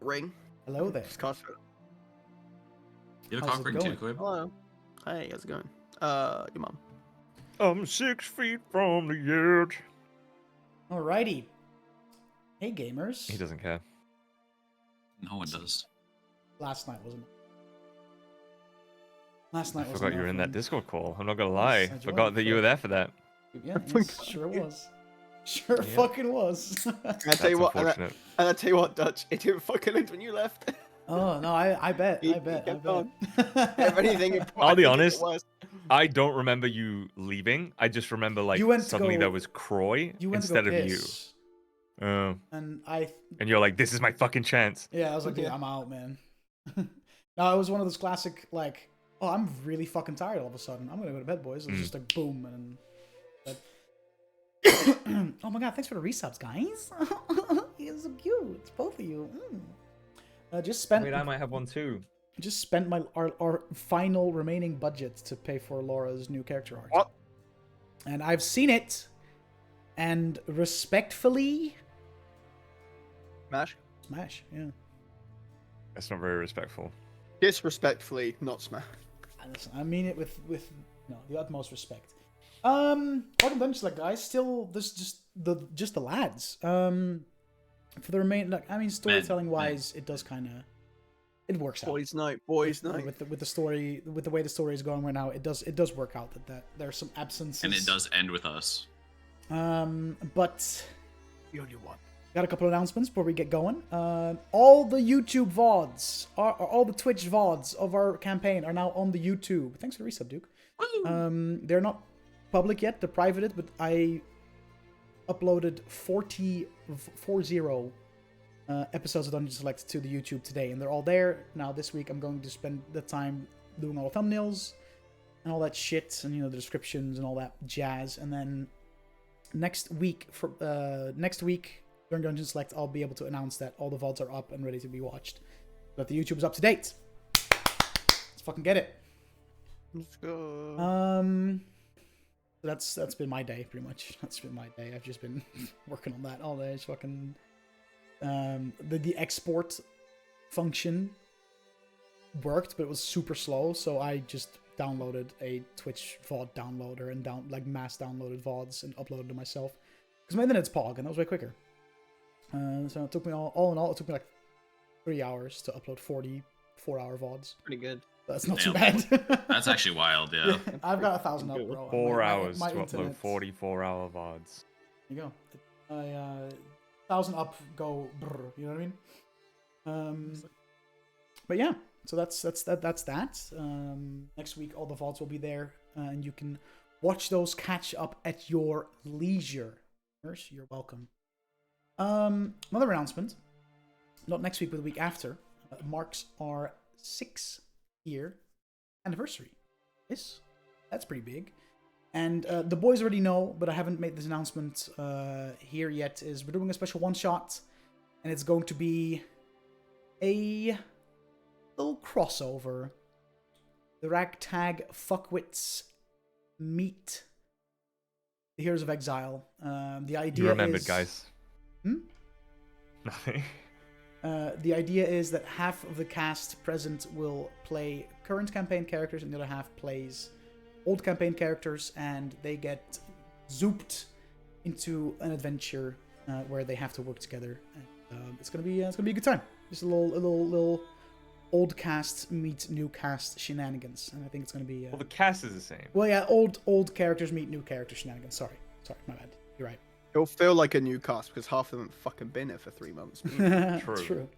ring. Hello there. Just cast it. You have a How's cock it ring too, going? Quib? Hello. Hey, how's it going? Your mom. I'm 6 feet from the edge. Alrighty. Hey, gamers. He doesn't care. No one does. Last night wasn't. Last night I was. forgot you were in that Discord call. I'm not gonna Yes, lie. I joined Forgot that you were there for that. Yeah, yes, sure was. Sure Yeah. fucking was. And I That's tell you what, unfortunate. and I tell you what, Dutch, it didn't fucking end when you left. Oh no, I bet. He I bet. kept I on. bet. If anything, I'll be I think honest, it was. I don't remember you leaving. I just remember like You went to suddenly go- there was Croy You went instead to go of piss, you. Oh. and I. And you're like, this is my fucking chance. Yeah, I was like, dude, Yeah. I'm out, man. No, it was one of those classic like, oh, I'm really fucking tired all of a sudden. I'm gonna go to bed, boys. It was just like boom, and then. Oh my god! Thanks for the resubs, guys. You're so cute. It's both of you. Just spent. Wait, I might have one too. Just spent our final remaining budget to pay for Laura's new character art. What? And I've seen it, and respectfully, Smash. smash. Yeah. That's not very respectful. Disrespectfully, not smash. Listen, I mean it with the utmost respect. Welcome Dungeon Select, guys. Still, this just the lads. For the remain, like I mean, storytelling wise, it does kind of it works out. Boys' night, boys' night. With the story, with the way the story is going right now, it does work out that there's some absences. And it does end with us. But The only one. got a couple of announcements before we get going. All the YouTube VODs, all the Twitch VODs of our campaign are now on the YouTube. Thanks for the resub, Duke. They're not public yet, they're privated, but I uploaded 40 episodes of Dungeon Select to the YouTube today, and they're all there. Now this week I'm going to spend the time doing all the thumbnails and all that shit, and the descriptions and all that jazz, and then next week during Dungeon Select I'll be able to announce that all the VODs are up and ready to be watched, that the YouTube is up to date. Let's fucking get it. Let's go. That's been my day, pretty much. That's been my day. I've just been working on that all day. It's fucking the export function worked, but it was super slow, so I just downloaded a Twitch VOD downloader and mass downloaded VODs and uploaded them myself because my internet's pog, and that was way quicker. So it took me all in all, it took me like 3 hours to upload 44-hour VODs. Pretty good. That's not too Nailed bad. That's actually wild, yeah. I've got 1,000 up, bro. 4 My hours to upload internet- 44-hour VODs. There you go. 1,000 up, go brr, you know what I mean? But yeah, so that's that. Next week all the VODs will be there, and you can watch those catch up at your leisure. You're welcome. Another announcement. Not next week, but the week after, marks our 6-year anniversary. Yes, that's pretty big. And the boys already know, but I haven't made this announcement here yet, is we're doing a special one-shot, and it's going to be a little crossover. The Ragtag Fuckwits meet the Heroes of Exile. The idea You remembered, is... guys. Nothing. The idea is that half of the cast present will play current campaign characters, and the other half plays old campaign characters, and they get zooped into an adventure where they have to work together. And, it's gonna be a good time. Just a little old cast meet new cast shenanigans, and I think it's gonna be. Well, the cast is the same. Well, yeah, old characters meet new character shenanigans. Sorry, my bad. You're right. It'll feel like a new cast because half of them have fucking been here for 3 months. True.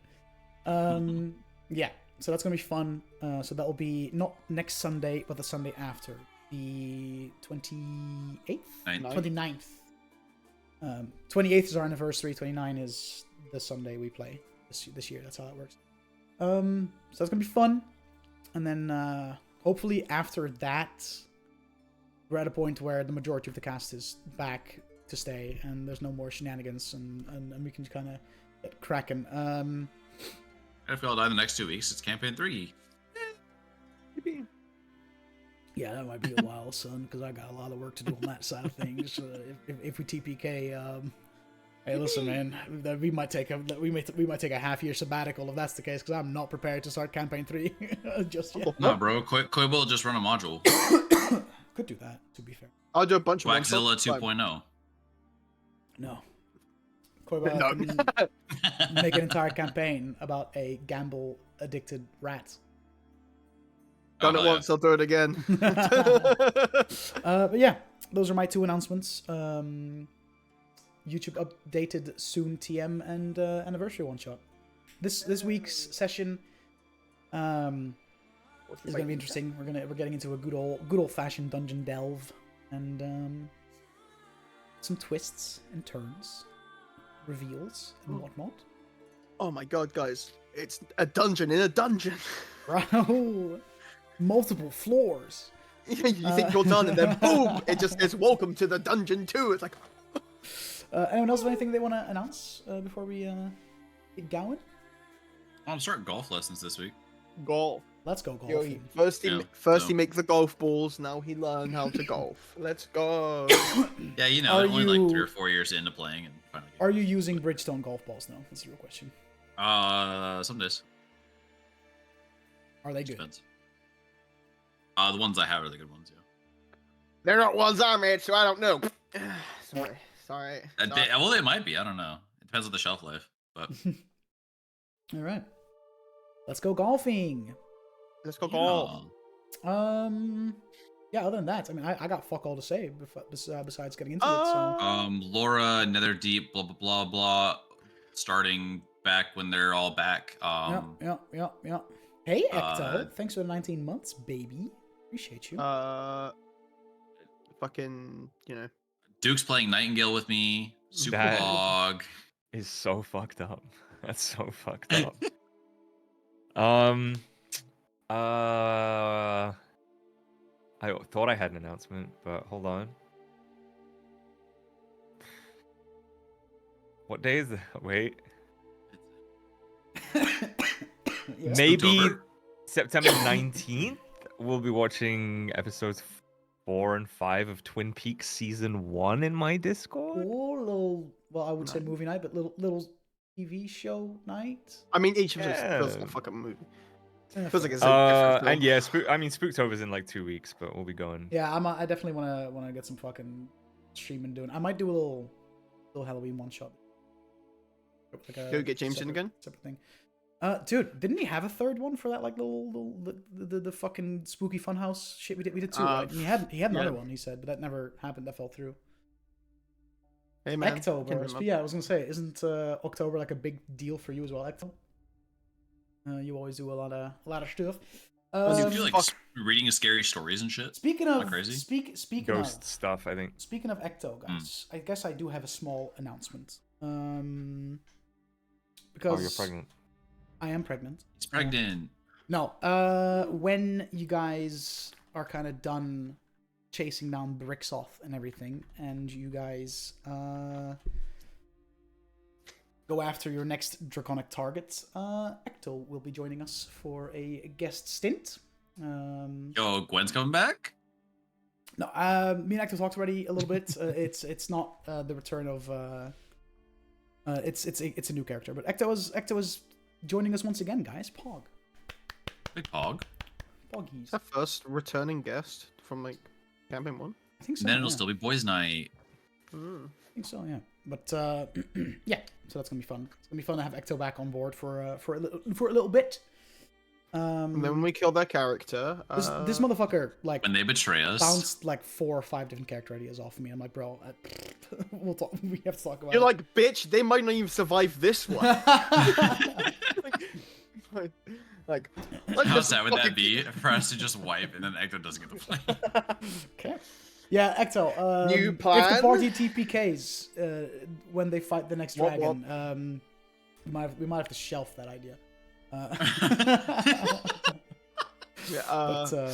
Yeah, so that's gonna be fun. So that will be not next Sunday, but the Sunday after, the 28th, 29th. 28th is our anniversary. 29 is the Sunday we play this year. That's how that works. So that's gonna be fun, and then hopefully after that, we're at a point where the majority of the cast is back to stay, and there's no more shenanigans, and we can kind of get cracking. If we all die in the next 2 weeks, it's campaign 3. Yeah, that might be a while, son, because I got a lot of work to do on that side of things. If we TPK, Hey, listen, man. We might take a half-year sabbatical if that's the case, because I'm not prepared to start campaign 3 just yet. No, bro. Koi will just run a module. Could do that, to be fair. I'll do a bunch of Waxzilla one-shots. 2.0. No. Koiba No. can make an entire campaign about a gamble-addicted rat. Done Oh, it yeah. once, I'll do it again. But yeah, those are my 2 announcements. YouTube updated soon TM and anniversary one-shot. This week's session is gonna be interesting. We're getting into a good old-fashioned dungeon delve and some twists and turns, reveals and whatnot. Oh my god, guys. It's a dungeon in a dungeon. Wow. Multiple floors. You think you're done, and then boom! It just says, welcome to the dungeon too. It's like... Anyone else have anything they want to announce before we get going? I'm starting golf lessons this week. Golf. Let's go Yo, golfing. First he make the golf balls, now he learn how to golf. Let's go. Yeah, you know, Are only like 3 you- or 4 years into playing and finally. Are you using Bridgestone golf balls now? That's your question. Some days. Are they good? Depends. The ones I have are the good ones, yeah. They're not ones I made, so I don't know. Sorry. Well, they might be. I don't know. It depends on the shelf life, but All right. Let's go golfing. Let's go golf. yeah. Yeah, other than that, I mean, I got fuck all to say besides getting into it. So. Laura, Netherdeep, blah blah blah blah. Starting back when they're all back. Yeah. Hey, Ecto. uh, Thanks for the 19 months, baby. Appreciate you. Fucking, you know. Duke's playing Nightingale with me. Super That- Log. Is so fucked up. That's so fucked up. I thought I had an announcement, but hold on. What day is it? Wait. Yeah. Maybe Spooktober. September 19th, we'll be watching episodes 4 and 5 of Twin Peaks season 1 in my Discord. Cool little, well, I would say movie night, but little TV show night. I mean, each episode feels like Yeah. a fucking movie. Yeah, Feels like it's a different film. And yeah, Spooktober's in like 2 weeks, but we'll be going. Yeah, I definitely wanna get some fucking streaming doing. I might do a little Halloween one shot. Like a Go get James in again? Separate thing. Dude, didn't he have a third one for that like the fucking spooky funhouse shit we did? We did 2, right? And he had another one. He said, but that never happened. That fell through. Hey man. October. Can remember. Yeah, I was gonna say, isn't October like a big deal for you as well, Ecto? You always do a lot of stuff. Do you feel like fuck. reading scary stories and shit? Speaking of crazy? speaking Ghost of stuff, I think. speaking of Ecto, guys, I guess I do have a small announcement. Because Oh, you're pregnant. I am pregnant. He's pregnant. No, when you guys are kind of done chasing down Brixoth and everything, and you guys go after your next draconic target, Ecto will be joining us for a guest stint. Yo, Gwen's coming back? No, me and Ecto talked already a little bit. It's not the return of. It's a new character, but Ecto is joining us once again, guys. Pog. Big Pog. Poggies. It's our first returning guest from like campaign 1. I think so. And then it'll yeah. still be boys' night. Mm. I think so, yeah. But yeah, so that's gonna be fun. It's gonna be fun to have Ecto back on board for a little bit. And then when we kill that character, This motherfucker like When they betray us. bounced like 4 or 5 different character ideas off of me. I'm like, bro, we'll talk. We have to talk about. you're it. like, bitch, they might not even survive this one. like, let's How just sad would fucking- that be for us to just wipe and then Ecto doesn't get to play? Okay. Yeah, Ecto. New If plan? the party TPKs when they fight the next What? dragon, we might have to shelf that idea. Yeah, But so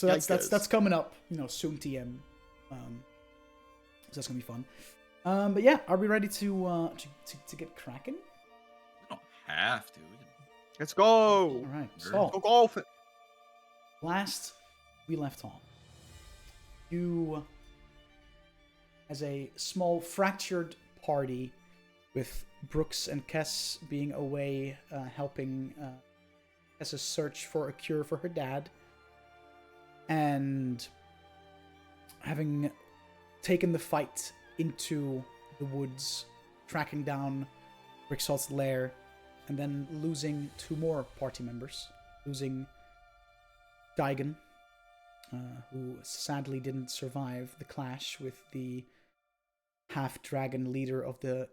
yikers. that's coming up, soon. TM. So that's gonna be fun. But yeah, are we ready to get cracking? We don't have to. We can... let's go. All right. Sure. Go So golf. last we left off, you, as a small fractured party, with Brooks and Kess being away helping Kess's search for a cure for her dad, and having taken the fight into the woods, tracking down Bricksalt's lair, and then losing 2 more party members, losing Daigen, who sadly didn't survive the clash with the half-dragon leader of the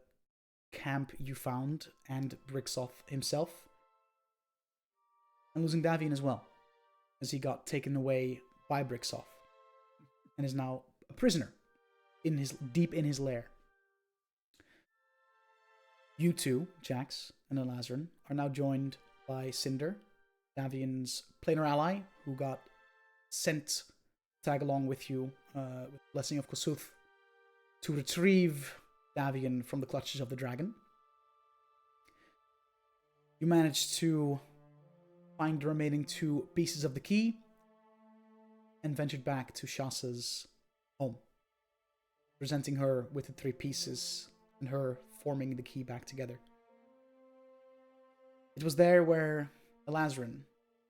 camp you found, and Bricksoth himself, and losing Davian as well, as he got taken away by Bricksoth, and is now a prisoner deep in his lair. You two, Jax and Elazarin, are now joined by Cinder, Davian's planar ally, who got sent to tag along with you with Blessing of Kosuth to retrieve Davian from the clutches of the dragon. You managed to find the remaining 2 pieces of the key and ventured back to Shasa's home, presenting her with the 3 pieces and her forming the key back together. It was there where, Elazarin,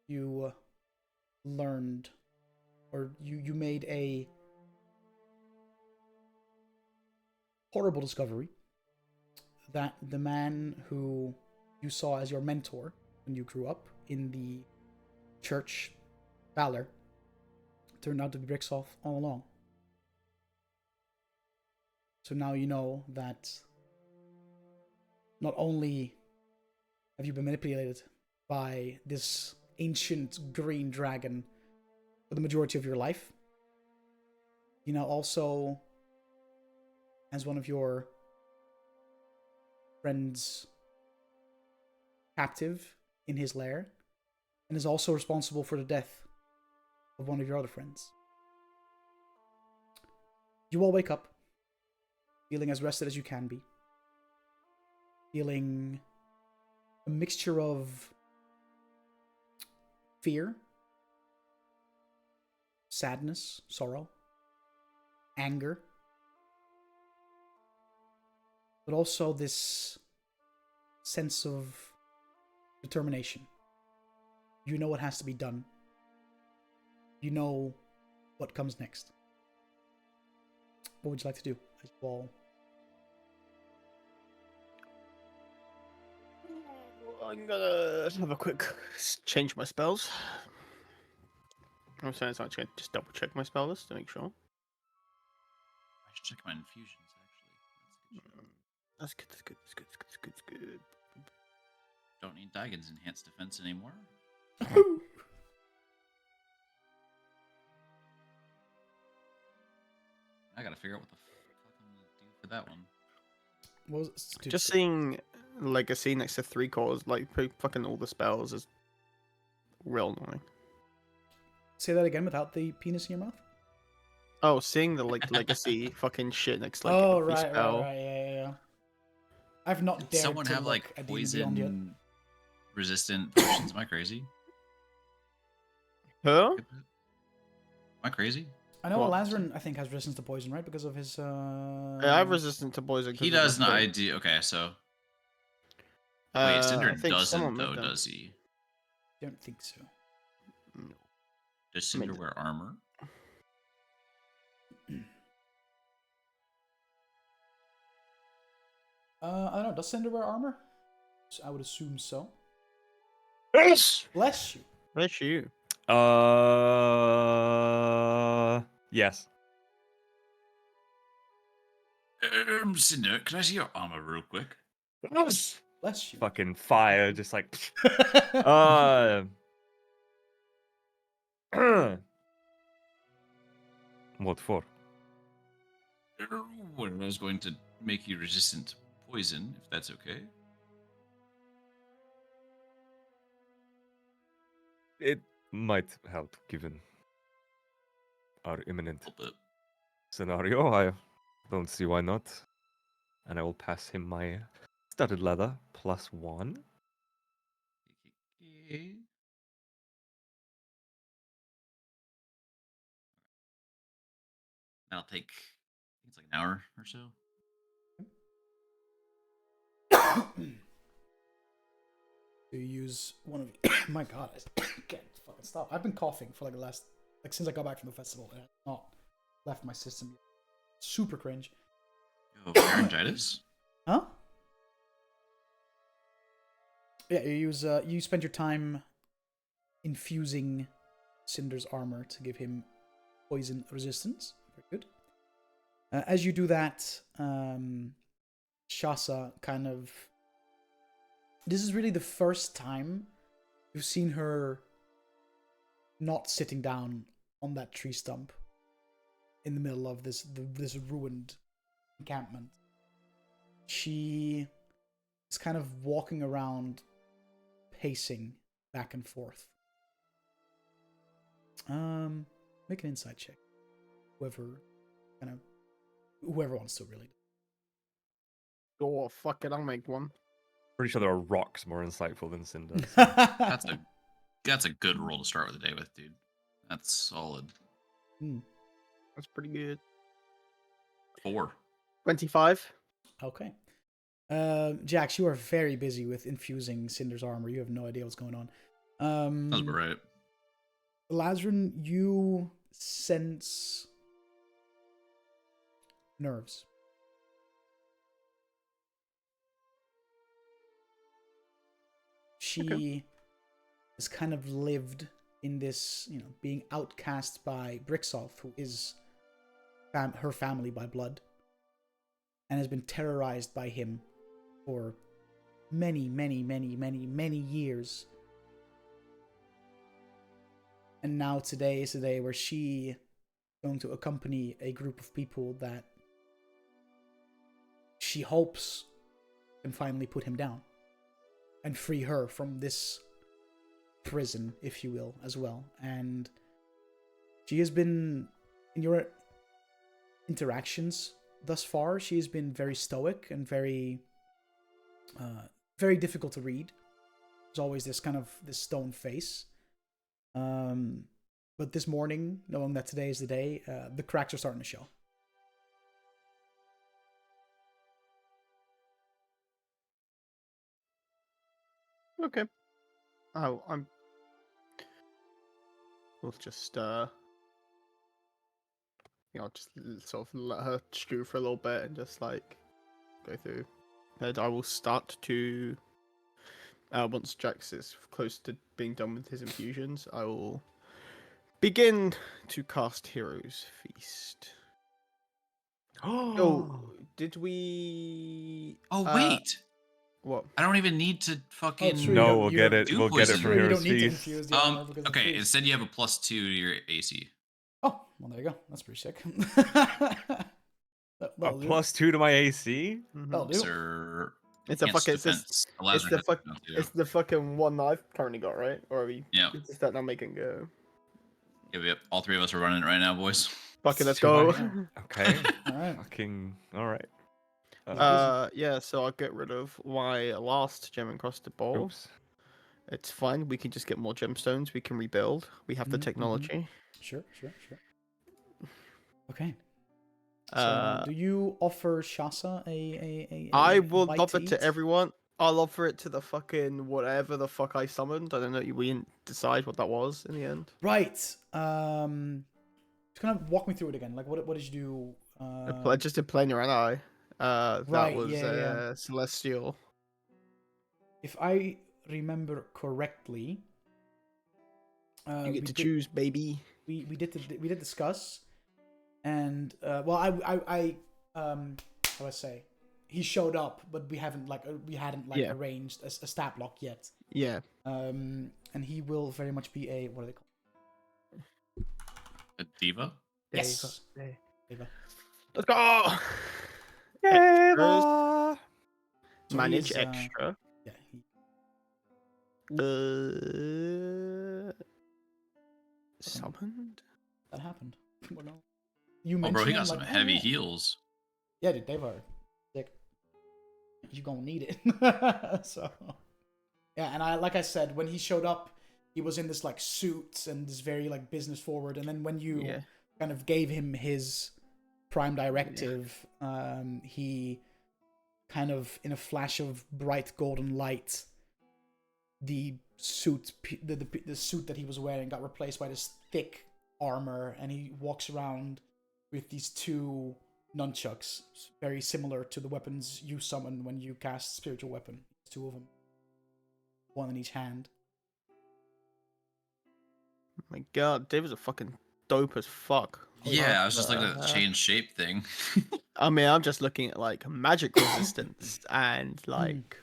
you learned, or you made a horrible discovery that the man who you saw as your mentor when you grew up in the church, Valor, turned out to be Bricksoth all along. So now you know that not only have you been manipulated by this ancient green dragon for the majority of your life, you now also, as one of your friends, captive in his lair, and is also responsible for the death of one of your other friends. You all wake up, feeling as rested as you can be, feeling a mixture of fear, sadness, sorrow, anger, but also this sense of determination. You know what has to be done. You know what comes next. What would you like to do as you all? I'm gonna have a quick change my spells. I'm saying, so I'm gonna just double check my spell list to make sure. I should check my infusions actually. That's good. That's good. That's good. That's good. That's good. Don't need Daigen's enhanced defense anymore. I gotta figure out what the fuck I'm gonna do for that one. What was it? Dude, Just seeing Legacy next to 3 cores, like fucking all the spells, is real annoying. say that again without the penis in your mouth. Oh, seeing the Legacy fucking shit next to Oh, every right, spell. yeah. I've not Did dared someone to have look like at Demon Beyond yet. poison resistant potions? Am I crazy? Huh? Am I crazy? I know What? Elazarin, I think, has resistance to poison, right? Because of his. Yeah, I have resistant to poison. He 'cause of does the not. I thing. do. Okay, so I wait, Cinder think someone doesn't made though, them. does he? Don't think so. No. Does Cinder Maybe. wear armor? I don't know. Does Cinder wear armor? I would assume so. Yes. Bless you. Bless you. Yes. Cinder, can I see your armor real quick? Yes. Bless you. Fucking fire, just like. uh. What for? Well, I was going to make you resistant to poison, if that's okay. It might help given our imminent A little bit. scenario. I don't see why not. And I will pass him my studded leather +1. Okay. That'll take, I think it's like an hour or so. you use one of my god, I can't fucking stop. I've been coughing for like the last since I got back from the festival and it's not left my system yet. Super cringe. You have laryngitis? Huh? Yeah, you spend your time infusing Cinder's armor to give him poison resistance. Very good. As you do that, Shasa kind of... This is really the first time you've seen her not sitting down on that tree stump in the middle of this ruined encampment. She is kind of walking around, pacing back and forth. Make an insight check. Whoever wants to really. Oh, fuck it, I'll make one. Pretty sure there are rocks more insightful than Cinder. That's a good roll to start with the day with, dude. That's solid. That's pretty good. 4. 25. Okay. Jax, you are very busy with infusing Cinder's armor. You have no idea what's going on. That's about right. Lazarin, you sense nerves. She has kind of lived in this, being outcast by Brixolf, who is her family by blood, and has been terrorized by him for many, many, many, many, many years. And now today is the day where she is going to accompany a group of people that she hopes can finally put him down and free her from this prison, if you will, as well. And she has been, in your interactions thus far, she has been very stoic and very difficult to read. There's always this stone face. But this morning, knowing that today is the day, the cracks are starting to show. Okay. We'll just just sort of let her stew for a little bit and just go through. And I will start to once Jax is close to being done with his infusions, I will begin to cast Hero's Feast. Oh, did we? Oh wait. What? I don't even need to fucking. true. No, You we'll don't- get you it. do We'll get it poison. from You Hero's don't need to Feast. infuse the armor because Okay. it's Instead, you have a +2 to your AC. Oh, well, there you go. That's pretty sick. A That'll do. +2 to my AC? That'll do. Sir, It's a fucking. It's the fucking one that I've currently got, right? Or are we? Yeah. Is that not making go? Yep. All 3 of us are running it right now, boys. Fucking let's Do go. I- Okay. All right. Fucking. All right. Yeah, so I'll get rid of my last gem encrusted ball. Oops. It's fine. We can just get more gemstones. We can rebuild. We have the Mhm, technology. Sure. Okay. So, do you offer Shasa a I will bite offer to to eat? everyone. I'll offer it to the fucking whatever the fuck I summoned. I don't know. We didn't decide what that was in the end. Right. Just kind of walk me through it again. Like, what did you do? Just a planar ally. That right, was yeah. celestial. If I remember correctly, You get to choose, baby. We did discuss, and well, I how do I say, he showed up, but we hadn't Yeah. arranged a stat block yet. Yeah. And he will very much be a, what are they called? A diva? Yes. Dave. Diva. Let's go. Eva! So Manage he is, extra. Yeah. Summoned. That happened. Well, no. You Oh, mentioned bro, he him, got some like, heavy yeah. heals. Yeah, dude, Dave are sick. You gonna need it. So, yeah, and like I said, when he showed up, he was in this suit and this very business forward. And then when you kind of gave him his prime directive, he kind of, in a flash of bright golden light, the suit, the suit that he was wearing got replaced by this thick armor, and he walks around with these two nunchucks, very similar to the weapons you summon when you cast spiritual weapon. Two of them, one in each hand. My God, Dave was a fucking dope as fuck. Yeah, I was just looking at the change shape thing. I mean, I'm just looking at like magic resistance and like.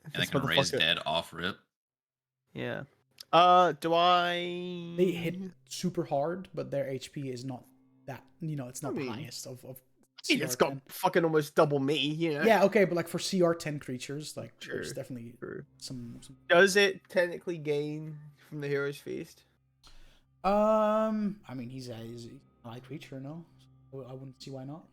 And I this can raise motherfucker- dead off rip. Yeah. Do I? They hit super hard, but their HP is not that. It's not I mean, the highest of It's got CR10. fucking almost double me, you know. Yeah, okay, but like for CR10 creatures, like there's True, definitely True. some. Does it technically gain from the Hero's Feast? I mean, he's a light creature, no? So I wouldn't see why not.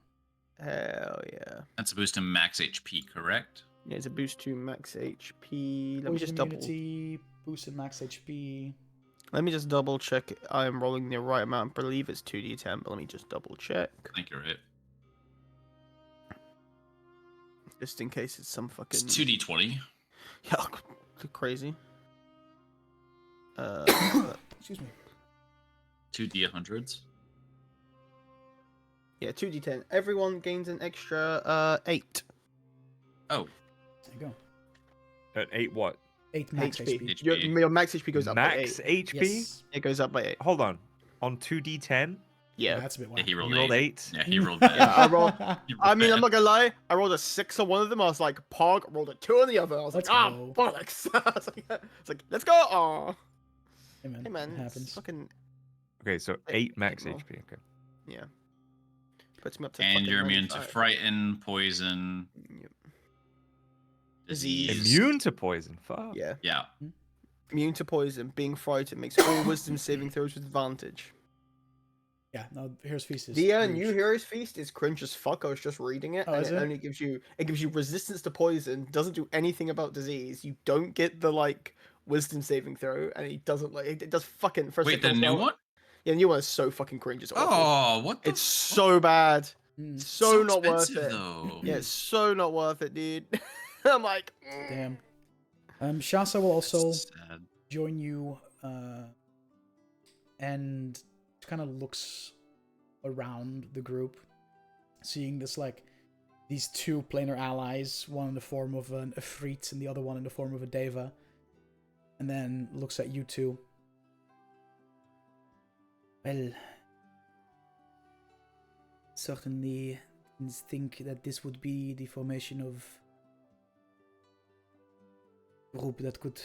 Hell yeah. That's a boost to max HP, correct? Yeah, it's a boost to max HP. Let me Poison just double. immunity, boosted max HP. Let me just double check. I am rolling the right amount. I believe it's 2d10, but let me just double check, I think you're right. just in case it's some fucking. It's 2d20. Yeah, crazy. Excuse me. 2d100s. Yeah, 2d10. Everyone gains an extra 8 Oh, There you go. At 8 what? 8 max HP. HP. Your max HP goes up by Max 8. HP? Yes. It goes up by 8. Hold on. On 2d10, Yeah. That's a bit yeah, wild. he rolled you rolled 8. 8. Yeah, he rolled bad. Yeah, I rolled. He rolled I mean, I'm bad. not gonna lie. I rolled a 6 on one of them. I was like, "Pog." Rolled a 2 on the other. I was Let's like, "Ah, go. bollocks!" It's like, "Let's go!" Aw. Hey man, Hey man, it happens. Fucking Okay, so Eight- 8 max eight more. HP. Okay. yeah. Puts me up to. And fucking you're immune to 95. frighten, poison, Yep. disease. Immune to poison. Fuck. Yeah. Yeah. Immune to poison. Being frightened makes all wisdom saving throws with advantage. Yeah, no, Hero's Feast is The huge. new Hero's Feast is cringe as fuck. I was just reading it, Oh, and is it it? only gives you resistance to poison. Doesn't do anything about disease. You don't get the like wisdom saving throw, and it doesn't like it does fucking. First Wait, the new one? Yeah, the new one is so fucking cringe. It's awful. Oh, what the It's so bad. Mm, So not worth expensive, it. though. Yeah, it's so not worth it, dude. I'm like, damn. Shasa will also Sad. join you, and kind of looks around the group, seeing this like these two planar allies, one in the form of an Ifrit and the other one in the form of a Deva, and then looks at you two. Well, certainly didn't think that this would be the formation of a group that could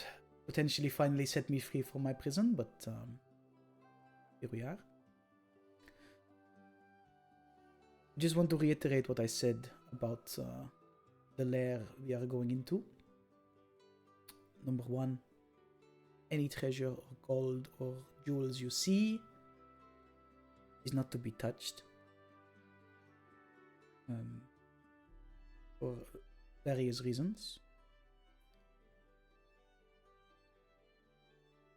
potentially finally set me free from my prison, but here we are. Just want to reiterate what I said about the lair we are going into. Number one, any treasure or gold or jewels you see is not to be touched. For various reasons.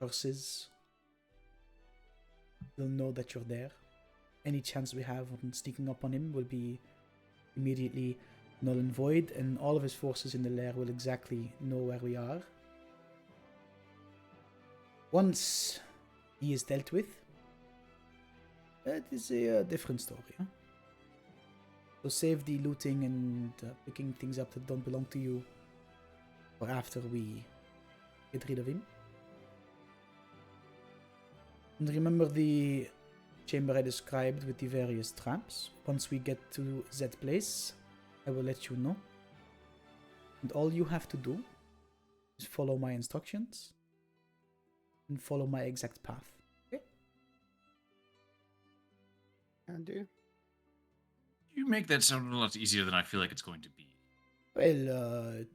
Curses will know that you're there. Any chance we have on sneaking up on him will be immediately null and void, and all of his forces in the lair will exactly know where we are. Once he is dealt with, that is a different story. Huh? So save the looting and picking things up that don't belong to you for after we get rid of him. And remember the chamber I described with the various traps. Once we get to that place, I will let you know. And all you have to do is follow my instructions and follow my exact path. Okay? can do. You make that sound a lot easier than I feel like it's going to be. Well,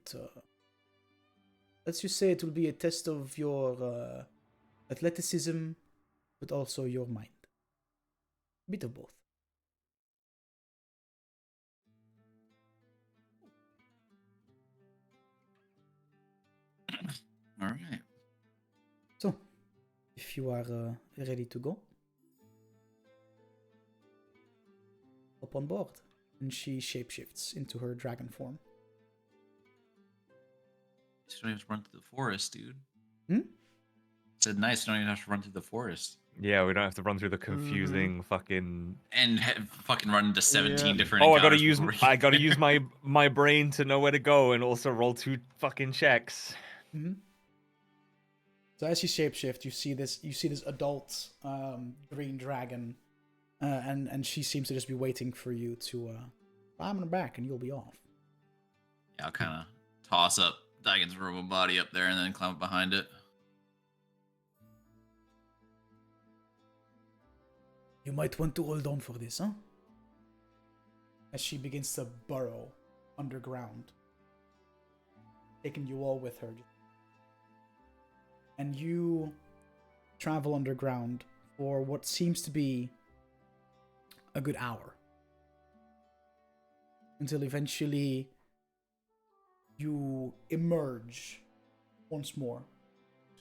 let's just say it will be a test of your athleticism, but also your mind. Bit of both. All right. So, if you are ready to go, hop on board. And she shapeshifts into her dragon form. You don't have to run through the forest, dude. Hmm? Said nice. You don't even have to run through the forest Yeah, we don't have to run through the confusing fucking. and fucking run into 17 different. Oh, I gotta encounters use before I you- gotta use my brain to know where to go and also roll 2 fucking checks. Hmm. So as you shapeshift, you see this adult green dragon, and she seems to just be waiting for you to climb on her back, and you'll be off. Yeah, I'll kind of toss up Dagon's robot body up there and then climb up behind it. You might want to hold on for this, huh? As she begins to burrow underground, taking you all with her. And you travel underground for what seems to be a good hour. Until eventually you emerge once more.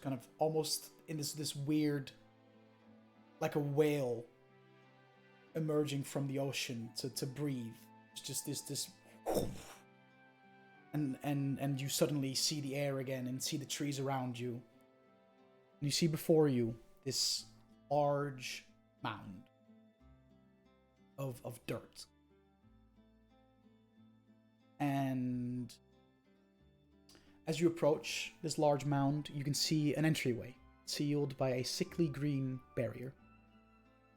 Kind of almost in this weird, like a whale emerging from the ocean to breathe. It's just this and you suddenly see the air again and see the trees around you. And you see before you this large mound of dirt. And as you approach this large mound, you can see an entryway sealed by a sickly green barrier.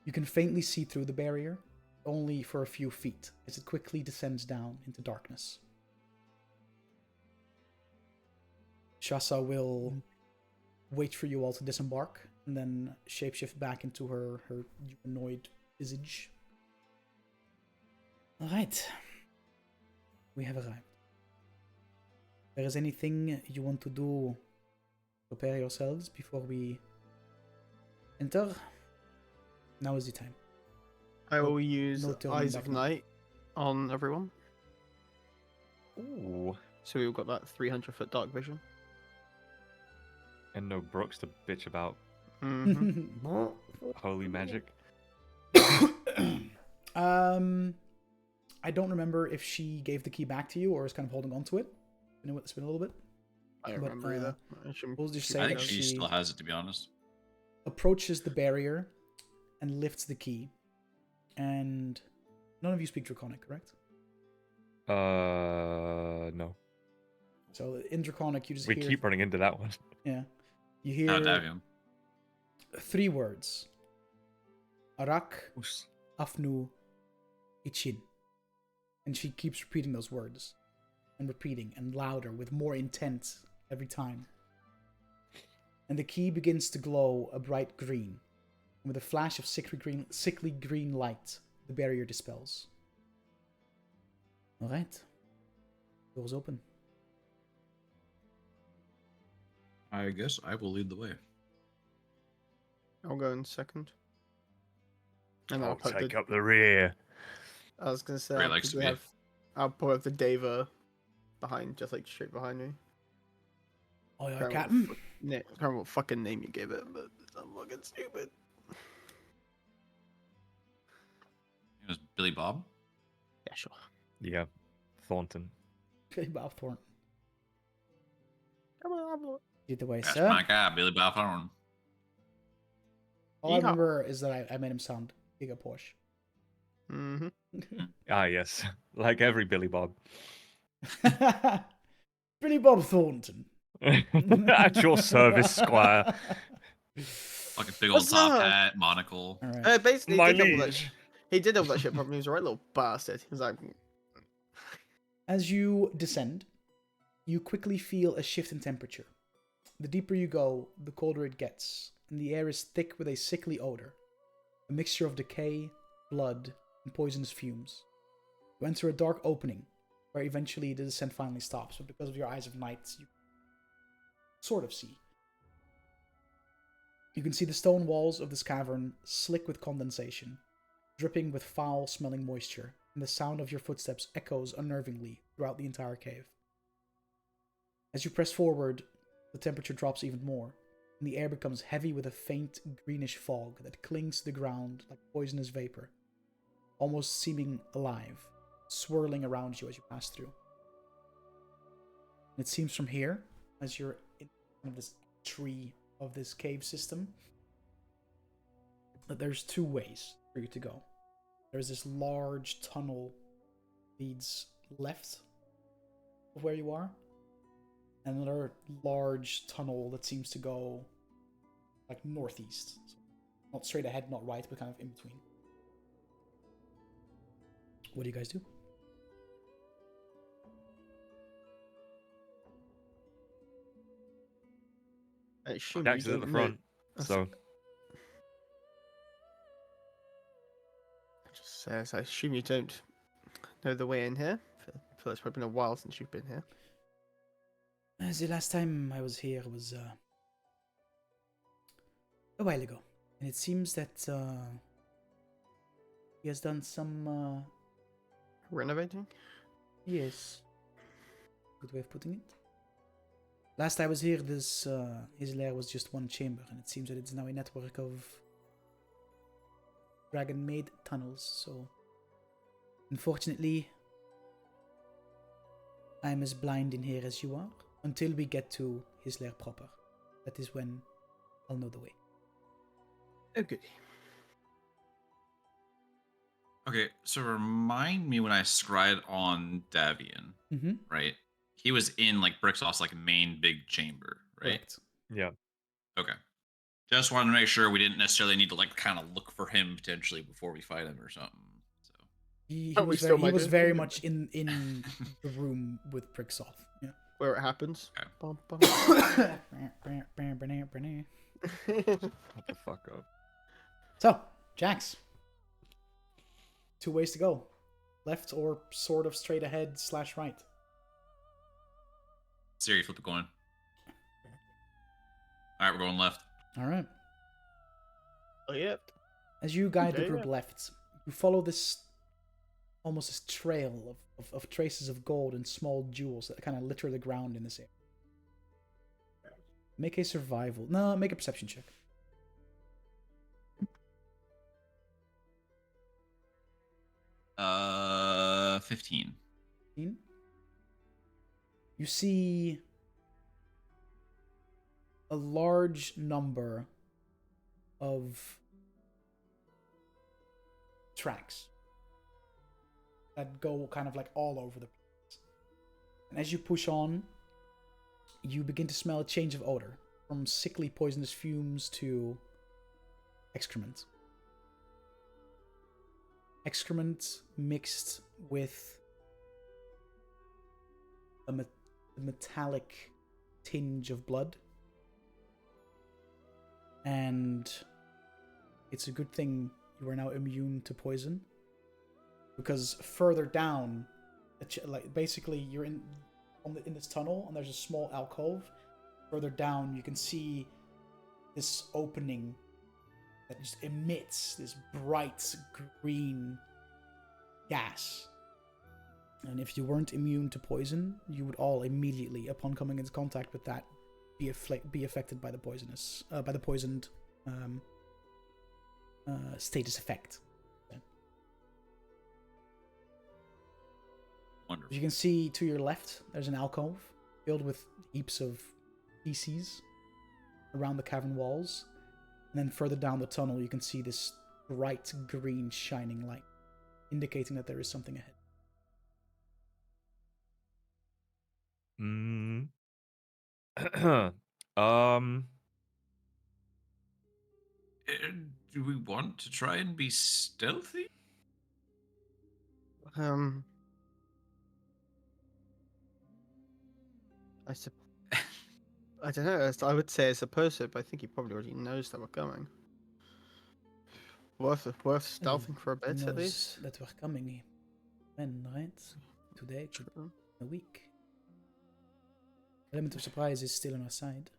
You can faintly see through the barrier, only for a few feet, as it quickly descends down into darkness. Shasa will wait for you all to disembark, and then shapeshift back into her humanoid visage. Alright. We have arrived. If there is anything you want to do, prepare yourselves before we enter. Now is the time. I will use no turning Eyes back of now. Night on everyone. Ooh. So we've got that 300-foot dark vision. And no Brooks to bitch about Mm-hmm. holy magic. I don't remember if she gave the key back to you or is kind of holding on to it. It's been a little bit. I don't But, remember either. I should- We'll just should say I that think she still has it, to be honest. approaches the barrier and lifts the key. And none of you speak Draconic, correct? No. So in Draconic, you just We hear... keep running into that one. Yeah. You Oh, hear damn him. 3 words. Arak, Oops. Afnu, Ichin. And she keeps repeating those words. And repeating, and louder, with more intent every time. And the key begins to glow a bright green. And with a flash of sickly green light, the barrier dispels. Alright. Doors open. I guess I will lead the way. I'll go in second. And I'll I'll put take the, up the rear. I was gonna say Ray I'll likes to probably be. have, I'll probably have the Deva behind, just like straight behind me. Oh, yeah, Can't remember Captain. what can't remember what fucking name you gave it, but I'm fucking stupid. It was Billy Bob. Yeah, sure. Yeah. Thornton. Bob Thornton. Come on, Lead the way, That's sir. my guy, Billy Bob Thorne. All I Yeehaw. remember is that I made him sound giga Porsche. Mm-hmm. Ah, yes. Like every Billy Bob. Billy Bob Thornton. At your service, Squire. Fucking big old What's top up? hat, monocle. All right. Basically, My he did all that. liege. He did all that shit. Probably he was a right little bastard. He was like, As you descend, you quickly feel a shift in temperature. The deeper you go, the colder it gets, and the air is thick with a sickly odor, a mixture of decay, blood, and poisonous fumes. You enter a dark opening, where eventually the descent finally stops, but because of your eyes of night, you sort of see. You can see the stone walls of this cavern slick with condensation, dripping with foul-smelling moisture, and the sound of your footsteps echoes unnervingly throughout the entire cave. As you press forward, the temperature drops even more, and the air becomes heavy with a faint greenish fog that clings to the ground like poisonous vapor, almost seeming alive, swirling around you as you pass through. And it seems from here, as you're in kind of this tree of this cave system, that there's two ways for you to go. There's this large tunnel leads left of where you are, and another large tunnel that seems to go like northeast. So not straight ahead, not right, but kind of in between. What do you guys do? I assume Jax you is at the don't know- front, That's- so Just says, I assume you don't know the way in here. I feel it's probably been a while since you've been here. The last time I was here was a while ago, and it seems that he has done some Renovating? yes, good way of putting it. Last I was here, this his lair was just one chamber, and it seems that it's now a network of dragon-made tunnels. So, unfortunately, I'm as blind in here as you are. Until we get to his lair proper, that is when I'll know the way. Oh, good. Okay, so remind me when I scried on Davian, Mm-hmm. right? He was in like Bricksoft's like main big chamber, right? Correct. yeah. Okay. Just wanted to make sure we didn't necessarily need to like kind of look for him potentially before we fight him or something. So He Oh, we was still very, he might was do. very much in the room with Bricksoft. Yeah. Where it happens. Okay. Bum, bum. What the fuck up? So, Jax. 2 ways to go. Left or sort of straight ahead / right. Siri, flip a coin. All right, we're going left. Alright. Oh, yeah. As you guide the Okay, group yeah. left, you follow this almost this trail of traces of gold and small jewels that kind of litter the ground in this area. Make a survival. No, make a perception check. 15. 15. You see a large number of tracks that go kind of like all over the place. And as you push on, you begin to smell a change of odor from sickly poisonous fumes to excrement. Excrement mixed with a metallic tinge of blood. And it's a good thing you are now immune to poison, because further down, like basically you're in this tunnel and there's a small alcove. Further down, you can see this opening that just emits this bright green gas. And if you weren't immune to poison, you would all immediately, upon coming into contact with that, be affected by the poisoned status effect. Wonderful. As you can see to your left, there's an alcove filled with heaps of feces around the cavern walls. And then further down the tunnel, you can see this bright green shining light, indicating that there is something ahead. Do we want to try and be stealthy? I don't know. I would say it's a person, but I think he probably already knows that we're coming. Worth stealthing for a bit at Knows least. that we're coming. When, right? Today, could True. a week. Element of surprise is still on our side.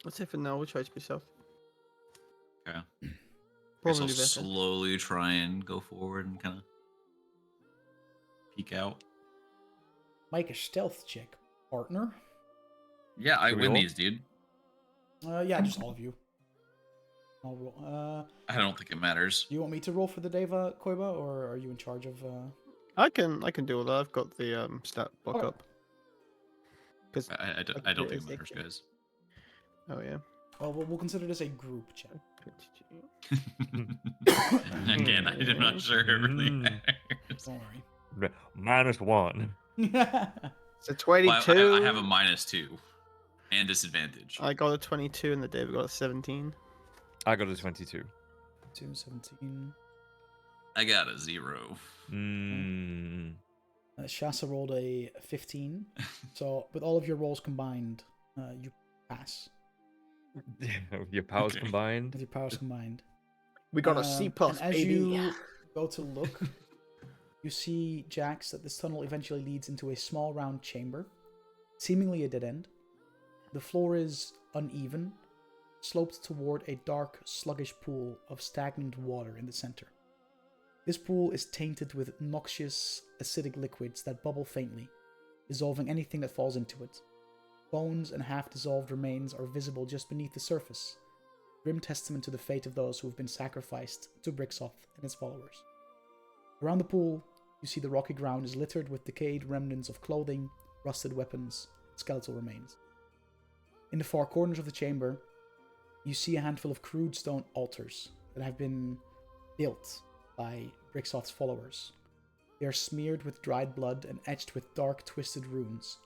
I'd say for now we'll try to be stealthy. Okay. Guess Probably I'll better. slowly try and go forward and kind of peek out. Make a stealth check, partner. Yeah, I Should we win all? these, dude. Yeah, just all of you. I'll roll. I don't think it matters. Do you want me to roll for the Deva, Koiba, or are you in charge of? I can do all that. I've got the stat block Okay. up. Because I don't think it matters, guys. oh yeah, Well, we'll consider this a group chat. 22. Again, I'm not sure it really Mm. matters. Don't worry. -1. So Well, 22. I have a -2 and disadvantage. I got a 22 and the David got a 17. I got a 22. 217. I got a 0. Mm. Shasa rolled a 15. So with all of your rolls combined, you pass. Your powers Okay. combined. With your powers combined. We got a C plus, and as baby. you go to look, you see, Jax, that this tunnel eventually leads into a small round chamber, seemingly a dead end. The floor is uneven, sloped toward a dark, sluggish pool of stagnant water in the center. This pool is tainted with noxious, acidic liquids that bubble faintly, dissolving anything that falls into it. Bones and half-dissolved remains are visible just beneath the surface, grim testament to the fate of those who have been sacrificed to Brixoth and its followers. Around the pool, you see the rocky ground is littered with decayed remnants of clothing, rusted weapons, skeletal remains. In the far corners of the chamber, you see a handful of crude stone altars that have been built by Brixoth's followers. They are smeared with dried blood and etched with dark, twisted runes,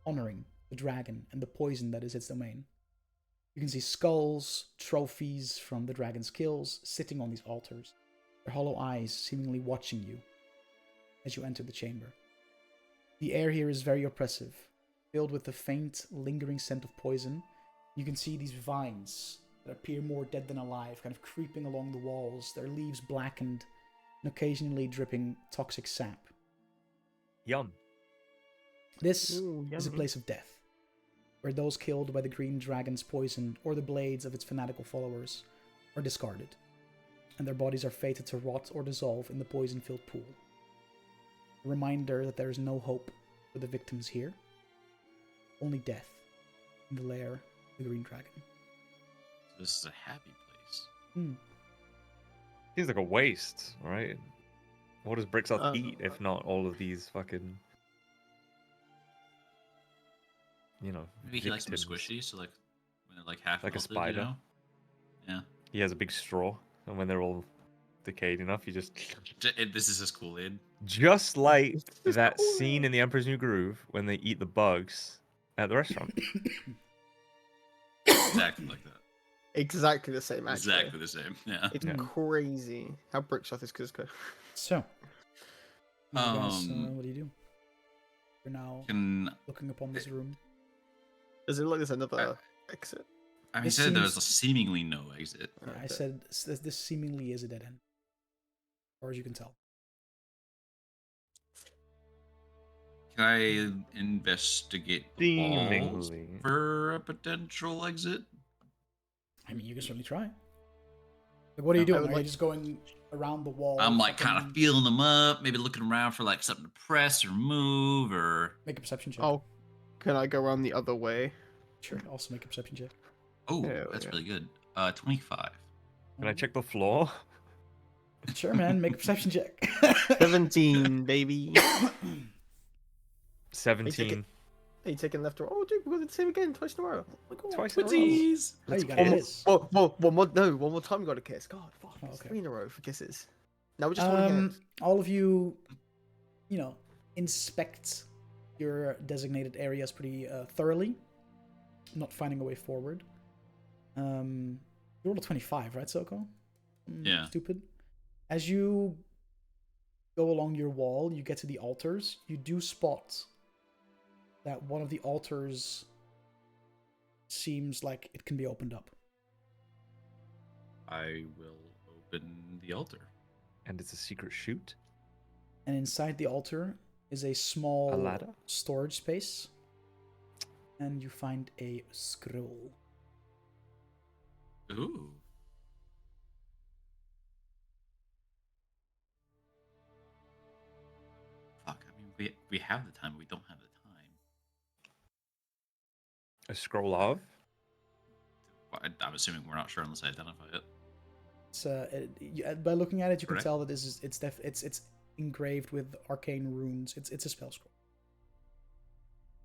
honoring the dragon and the poison that is its domain. You can see skulls, trophies from the dragon's kills sitting on these altars, their hollow eyes seemingly watching you as you enter the chamber. The air here is very oppressive, filled with the faint, lingering scent of poison. You can see these vines that appear more dead than alive, kind of creeping along the walls, their leaves blackened and occasionally dripping toxic sap. Yum. This Ooh, is a yummy. place of death, where those killed by the green dragon's poison or the blades of its fanatical followers are discarded, and their bodies are fated to rot or dissolve in the poison-filled pool. A reminder that there is no hope for the victims here, only death in the lair of the green dragon. This is a happy place. Seems like a waste, right? What does Brixoth eat Uh, if not all of these fucking, you know, Maybe he likes them victims? squishy, so like when they're like half Like a melted, spider? You know? Yeah. He has a big straw, and when they're all decayed enough, he just This is his Kool-Aid. just like It's that cool. scene in The Emperor's New Groove when they eat the bugs at the restaurant. Exactly like that. Exactly the same, actually. Exactly the same. Yeah. It's Yeah. crazy how Brixoth is Cusco. So, you guys, Um, what do you do? You're now Can looking upon this room. Does it look like there's another exit? I mean, he This said there was seems- seemingly no exit. Yeah, I Okay. said this seemingly is a dead end, as far as you can tell. Can I investigate the walls Seemingly. for a potential exit? I mean, you can certainly try. Like, what are you I doing? would Are you like- just going around the wall? I'm like kind of fucking- feeling them up, maybe looking around for like something to press or move or. Make a perception check. Oh, can I go around the other way? Sure. Also make a perception check. Oh, Hell that's yeah. really good. 25. Can I check the floor? Sure, man. Make a perception check. 17, baby. 17. Are you taking left or right? Oh, dude, we're going the same again, twice in a row. Twice in a row. Twinsies! Oh, you got Let's a kiss. kiss. One more time we got a kiss. God, fuck. Oh, It's okay. 3 in a row for kisses. Now we just want to hit. All of you, inspect your designated areas pretty thoroughly, not finding a way forward. You rolled a 25, right, Soko? Yeah. Stupid. As you go along your wall, you get to the altars. You do spot that one of the altars seems like it can be opened up. I will open the altar. And it's a secret chute. And inside the altar is a small A ladder? storage space. And you find a scroll. Ooh. Fuck, I mean, we have the time, but we don't have the time. A scroll of? I'm assuming we're not sure unless I identify it. It's by looking at it, you can Correct. tell that this is it's engraved with arcane runes. It's a spell scroll.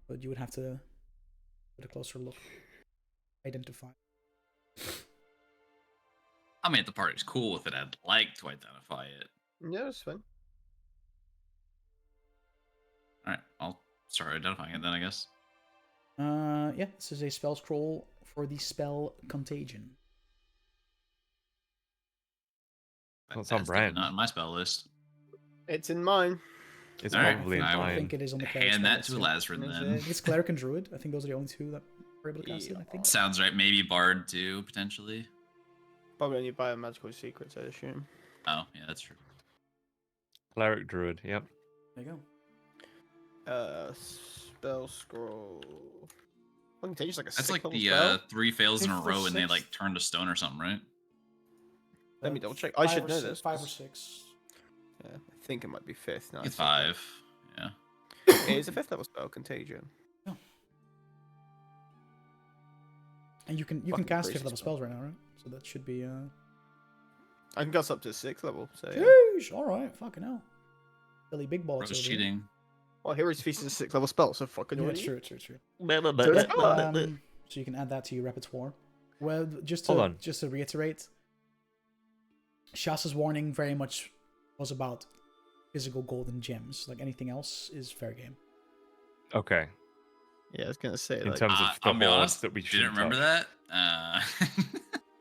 but you would have to get a closer look, identify. I mean, if the party's cool with it, I'd like to identify it. Yeah, it's fine. All right, I'll start identifying it then, I guess. Yeah, this is a spell scroll for the spell Contagion. It's on That's brand. Not in my spell list. It's in mine. It's All right, probably in I will I mine. think it is on the cleric Hand spell that list, to yeah. Lazarus Is then. it? It's cleric and druid. I think those are the only two that we're able to cast it, I think. Sounds right. Maybe Bard too, potentially. Probably only buy magical secrets, I assume. Oh, yeah, that's true. Cleric druid. Yep. There you go. Spell scroll. Contagious like a That's sick like level the spell? 3 fails in a Fifth or row and they sixth? like turn to stone or something, right? Let me double check. I should know this. 5 or 6. Yeah, I think it might be 5th now. It's 5. Yeah. It is a 5th level spell, Contagion. And you can Fucking cast crazy 5th level spell. spells right now, right? So that should be I can cast up to 6th level, so yeah. Sheesh, alright, fucking hell. Billy Big Balls Bro's over here. cheating. Well, Hero's Feast is a 6th level spell, so fucking Yeah, already. true, true, true. it's- So you can add that to your repertoire. Well, just Hold on. to reiterate, Shasa's warning very much was about physical golden gems. Like anything else is fair game. Okay. Yeah, I was gonna say, In like, terms of the I'll be hordes honest, that we didn't shouldn't remember touch. that.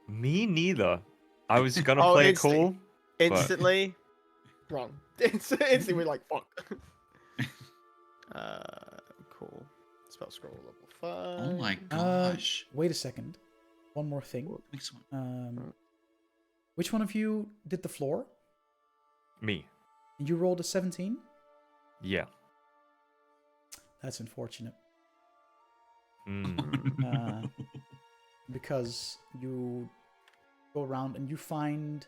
Me neither. I was gonna Oh, play it instantly. cool. instantly wrong. Instantly, we're like, fuck. Cool. Spell scroll level 5. Oh my Uh, gosh. Wait a second. One more thing. Next one. Which one of you did the floor? Me. You rolled a 17? Yeah. That's unfortunate. Mm. Because you go around and you find.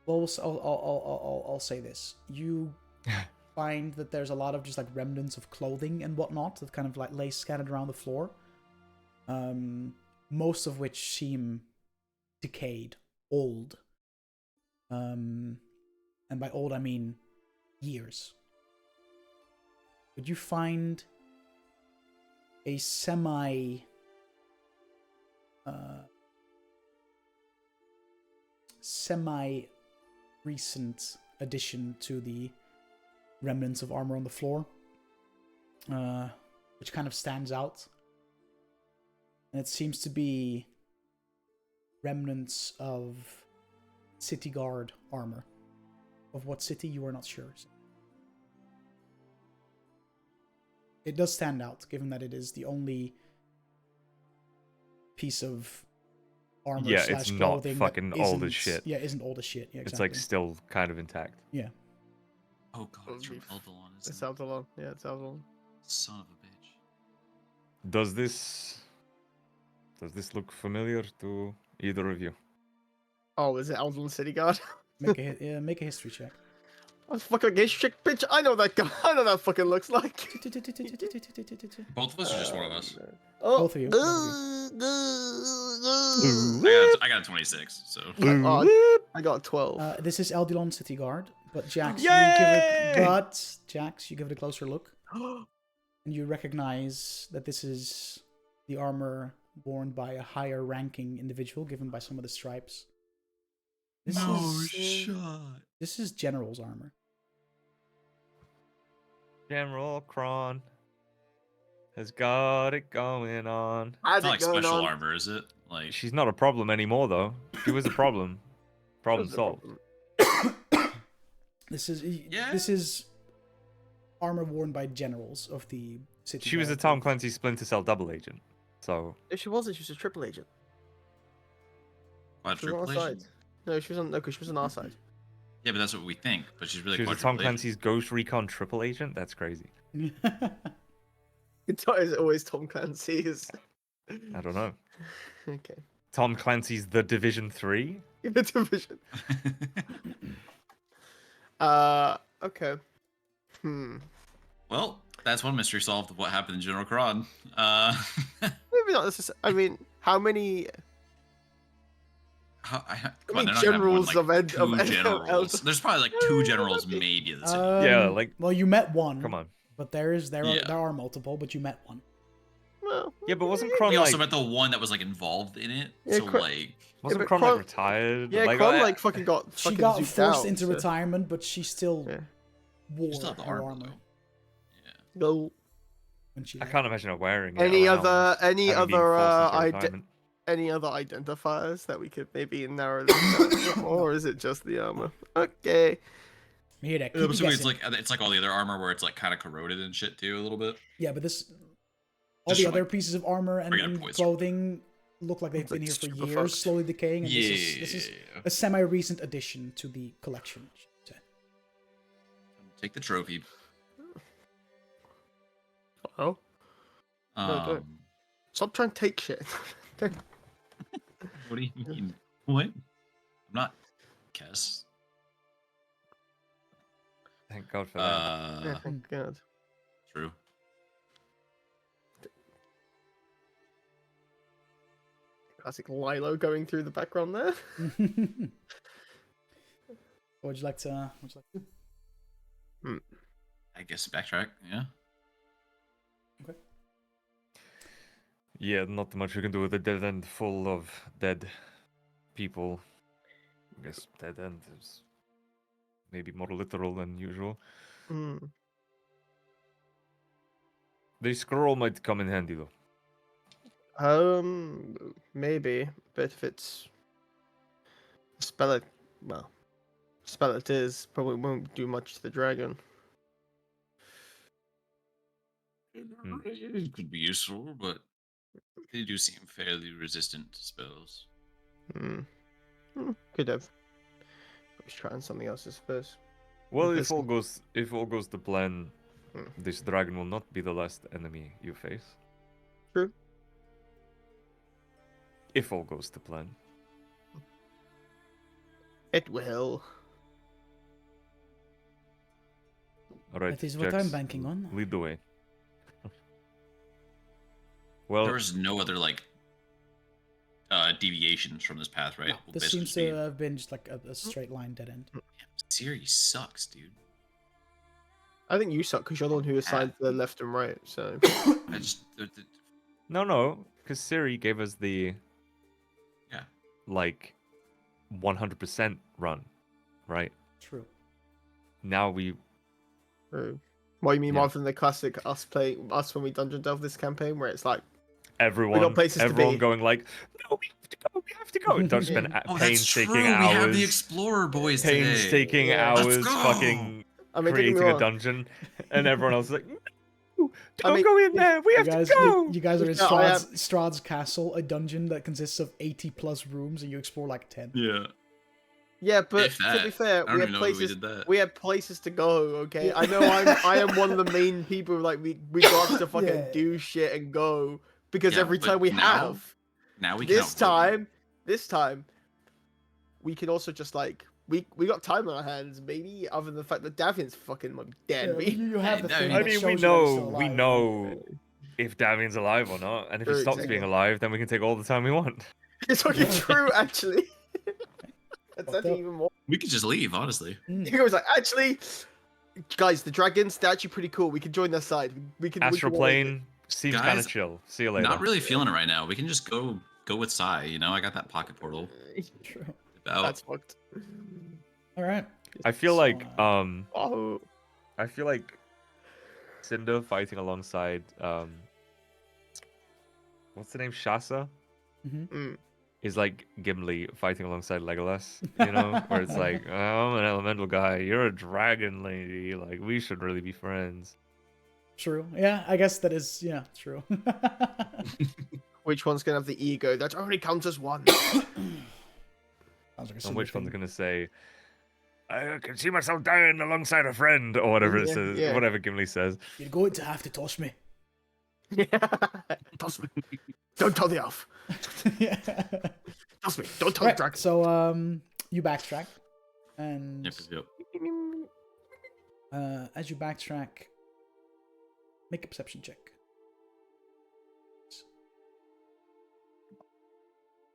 Well, I'll say this. You find that there's a lot of just like remnants of clothing and whatnot that kind of like lay scattered around the floor. Most of which seem decayed, old. And by old I mean years. But you find a semi recent addition to the remnants of armor on the floor, which kind of stands out. And it seems to be remnants of city guard armor. Of what city, you are not sure. It does stand out, given that it is the only piece of armor Yeah, slash it's not clothing that fucking old as isn't- shit. Yeah, isn't old as shit. Yeah, exactly. It's like still kind of intact. Yeah. Oh god, it's from It Eldalon, isn't it? sounds along. Yeah, it sounds along. Son of a bitch. Does this look familiar to either of you? Oh, is it Eldon City Guard? Make a history check. I fucking gay chick bitch. I know that guy. I know that fucking looks like. Both of us or just one of us? Oh, Both of you. I got a 26, so. I got 12. This is Eldilon City Guard, but Jax, Yay! you give it a closer look, and you recognize that this is the armor worn by a higher ranking individual, given by some of the stripes. This is General's armor. General Kron has got it going on. How's It's not like it going special on? armor, is it? Like, She's not a problem anymore, though. She was a problem. Problem solved. This is Yeah. this is armor worn by generals of the city. She was a guard. Tom Clancy Splinter Cell double agent. So If she wasn't, she was a triple agent. She was on our quadruple side. agent? No, she was on. No, because she was on our side. Yeah, but that's what we think. But she's really she was a Tom quadruple agent. Clancy's Ghost Recon triple agent. That's crazy. It's always Tom Clancy's. I don't know. Okay. Tom Clancy's The Division 3. In the division. Okay. Well, that's one mystery solved of what happened in General Kron. Maybe not necessarily. I mean, how many? Come many on, they're not gonna have more generals than, of like, Ed- of two Ed- generals. Eld- There's probably like two generals, maybe. In the city. Yeah, like- well, you met one. Come on. But there Yeah. are multiple, but you met one. Well, Yeah, but wasn't Kron We like also met the one that was like involved in it. Yeah, So Cro- like, wasn't but Kron Kron- like retired? yeah, like, Kron like fucking got She fucking got zooped forced out, into so- retirement, but she still Yeah. wore you still have the her armor, armor though. Yeah. Go. when she I left. can't imagine her wearing it. Any around, other having been forced into retirement. any other identifiers that we could maybe narrow this down a bit more, or is it just the armor? Okay. Here, that. I'm Keep assuming guessing. it's like all the other armor where it's like kind of corroded and shit too a little bit. Yeah, but this all Just the for, other like, pieces of armor and, regular and points. clothing look like they've It's been like here for super years, fucked. slowly decaying, and Yeah. this is a semi-recent addition to the collection. I should say. Take the trophy. Oh, No, don't. Um, stop trying to take shit. what do you mean? What? I'm not. Kess. Thank God for that. Yeah, thank God. True. Classic Lilo going through the background there. What would you like to do? I guess backtrack. Yeah. Yeah, not much you can do with a dead end full of dead people. I guess dead end is maybe more literal than usual. Hmm. The scroll might come in handy though. Maybe, but if it's spell it, well, spell it is probably won't do much to the dragon. It could be useful, but they do seem fairly resistant to spells. Could have. I was trying something else, I suppose. Well, Because- if all goes to plan, Hmm. this dragon will not be the last enemy you face. True. If all goes to plan. It will. Alright. That is what I'm banking on. Lead the way. Well, There was no other like deviations from this path, right? No, We'll this basically seems just be- to have been just like a straight line dead end. Siri sucks, dude. I think you suck because you're the one who assigned the left and right. So I just no, because Siri gave us the Yeah. like 100% run, right? True. Now we what you mean Yeah. rather than the classic us when we dungeon delve this campaign where it's like everyone places to everyone be. going like, no, we have to go. Don't spend Oh, that's true. painstaking We have the hours, Explorer boys today. painstaking Yeah. Let's hours, go! fucking I mean, don't get me creating a wrong. dungeon, and everyone else is like, no, don't mean, go in there. We You have guys, to go. you guys are in No, I Strahd's castle, a dungeon that consists of 80 plus rooms, and you explore like 10. Yeah. Yeah, but If to that. be fair, I don't we even have know that we places. did that. We have places to go. Okay, I know I am one of the main people. Like we got to fucking Yeah. do shit and go because Yeah, every but time we now have Now we can this outvote you. time, we can also just like we got time on our hands. Maybe other than the fact that Davian's fucking dead. Yeah, you have the no, thing I I that mean, shows we you that he's still we alive. know if Davian's alive or not, and if he True, stops exactly. being alive, then we can take all the time we want. It's fucking true, actually. That's Fucked actually up. even more. We could just leave, honestly. Mm. He was like, actually, guys, the dragons, they're actually pretty cool. We can join their side. We can. Astral we can all do it." plane seems kind Guys, of chill. See you later. Not really feeling it right now. We can just go with Sai. You know, I got that pocket portal. True. That's fucked. All right. I feel So, like Oh, I feel like Cinder fighting alongside what's the name, Shasa, is like Gimli fighting alongside Legolas. You know, where it's like, oh, I'm an elemental guy, you're a dragon lady. Like we should really be friends. True. Yeah, I guess that is, yeah, true. which one's gonna have the ego that only counts as one? Sounds like a And silly which one's thing. gonna say, I can see myself dying alongside a friend, or whatever it Yeah, says, yeah. whatever Gimli says. You're going to have to toss me. Yeah. Toss me. Don't tell the elf. Yeah. Toss me. Don't tell Right, the dragon. so you backtrack, and Yep. as you backtrack, make a perception check.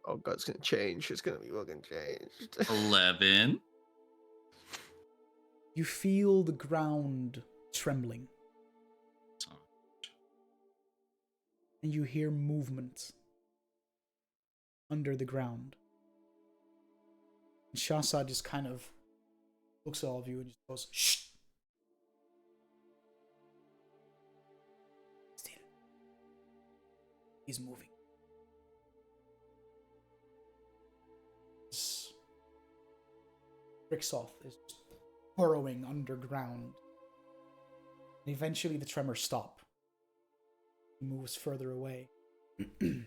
Oh god, it's gonna change. It's gonna be fucking changed. 11. You feel the ground trembling and you hear movement under the ground. And Shasa just kind of looks at all of you and just goes, "Shh! Still. He's moving." Rixoth is burrowing underground. And eventually the tremors stop. He moves further away. Did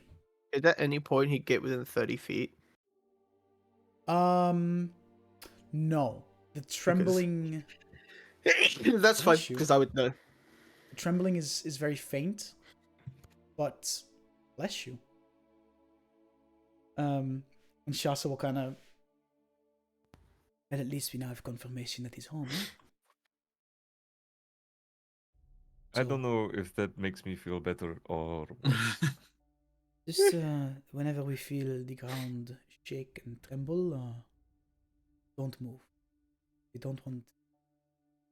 at any point he get within 30 feet? No. The trembling... That's fine, Bless you. because I would know. The trembling is very faint. But, bless you. And Shasa will kind of... And at least we now have confirmation that he's home, eh? I don't know if that makes me feel better or worse. Just whenever we feel the ground shake and tremble, don't move. We don't want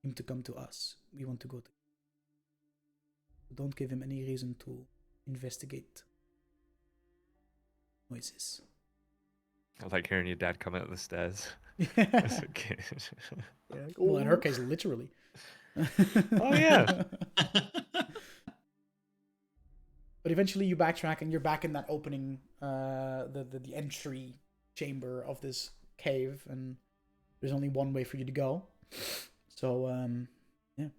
him to come to us. We want to go to him. Don't give him any reason to investigate noises. I like hearing your dad come out of the stairs. Well, Okay. in her case, literally. Oh, yeah. But eventually you backtrack and you're back in that opening, the entry chamber of this cave, and there's only one way for you to go. So, yeah.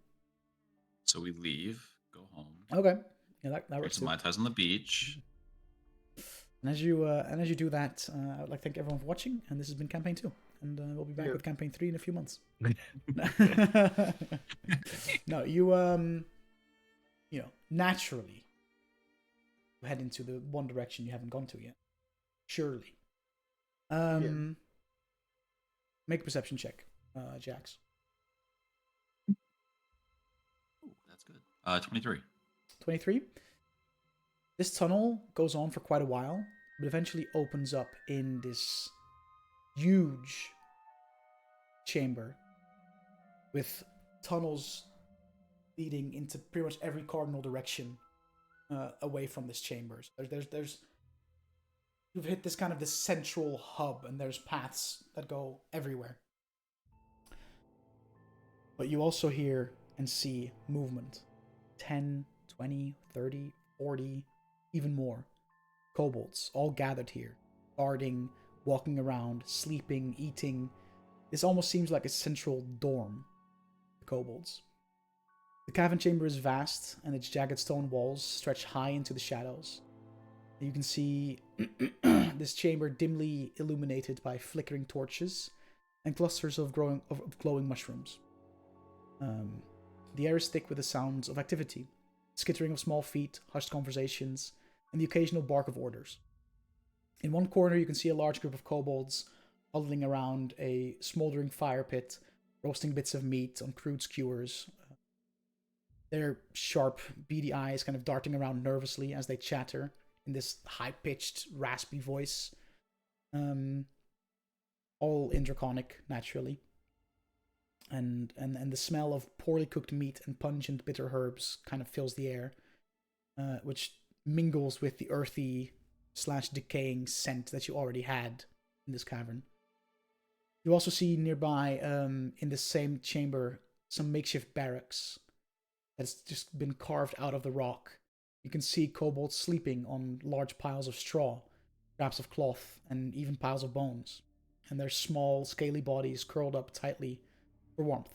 So we leave, go home. Okay. Yeah, that Get works some too. Mai Tais on the beach. And as you do that, I would like to thank everyone for watching, and this has been campaign 2, and we'll be back with campaign 3 in a few months. No, you naturally head into the one direction you haven't gone to yet. Surely. Make a perception check, Jax. Ooh, that's good. 23. 23. This tunnel goes on for quite a while, but eventually opens up in this huge chamber with tunnels leading into pretty much every cardinal direction away from this chamber. So there's you've hit this kind of this central hub, and there's paths that go everywhere. But you also hear and see movement. 10, 20, 30, 40, even more. Kobolds, all gathered here. Guarding, walking around, sleeping, eating. This almost seems like a central dorm for kobolds. The cavern chamber is vast, and its jagged stone walls stretch high into the shadows. You can see this chamber dimly illuminated by flickering torches and clusters of glowing mushrooms. The air is thick with the sounds of activity, skittering of small feet, hushed conversations, and the occasional bark of orders. In one corner, you can see a large group of kobolds huddling around a smoldering fire pit, roasting bits of meat on crude skewers. Their sharp, beady eyes kind of darting around nervously as they chatter in this high-pitched, raspy voice. All in Draconic, naturally. And the smell of poorly cooked meat and pungent bitter herbs kind of fills the air, which mingles with the earthy/decaying scent that you already had in this cavern. You also see nearby, in the same chamber, some makeshift barracks that's just been carved out of the rock. You can see kobolds sleeping on large piles of straw, scraps of cloth, and even piles of bones, and their small, scaly bodies curled up tightly for warmth.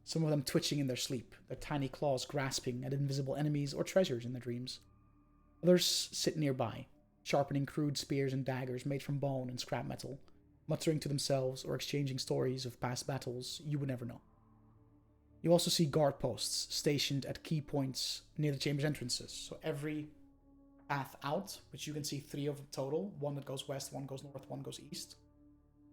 Some of them twitching in their sleep, their tiny claws grasping at invisible enemies or treasures in their dreams. Others sit nearby, sharpening crude spears and daggers made from bone and scrap metal, muttering to themselves or exchanging stories of past battles you would never know. You also see guard posts stationed at key points near the chamber's entrances. So every path out, which you can see 3 of total, one that goes west, one goes north, one goes east,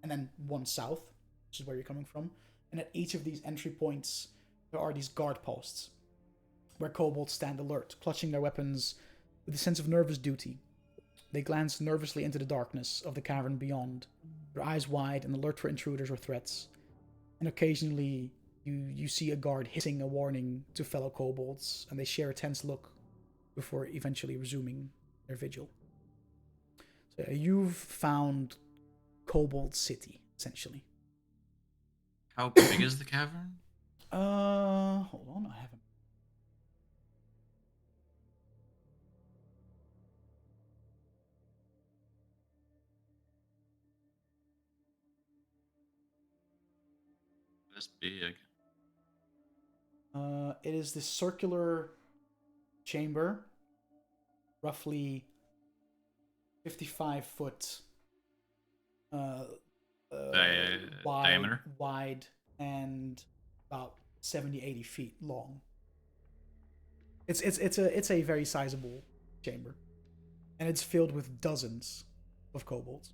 and then one south, which is where you're coming from. And at each of these entry points, there are these guard posts, where kobolds stand alert, clutching their weapons with a sense of nervous duty. They glance nervously into the darkness of the cavern beyond, their eyes wide and alert for intruders or threats. And occasionally, you see a guard hissing a warning to fellow kobolds, and they share a tense look before eventually resuming their vigil. So you've found Cobalt City, essentially. How big is the cavern? Hold on, I haven't. This big. It is this circular chamber, roughly 55-foot Diameter? wide, and about 70-80 feet long. It's a very sizable chamber, and it's filled with dozens of kobolds.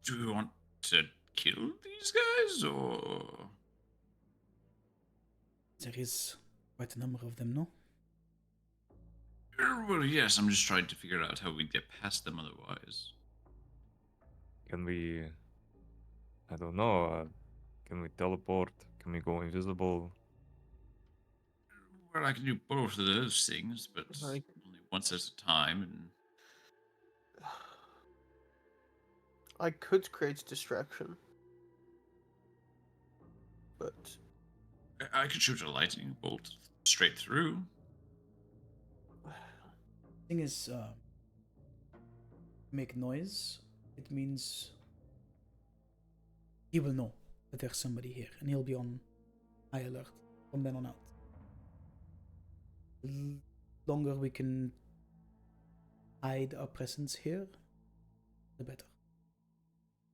Do we want to kill these guys, or There is quite a number of them, no? Well, yes, I'm just trying to figure out how we get past them otherwise. Can we? I don't know. Can we teleport? Can we go invisible? Well, I can do both of those things, but Like- only once at a time. And I could create a distraction, but I could shoot a lightning bolt straight through. Thing is, make noise. It means he will know that there's somebody here, and he'll be on high alert from then on out. The longer we can hide our presence here, the better.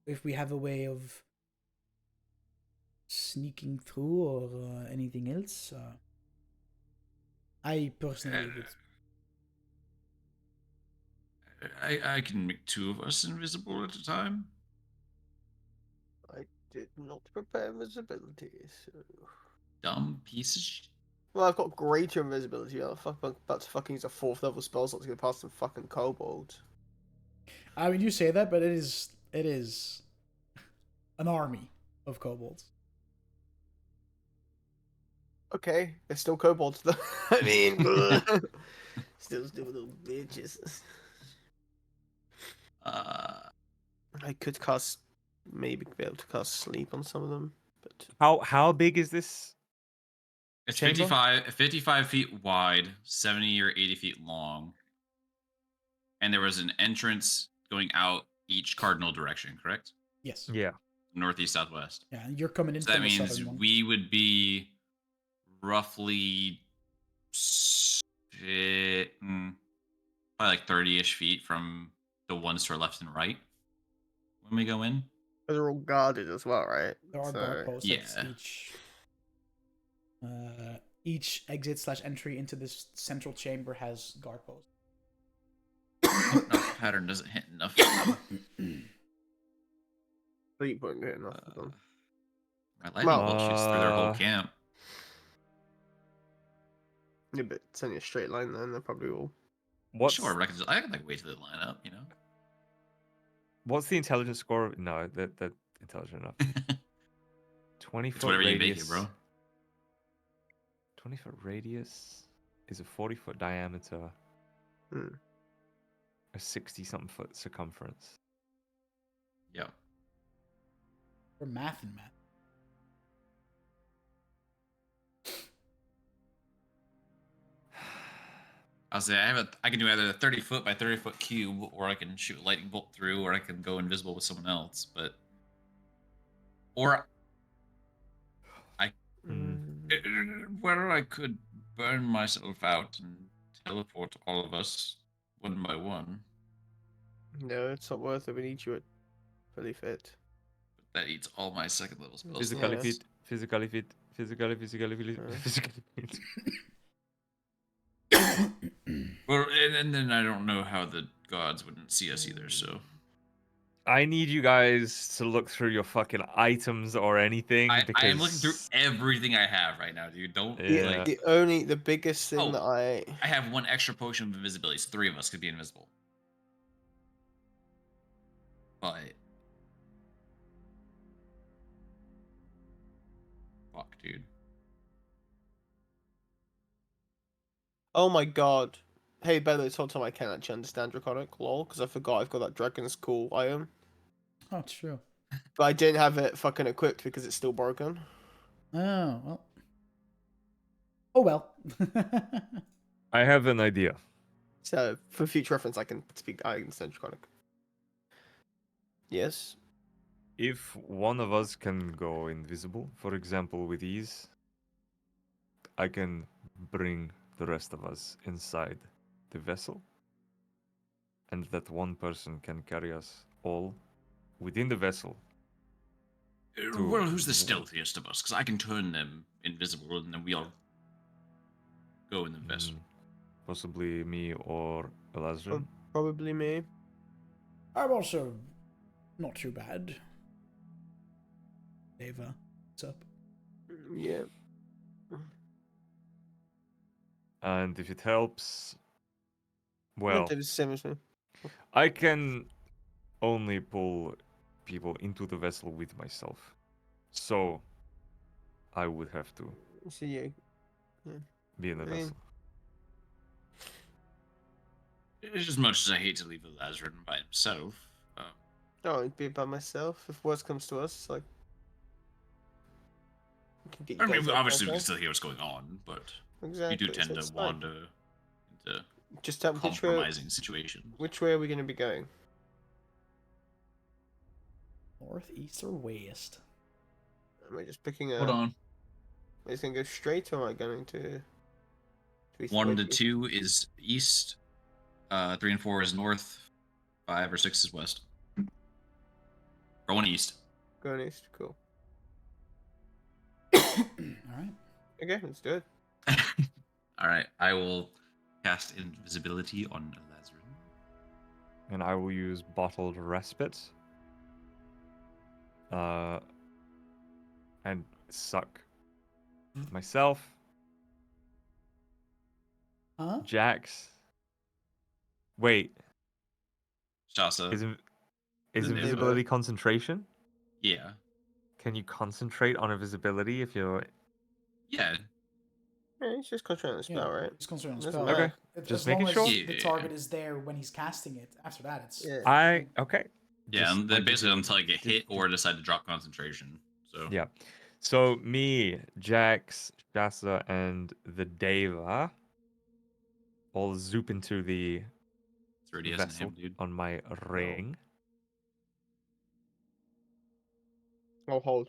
If we have a way of sneaking through or anything else, I personally would. I can make two of us invisible at a time. I did not prepare invisibility, so... Dumb piece of shit. Well, I've got greater invisibility. I'm about to fucking use a 4th level spell slot to get past some fucking kobold. I mean, you say that, but it is an army of kobolds. Okay, they're still kobolds though. I mean, still little bitches. I could cast, maybe be able to cast sleep on some of them, but How big is this? It's Chamber? 55 feet wide, 70 or 80 feet long. And there was an entrance going out each cardinal direction, correct? Yes. Yeah. Northeast, southwest. Yeah, and you're coming in So that from the means southern one. we would be roughly probably like 30-ish feet from the ones to our left and right when we go in. they're all guarded as well, right? There are guard posts yeah. at each exit / entry into this central chamber has guard posts. Enough pattern doesn't hit enough. Sleep won't get enough of them. My lightning bolt shoots through their whole camp. Yeah, but it's only a straight line then, they're probably all... What's Sure, I can like wait till they line up, you know. what's the intelligence score? No, that intelligent enough. 20 It's foot whatever you radius. make it, bro. 20 foot radius is a 40-foot diameter. Hmm. A 60-something foot circumference. Yep. For math and math. I'll say I can do either a 30-foot by 30-foot cube, or I can shoot a lightning bolt through, or I can go invisible with someone else. Or whether I could burn myself out and teleport all of us one by one. No, it's not worth it. We need you at fully fit. But that eats all my second level spells. Physically Yes. fit. Physically fit. Physically fit. Yeah. Physically fit. Well, and then I don't know how the gods wouldn't see us either. So I need you guys to look through your fucking items or anything I because am looking through everything I have right now, dude. Don't Yeah. like. The biggest thing Oh. that I have one extra potion of invisibility, so 3 of us could be invisible. But fuck, dude. Oh my god. Hey, Bello, this whole time I can't actually understand Draconic, lol, because I forgot I've got that Dragon's Call item. Oh, true. But I didn't have it fucking equipped because it's still broken. Oh, well. Oh, well. I have an idea. So, for future reference, I can understand Draconic. Yes? If one of us can go invisible, for example, with ease, I can bring the rest of us inside the vessel, and that one person can carry us all within the vessel. Well, who's the stealthiest of us? Because I can turn them invisible, and then we all go in the vessel. Possibly me or Elazrin. Probably me. I'm also not too bad. Ava, what's up? Yeah. And if it helps, I'm well, gonna do the same as me. I can only pull people into the vessel with myself. So I would have to See you. be in the I mean- vessel. As much as I hate to leave Lazarus by himself, No, I'd be by myself. If worst comes to us, like. I can get you I mean, guys up obviously we there. can still hear what's going on, but Exactly. we do tend so to it's like- wander into Just tell me compromising situations. which way are we going to be going? North, east, or west? Am I just picking a? Hold on. Am I just going to go straight, or am I going to east, 1 west, to east? 2 is east. 3 and 4 is north. 5 or 6 is west. Going east. Going east. Cool. All right. Okay, let's do it. All right, I will cast invisibility on Lazarus. And I will use bottled respite. And suck myself, Huh? Jax. Wait, Shasa. is The invisibility concentration? Yeah. Can you concentrate on invisibility if you're... Yeah. Yeah, he's just concentrating on the spell, right? It's concerned on Doesn't spell. matter. Okay. As Just long making as sure. the Yeah. target is there when he's casting it. After that, it's Yeah. Okay. Yeah, Just and then like basically you- until I get hit or decide to drop concentration. So Yeah. So me, Jax, Shasa, and the Deva all zoop into the it's already has a vessel name, dude. on my ring. I'll hold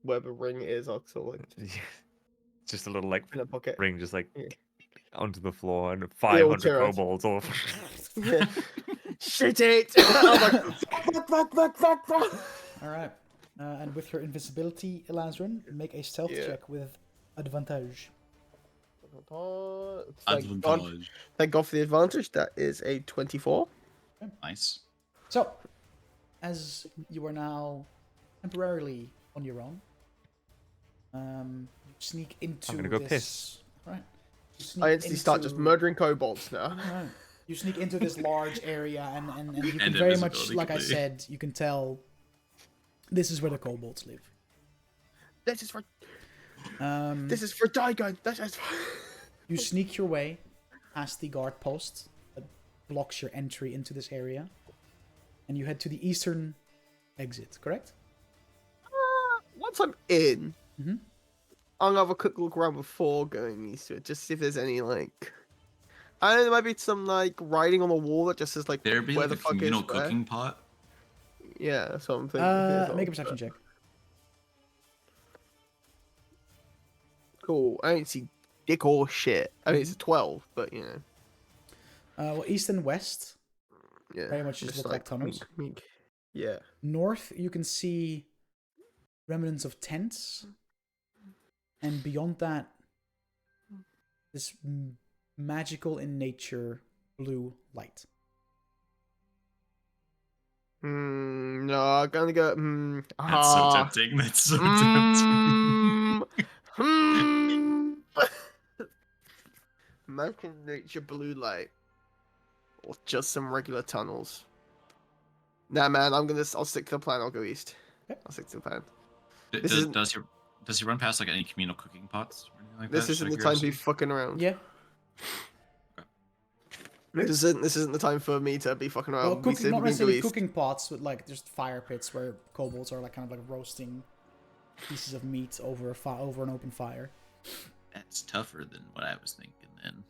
whatever ring it is. I'll sort of like Just a little like in a pocket. ring, just like Yeah. onto the floor, and all 500 tear out. kobolds all. Yeah. Shit it! I'm like, fuck. all right. And with your invisibility, Elazrin, make a stealth Yeah. check with advantage. Thank God for the advantage. That is a 24. Nice. So, as you are now temporarily on your own, you sneak into. I'm gonna go this... piss. Right. I instantly start just murdering kobolds now. Right. You sneak into this large area, and you can And very much, invisibility like I completely. said, you can tell this is where the kobolds live. This is for Um, Daigon. That's You sneak your way past the guard post that blocks your entry into this area, and you head to the eastern exit, correct? Once I'm in, Mhm. I'll have a quick look around before going east to it, just see if there's any like. I don't know, there might be some like writing on the wall that just says like There be where like the a fuck is communal where. cooking pot. Yeah, that's what I'm thinking. as well, Make a perception but- check. Cool. I ain't see dick or shit. I mean, it's a 12, but you know. Well, east and west, Yeah. very much just look like tunnels. mink. Yeah. North, you can see remnants of tents, and beyond that, this magical in nature blue light. No, I'm gonna go. That's so tempting. That's so tempting. Magical nature blue light, or just some regular tunnels. Nah, man, I'll stick to the plan. I'll go east. Okay. I'll stick to the plan. D- This does, isn't- does he run past like any communal cooking pots or anything like This that? isn't Just the out of time to be curiosity? fucking around. Yeah. This isn't the time for me to be fucking around. Well, We cooking, said not we're going to necessarily East. cooking pots, but like just fire pits where kobolds are like kind of like roasting pieces of meat over over an open fire. That's tougher than what I was thinking. Then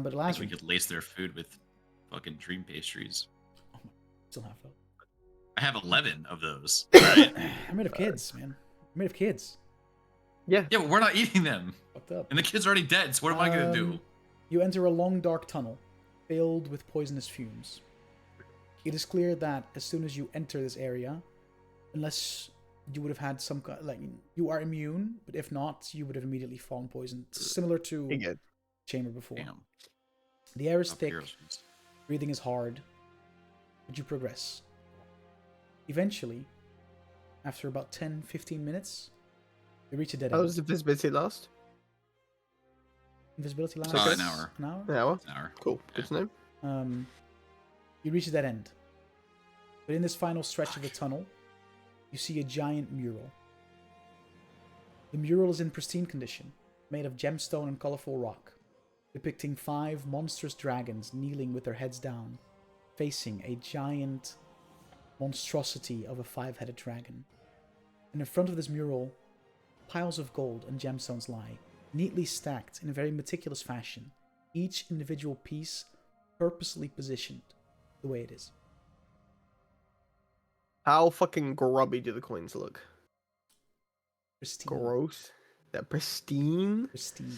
But I last think we could lace their food with fucking dream pastries. still have those. I have 11 of those. Right? I'm made of kids, man. I'm made of kids. Yeah. Yeah, but we're not eating them, Fucked up. and the kid's already dead. So what am I gonna do? You enter a long, dark tunnel filled with poisonous fumes. It is clear that as soon as you enter this area, unless you would have had some like you are immune, but if not, you would have immediately fallen poisoned, similar to Again. chamber before. Damn. The air is Up thick, here. breathing is hard, but you progress. Eventually, after about 10-15 minutes, you reach a dead How end. does the visibility last? Invisibility lasts An hour. An hour? An hour? An hour. Cool. Good to know. You reach a dead end. But in this final stretch of the tunnel, you see a giant mural. The mural is in pristine condition, made of gemstone and colorful rock, depicting 5 monstrous dragons kneeling with their heads down, facing a giant monstrosity of a 5-headed dragon. And in front of this mural, piles of gold and gemstones lie, neatly stacked in a very meticulous fashion, each individual piece purposely positioned the way it is. How fucking grubby do the coins look? Pristine. Gross. They're pristine. Pristine.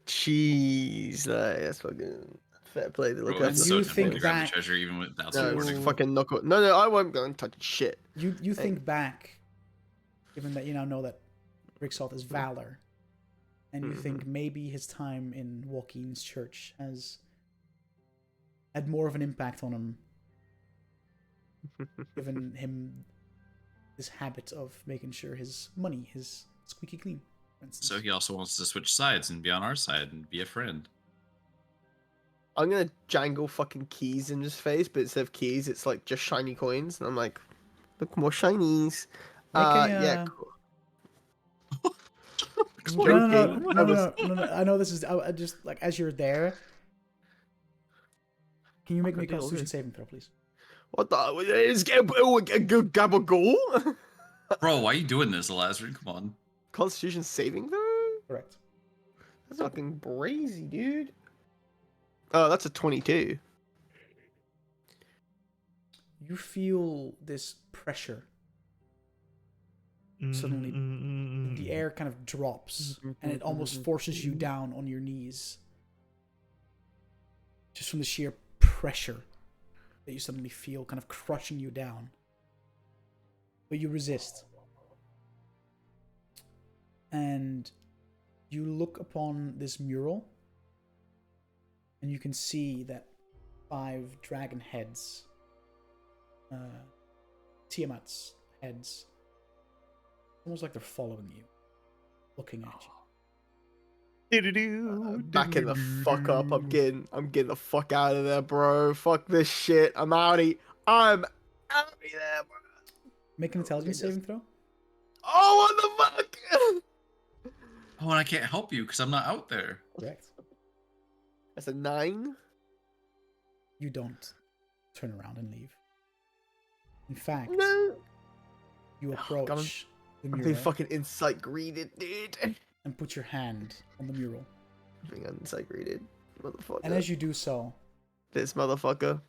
Jeez, that's fucking fair play to look Bro, at. it's You so think tempting to grab back the treasure even without No, supporting. it's fucking knock. No, I won't go and touch shit. You think back, given that you now know that Rixoth is Valor, and you think maybe his time in Joaquin's church has had more of an impact on him, given him this habit of making sure his money is squeaky clean, for instance. So he also wants to switch sides and be on our side and be a friend. I'm gonna jangle fucking keys in his face, but instead of keys, it's like just shiny coins, and I'm like, look, more shinies. Make a, Yeah, cool. No. I know this is. I just like as you're there. Can you make me a Constitution saving throw, please? What the? Is Gabagool? Bro, why are you doing this, Elazarin? Come on. Constitution saving throw? Correct. That's fucking crazy, dude. Oh, that's a 22. You feel this pressure. Suddenly, the air kind of drops, and it almost forces you down on your knees. Just from the sheer pressure that you suddenly feel kind of crushing you down. But you resist. And you look upon this mural, and you can see that 5 dragon heads, Tiamat's heads, almost like they're following you, looking at you. Backing the fuck up. I'm getting the fuck out of there, bro. Fuck this shit. I'm outie. I'm out of there, bro. Make an intelligence saving throw. Oh, what the fuck? Oh, and I can't help you because I'm not out there. Correct. That's a 9. You don't turn around and leave. In fact, No. you approach the I'm being mural fucking insight greeted, dude. and put your hand on the mural. Being insight greeted, motherfucker. And as you do so, This motherfucker.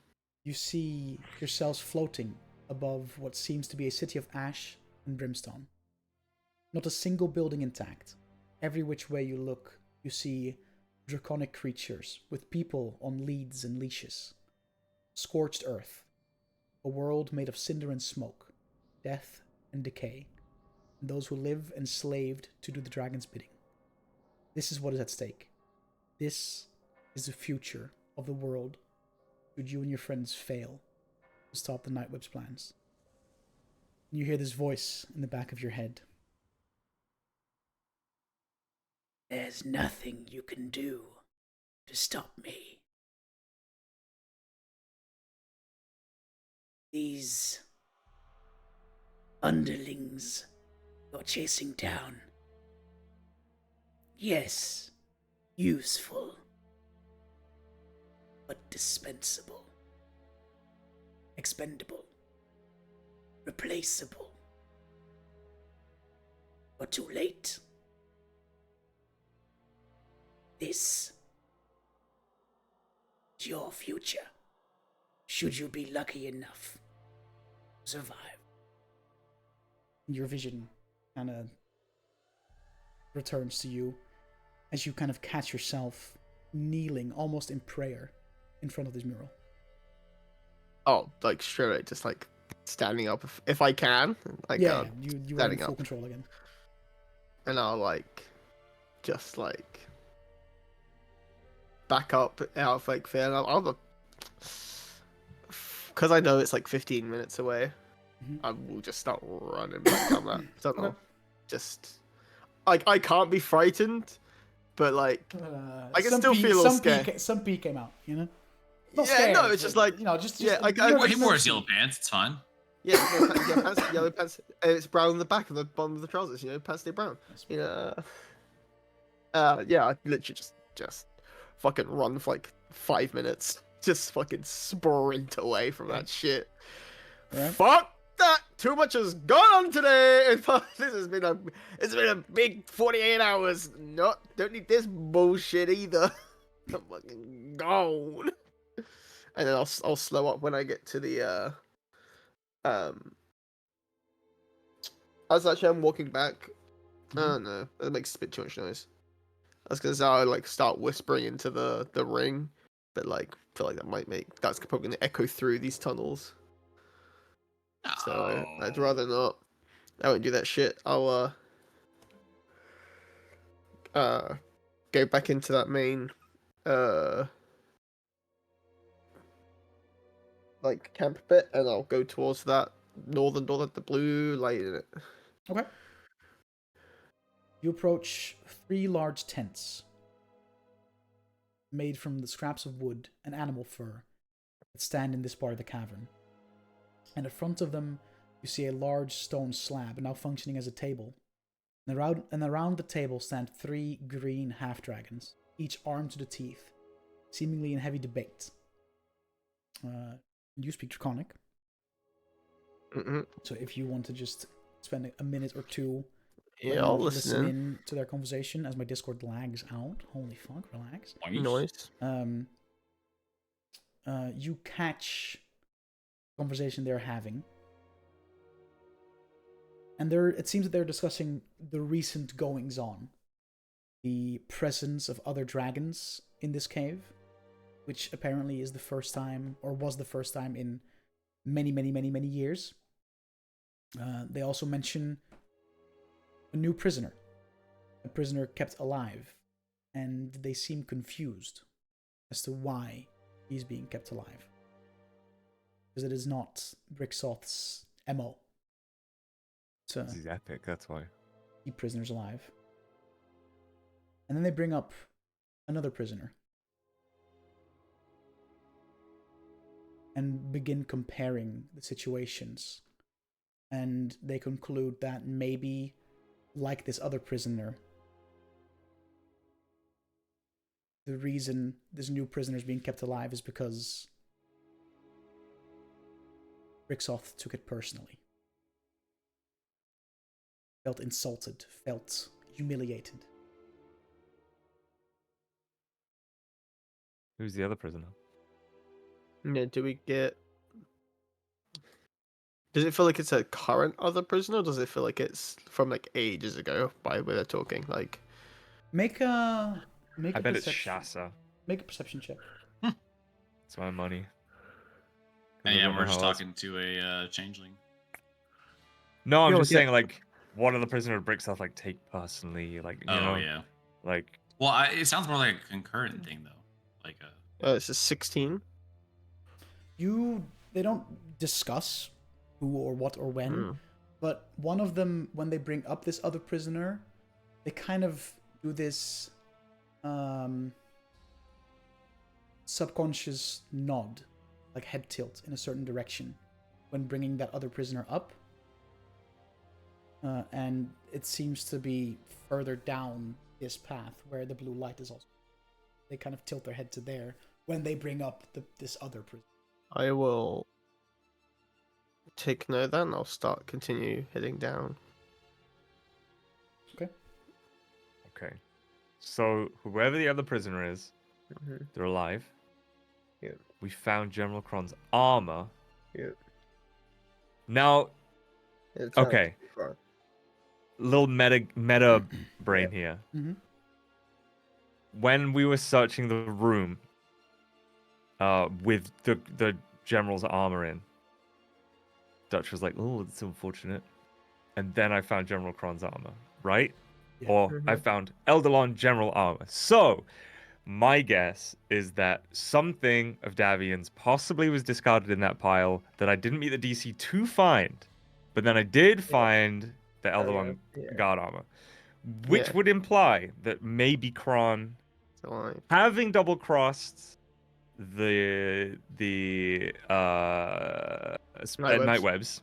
you see yourselves floating above what seems to be a city of ash and brimstone. Not a single building intact. Every which way you look, you see draconic creatures with people on leads and leashes. Scorched earth. A world made of cinder and smoke, death and decay, and those who live enslaved to do the dragon's bidding. This is what is at stake. This is the future of the world should you and your friends fail to stop the Night Whip's plans. And you hear this voice in the back of your head. There's nothing you can do to stop me. These underlings you're chasing down. Yes, Useful, but dispensable. Expendable. Replaceable. But too late. This is your future, should you be lucky enough to survive. Your vision kind of returns to you as you kind of catch yourself kneeling almost in prayer in front of this mural. Oh, like straight away, just like standing up if I can. Like Yeah, you are in standing full up. control again. And I'll like just like back up out of like fear. I'll because I know it's like 15 minutes away. Mhm. I will just start running back down that. Don't know. Okay. Just like I can't be frightened, but like I can Some still pee- feel a little some pee scared. some pee came out, you know? Not Yeah, scared, no, it's just but, like you know, just yeah, I you're Well, he wore his nervous. yellow pants. It's fine. Yeah, yellow pants. It's brown on the back and the bottom of the trousers. You know, pants stay brown. You know. Yeah, I literally just fucking run for like 5 minutes. Just fucking sprint away from that shit. Alright. Fuck that! Too much has gone on today. It's been a big 48 hours. Don't need this bullshit either. I'm fucking gone. And then I'll slow up when I get to the as actually I'm walking back. Oh no, that makes a bit too much noise. I was gonna say I like start whispering into the ring, but like feel like that's probably gonna echo through these tunnels. So I'd rather not. I won't do that shit. I'll go back into that main like camp bit, and I'll go towards that northern door with the blue light in it. Okay. You approach 3 large tents made from the scraps of wood and animal fur that stand in this part of the cavern. And in front of them, you see a large stone slab now functioning as a table. And around the table stand 3 green half-dragons, each armed to the teeth, seemingly in heavy debate. You speak Draconic. Mm-hmm. So if you want to just spend a minute or two, Yeah, I'll listen in. in to their conversation as my Discord lags out. Holy fuck, relax. Noise. You catch the conversation they're having. And it seems that they're discussing the recent goings on. The presence of other dragons in this cave, which apparently is the first time, or was the first time in many, many, many, many years. They also mention a new prisoner. A prisoner kept alive. And they seem confused as to why he's being kept alive. Because it is not Bricksoth's MO. To He's epic, that's why. keep prisoners alive. And then they bring up another prisoner. And begin comparing the situations. And they conclude that maybe, like this other prisoner, the reason this new prisoner is being kept alive is because Bricksoth took it personally. Felt insulted, felt humiliated. Who's the other prisoner? Yeah, do we get? Does it feel like it's a current other prisoner? Or does it feel like it's from like ages ago by where they're talking? Like, Make a I bet it's perception. Shasa. Make a perception check. It's my money. 'Cause I Yeah, don't we're know just how else- talking to a changeling. No, I'm Yo, just yeah. saying, like, what are the prisoner of Bricksoft like take personally? Like, you know, Yeah. like, Well, it sounds more like a concurrent thing though. Like it's a 16. They don't discuss who or what or when, Hmm. but one of them, when they bring up this other prisoner, they kind of do this subconscious nod, like head tilt in a certain direction when bringing that other prisoner up. And it seems to be further down this path where the blue light is also. they kind of tilt their head to there when they bring up this other prison. I will take note of that, and I'll continue heading down. Okay. So whoever the other prisoner is, Mhm. they're alive. Yeah. We found General Kron's armor. Yeah. Now, It's okay, far. little meta brain here. Mm-hmm. When we were searching the room, with the general's armor in, Dutch was like, "Oh, that's unfortunate," and then I found General Kron's armor, right? Yeah. Or I found Eldalon general armor. So, my guess is that something of Davian's possibly was discarded in that pile that I didn't meet the DC to find, but then I did find the Eldalon guard armor, which would imply that maybe Kron, having double crossed the night webs,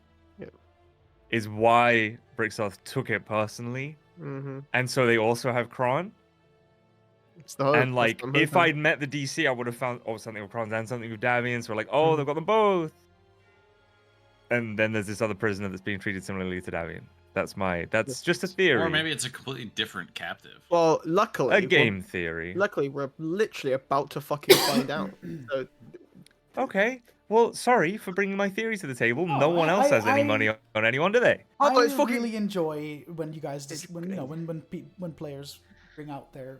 is why Brixoth took it personally. Mm-hmm. And so they also have Kron. It's the hope. And like, if I'd met the DC, I would have found something with Kron and something with Davian. So we're like, oh, they've got them both. And then there's this other prisoner that's being treated similarly to Davian. That's just a theory. Or maybe it's a completely different captive. Well, luckily, a game theory. Luckily, we're literally about to fucking find out. So... Okay. Well, sorry for bringing my theory to the table. No one else has any money on anyone, do they? I really enjoy when you guys when players bring out their.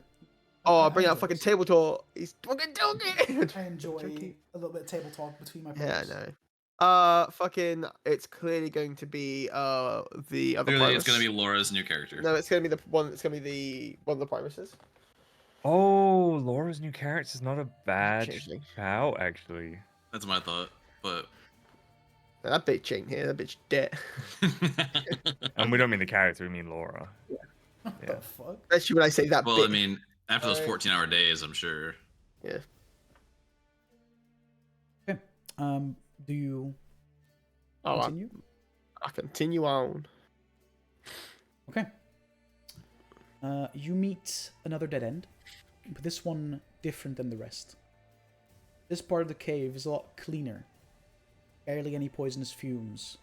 I bring out fucking table talk. He's fucking talking. I enjoy a little bit of table talk between my players. Yeah, I know. Fucking, it's clearly going to be the other. Clearly, it's going to be Laura's new character. No, it's going to be the one. It's going to be one of the Primuses. Oh, Laura's new character is not a bad shout, actually. That's my thought, but that bitch ain't here. That bitch dead. And we don't mean the character; we mean Laura. Yeah. What the fuck? Especially when I say that. Well, I mean, after those 14-hour days, I'm sure. Yeah. Okay. Do you continue? I continue on. Okay. You meet another dead end, but this one different than the rest. This part of the cave is a lot cleaner. Barely any poisonous fumes.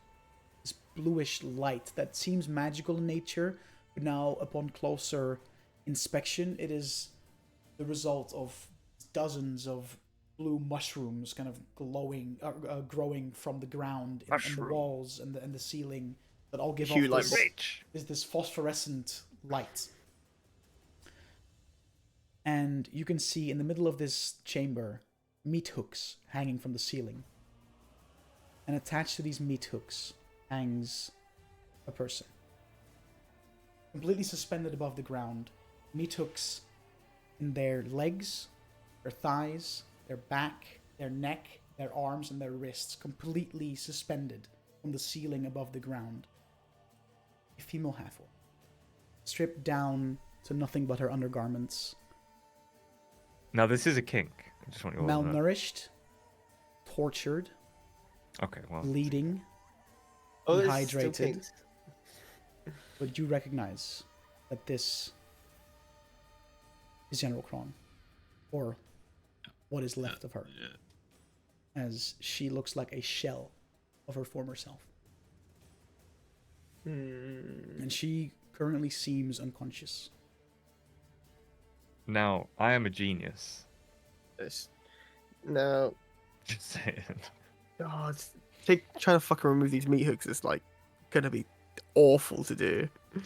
This bluish light that seems magical in nature, but now upon closer inspection, it is the result of dozens of blue mushrooms kind of glowing, growing from the ground and the walls and the ceiling that all give off this phosphorescent light. And you can see in the middle of this chamber meat hooks hanging from the ceiling. And attached to these meat hooks hangs a person. Completely suspended above the ground. Meat hooks in their legs, their thighs, their back, their neck, their arms, and their wrists. Completely suspended from the ceiling above the ground. A female half-orc. Stripped down to nothing but her undergarments. Now this is a kink. I just want you all to know. Malnourished, tortured, bleeding, dehydrated. But you recognize that this is General Kron, or what is left of her, as she looks like a shell of her former self. And she currently seems unconscious. Now, I am a genius. No. Just saying. Oh, trying to fucking remove these meat hooks is like gonna be awful to do. I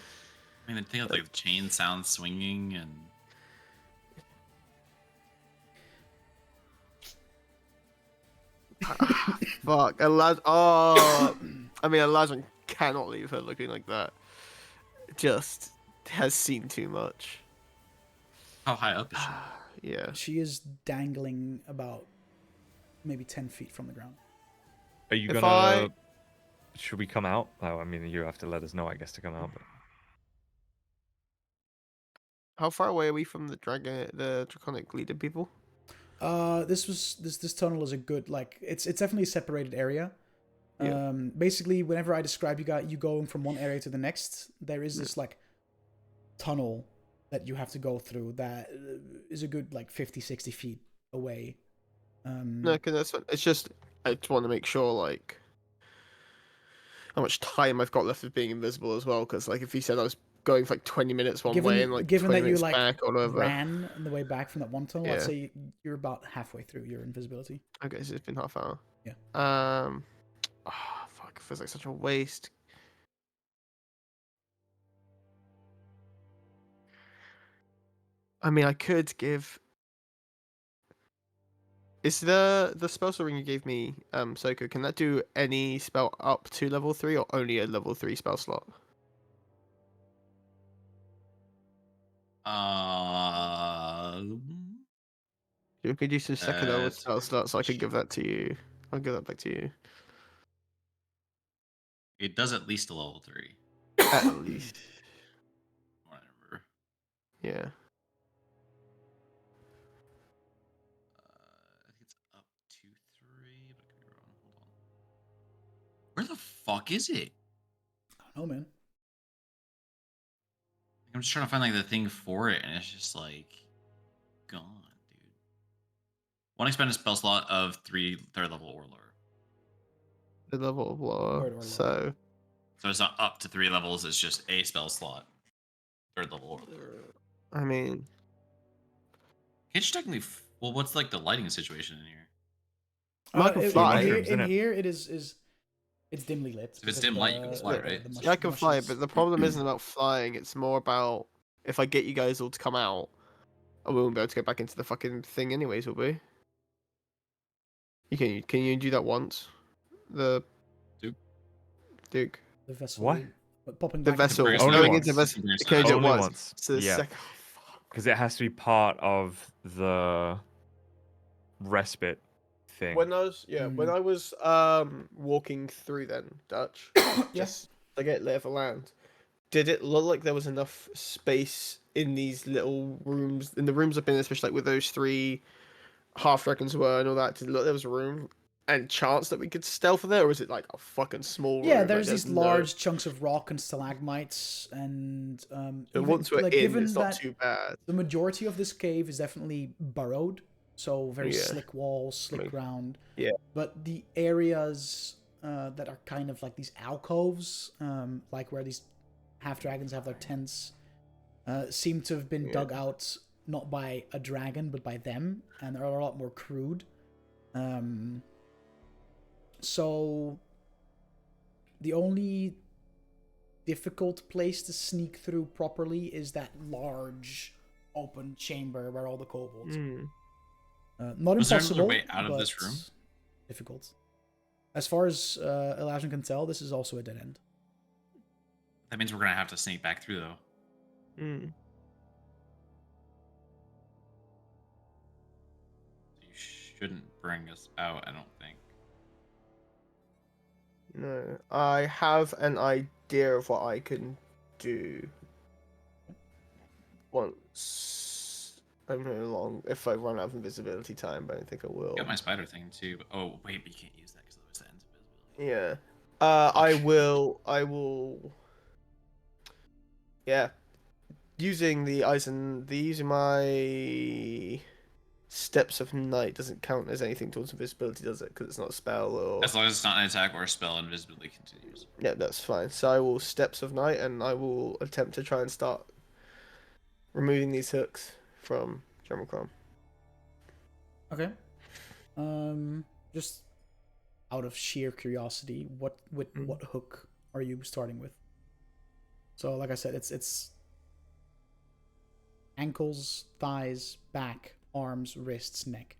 mean, I think like the chain sounds swinging and. Fuck, Elijah cannot leave her looking like that. Just has seen too much. How high up is she? Yeah. She is dangling about maybe 10 feet from the ground. Are you gonna... Should we come out? Oh, I mean, you have to let us know, I guess, to come out. But... How far away are we from the draconic leader people? This tunnel is a good, like, it's definitely a separated area. Yeah. Basically, whenever I describe you going from one area to the next, there is this like tunnel that you have to go through that is a good like 50, 60 feet away. No, because that's fine. It's just I just want to make sure like how much time I've got left of being invisible as well. Because like if you said I was going for like 20 minutes one way and like given 20 that you minutes like back or whatever. ran on the way back from that one tunnel, I'd Yeah. say you're about halfway through your invisibility. Okay, so it's been half hour. Yeah. Oh, fuck, it feels like such a waste. I mean, I could give. Is the spell ring you gave me, Soko, can that do any spell up to level 3 or only a level 3 spell slot? You could use some second level That's a spell good slots, so I could question. give that to you. I'll give that back to you. It does at least a level 3. At least. Whatever. Yeah. I think it's up to 3, but I could be wrong. Hold on. Where the fuck is it? I don't know, man. I'm just trying to find like the thing for it, and it's just like gone, dude. One expended spell slot of 3rd level or lower. The level of lower. Third or lower. So. So it's not up to 3 levels, it's just a spell slot. 3rd level or lower. I mean. Can't you technically well, what's like the lighting situation in here? I can fly. In here, it is it's dimly lit. If it's because dim of light, you can fly, right? Yeah, I can fly, mushes. but the problem isn't about flying. It's more about if I get you guys all to come out, I won't be able to get back into the fucking thing anyways, will we? Can you do that once? The Duke. The vessel. What? Popping The back vessel. Bring us Only Going once. into the vessel. Bring us Can you do it Only once? once. So the Yeah. second. Because it has to be part of the respite thing. When I was when Mm. I was walking through then Dutch, just to get lay of the land, did it look like there was enough space in these little rooms, in the rooms I've been in, especially like with those 3 half dragons were and all that? Did it look like there was room and chance that we could stealth in there, or was it like a fucking small Yeah, room? there's like, these large chunks of rock and stalagmites, and So even, once we're like, in, given it's not that too bad. the majority of this cave is definitely burrowed, so very Yeah. slick walls, slick Like- ground. yeah. But the areas that are kind of like these alcoves, like where these half dragons have their tents, seem to have been Yeah. dug out not by a dragon but by them, and they're a lot more crude. So the only difficult place to sneak through properly is that large open chamber where all the kobolds are. Mm. Not Was there impossible. another way out of this but room? Difficult. As far as Elijah can tell, this is also a dead end. That means we're gonna have to sneak back through though. Mm. You shouldn't bring us out, I don't think. No, I have an idea of what I can do once I'm no long. If I run out of invisibility time, but I don't think I will. I got my spider thing too. But, oh wait, but you can't use that because otherwise that ends invisibility. Yeah. I will. Yeah. Using using my Steps of Night doesn't count as anything towards invisibility, does it? Because it's not a spell or. As long as it's not an attack or a spell, invisibility continues. Yeah, that's fine. So I will Steps of Night, and I will attempt to try and start removing these hooks from Drummercrom. Okay. Just out of sheer curiosity, what hook are you starting with? So, like I said, it's ankles, thighs, back, arms, wrists, neck.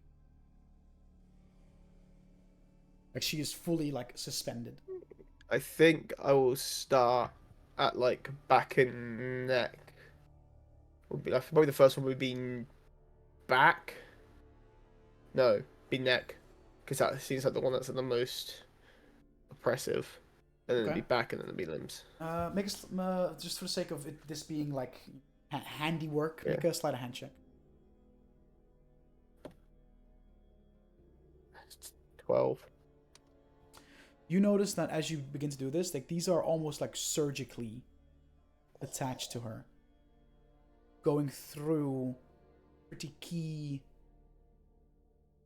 Like she is fully like suspended. I think I will start at like back and neck. Would be probably the first one would be back. No, be neck, because that seems like the one that's the most oppressive. And then it'd be Okay. back, and then it'd be limbs. Make us just for the sake of it, this being like handiwork. Yeah. Make a sleight of hand check. 12. You notice that as you begin to do this, like these are almost like surgically attached to her. going through pretty key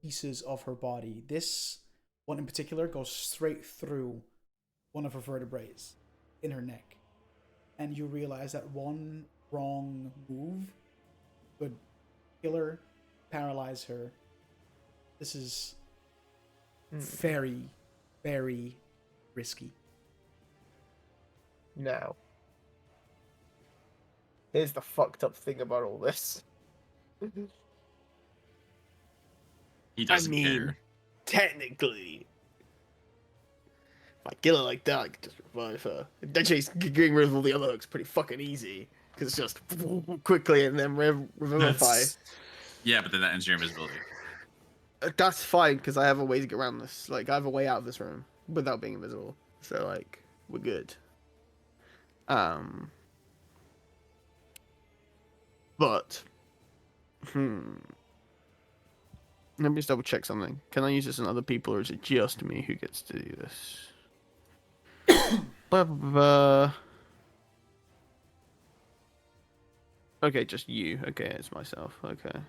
pieces of her body. This one in particular goes straight through one of her vertebrae in her neck. And you realize that one wrong move could kill her, paralyze her. This is very, very risky. Now, here's the fucked up thing about all this. He doesn't care. Technically, if I kill her like that, I can just revive her. Then she's getting rid of all the other hooks pretty fucking easy. Because it's just quickly and then revivify. Yeah, but then that ends your invisibility. That's fine, because I have a way to get around this. Like, I have a way out of this room without being invisible. So, like, we're good. But, let me just double check something. Can I use this on other people, or is it just me who gets to do this? Blah, blah, blah. Okay, just you. Okay, it's myself. Okay.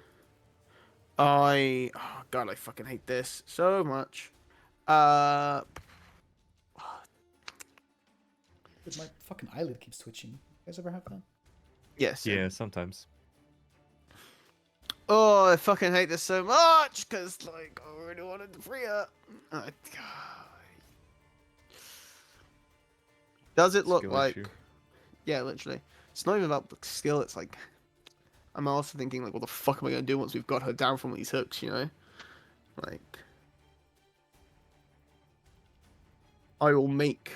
Oh god, I fucking hate this so much. My fucking eyelid keeps twitching. You guys ever have that? Yes. Yeah, sometimes. Oh, I fucking hate this so much because, like, I really wanted to free her. Oh, God. Does it look Skill like? issue. Yeah, literally. It's not even about the skill. It's like, I'm also thinking, like, what the fuck am I gonna do once we've got her down from these hooks? You know, like, I will make.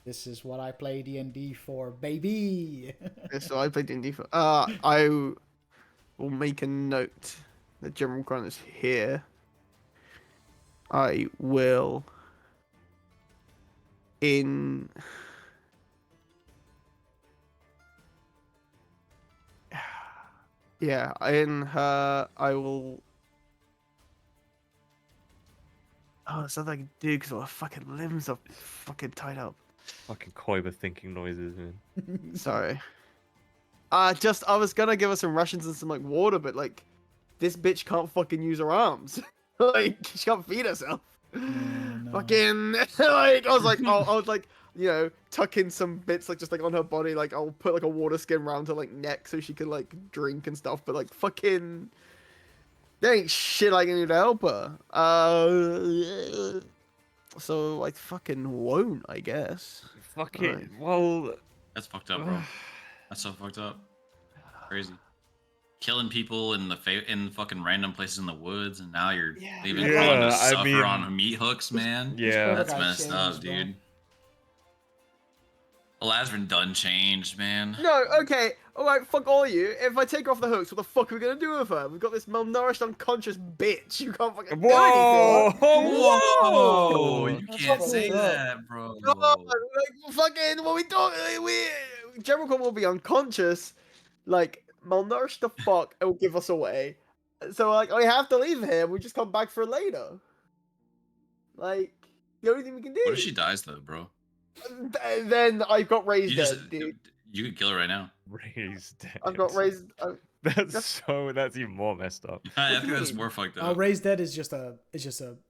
This is what I play D&D for, baby. So I played D&D for. I will make a note that General Kron is here. I will in. Yeah, in her, I will. Oh, there's nothing I can do because my fucking limbs are fucking tied up. Fucking coy with thinking noises, man. Sorry. I was gonna give her some rations and some, like, water, but, like, this bitch can't fucking use her arms. Like, she can't feed herself. No. Fucking, like, I was like, you know, tuck in some bits, like, just, like, on her body, like, I'll put, like, a water skin around her, like, neck so she can, like, drink and stuff, but, like, fucking, there ain't shit I can do to help her. So I fucking won't, I guess. Fucking, Right. well... That's fucked up, bro. That's so fucked up. Crazy. Killing people in in fucking random places in the woods, and now you're leaving Yeah, Colin to I suffer mean- on meat hooks, man. Yeah. That's Protocol messed up, changed, bro. dude. Elasrin done changed, man. No, okay, alright, fuck all of you. If I take her off the hooks, what the fuck are we gonna do with her? We've got this malnourished, unconscious bitch. You can't fucking Whoa! do anything. Whoa! You That's can't fucked say up. that, bro. No, like, fucking, what we doing? General Con will be unconscious, like, malnourished the fuck, and will give us away. So, like, I have to leave here, we just come back for later. Like, the only thing we can do. What if she dies though, bro? Then I've got raised You dead, just dude. you could kill her right now. Raised dead. I've got raised. That's even more messed up. I What do think you that's mean? more fucked up. Raised Dead is just a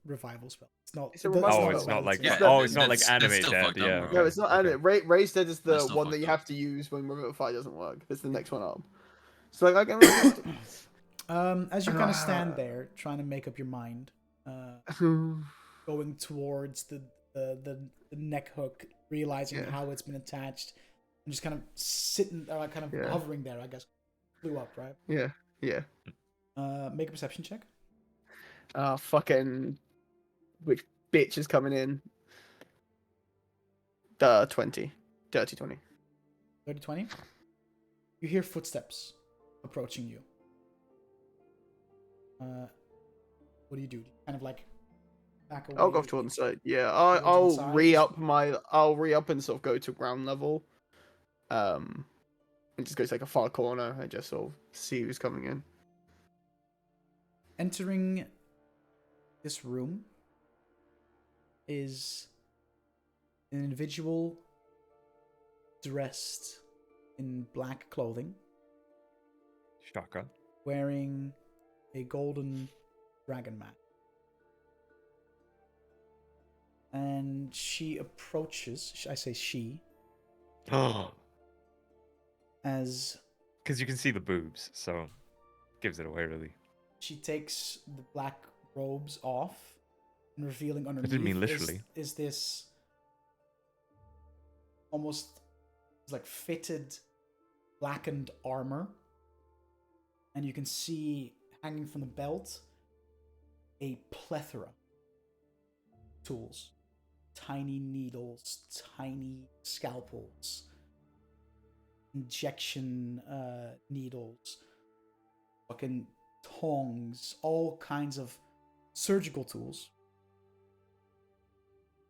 revival spell. It's not. It's a it revival does spell. Oh, it's not like Yeah, it's not like that's anime still dead. fucked up, Yeah. bro. No, it's not okay. anime. Raised Dead is the That's still one that fucked you up. have to use when Revivify doesn't work. It's the next one up. So, like, I can. As you kind of stand there, trying to make up your mind, going towards the neck hook, realizing Yeah. how it's been attached, and just kind of sitting, kind of Yeah. hovering there. I guess flew up, right? Yeah, yeah. Make a perception check. Fucking. Which bitch is coming in? The 20. Dirty 20. 30-20. You hear footsteps approaching you. What do you do? Kind of like back away. I'll go to one side. Yeah, Go to the I'll side. I'll re-up and sort of go to ground level. And just go to like a far corner and just sort of see who's coming in. Entering this room is an individual dressed in black clothing, Shaka. wearing a golden dragon mask. And she approaches, I say she, Oh, as because you can see the boobs, so gives it away really. she takes the black robes off and revealing underneath didn't mean literally. is this almost like fitted blackened armor, and you can see hanging from the belt a plethora of tools, tiny needles, tiny scalpels, injection needles, fucking tongs, all kinds of surgical tools.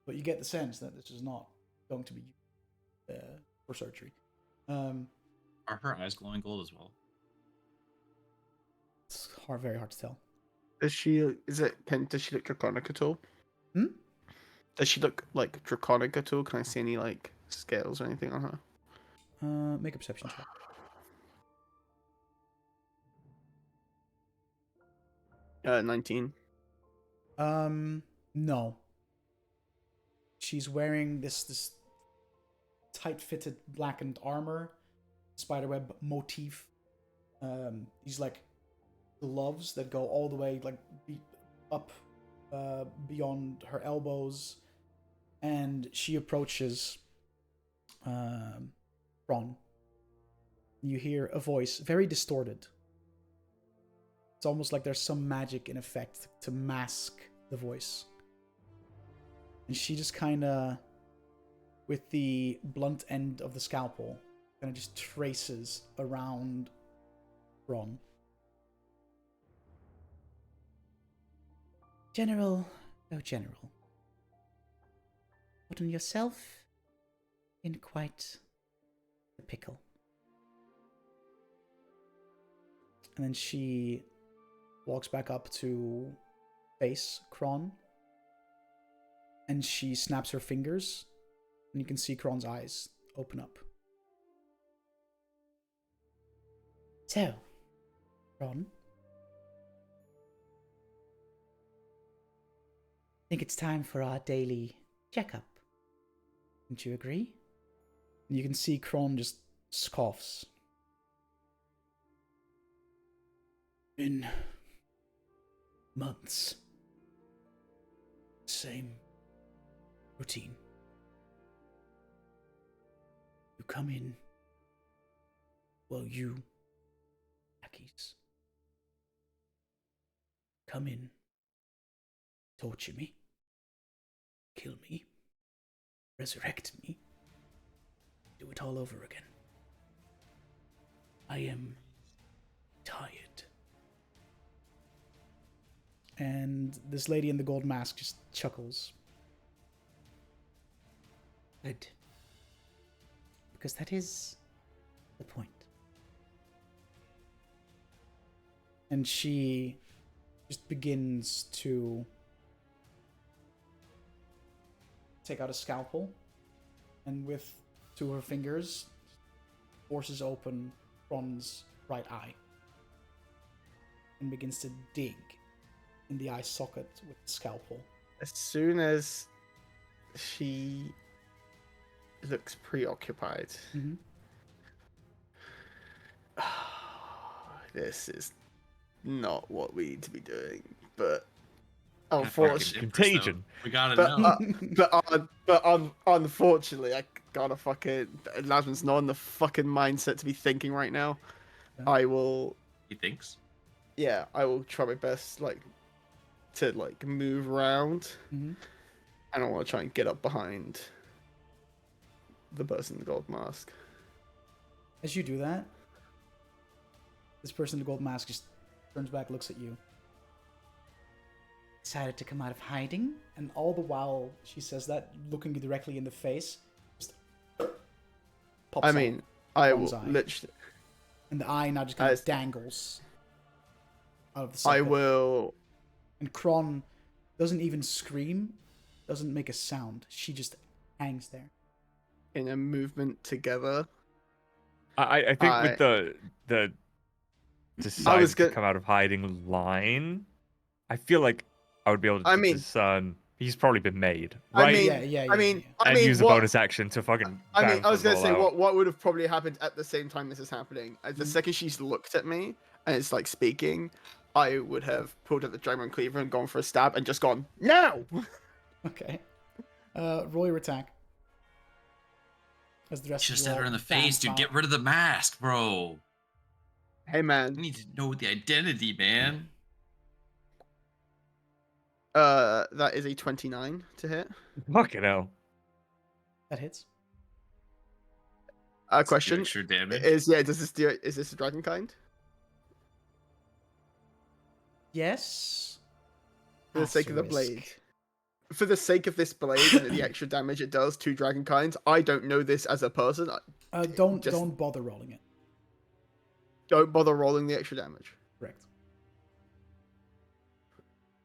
But you get the sense that this is not going to be used for surgery. Are her eyes glowing gold as well? It's very hard to tell. Does she look draconic at all? Hmm? Does she look like draconic at all? Can I see any like scales or anything on her? Make a perception check. Uh, 19. No. She's wearing this tight-fitted blackened armor, spiderweb motif. These like gloves that go all the way like up beyond her elbows, and she approaches Ron. You hear a voice, very distorted. It's almost like there's some magic in effect to mask the voice. And she just kind of, with the blunt end of the scalpel, kind of just traces around Ron. General, oh General, put on yourself in quite a pickle. And then she walks back up to face Kron, and she snaps her fingers, and you can see Kron's eyes open up. So, Kron, I think it's time for our daily checkup. Don't you agree? And you can see Kron just scoffs. In months. Same routine. You come in. Well, you, lackeys, come in, torture me, kill me, resurrect me, do it all over again. I am tired. And this lady in the gold mask just chuckles. Good. Because that is the point. And she just begins to take out a scalpel, and with two of her fingers, forces open Ron's right eye, and begins to dig in the eye socket with the scalpel. As soon as she looks preoccupied, Mm-hmm. this is not what we need to be doing. But Fucking unfortunately, Contagion. We gotta but, know. unfortunately, I gotta fucking. Lasman's not in the fucking mindset to be thinking right now. Yeah. I will. He thinks. Yeah, I will try my best, to move around, Mm-hmm. and I want to try and get up behind the person in the gold mask. As you do that, this person in the gold mask just turns back, looks at you. Decided to come out of hiding, and all the while she says that, looking you directly in the face, just pops I out, mean, I Ron's will eye. literally. and the eye now just kind of As- dangles out of the I socket. will. And Kron doesn't even scream, doesn't make a sound. She just hangs there. In a movement together, I think with the decide was to gonna- come out of hiding line, I feel like I would be able to I mean- discern he's probably been made, I right? mean, Yeah. I and mean, use a bonus action to fucking. I was gonna Bamfuz say all out. what would have probably happened at the same time this is happening. The Mm. second she's looked at me and it's like speaking, I would have pulled out the Dragon Cleaver and gone for a stab and just gone no. Okay. Roll your attack. As the rest Just of you hit her all in the face, dance dude. out. Get rid of the mask, bro. Hey I man, need to know the identity, man. that is a 29 to hit. Fucking hell. That hits. Question Extra damage. is is this a dragon kind? Yes. For the sake of the Asterisk. blade. For the sake of this blade and the extra damage it does to dragon kinds, I don't know this as a person. Don't Just- bother rolling it. Don't bother rolling the extra damage. Correct.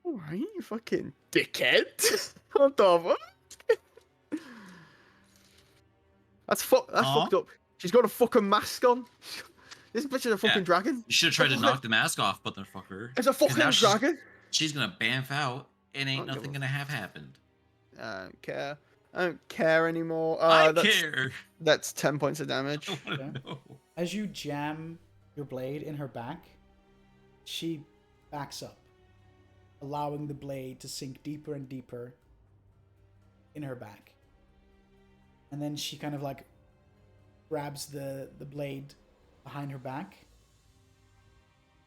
Alright, you fucking dickhead. What the fuck? That's fucked up. She's got a fucking mask on. This bitch is a fucking Yeah. dragon. You should have tried to knock the mask off, motherfucker. It's a 'Cause fucking now dragon. She's gonna bamf out, and ain't I don't give nothing a- gonna have happened. I don't care. I don't care anymore. I that's, care. That's 10 points of damage. I wanna Okay. know. As you jam your blade in her back, she backs up, allowing the blade to sink deeper and deeper in her back. And then she kind of like grabs the blade behind her back,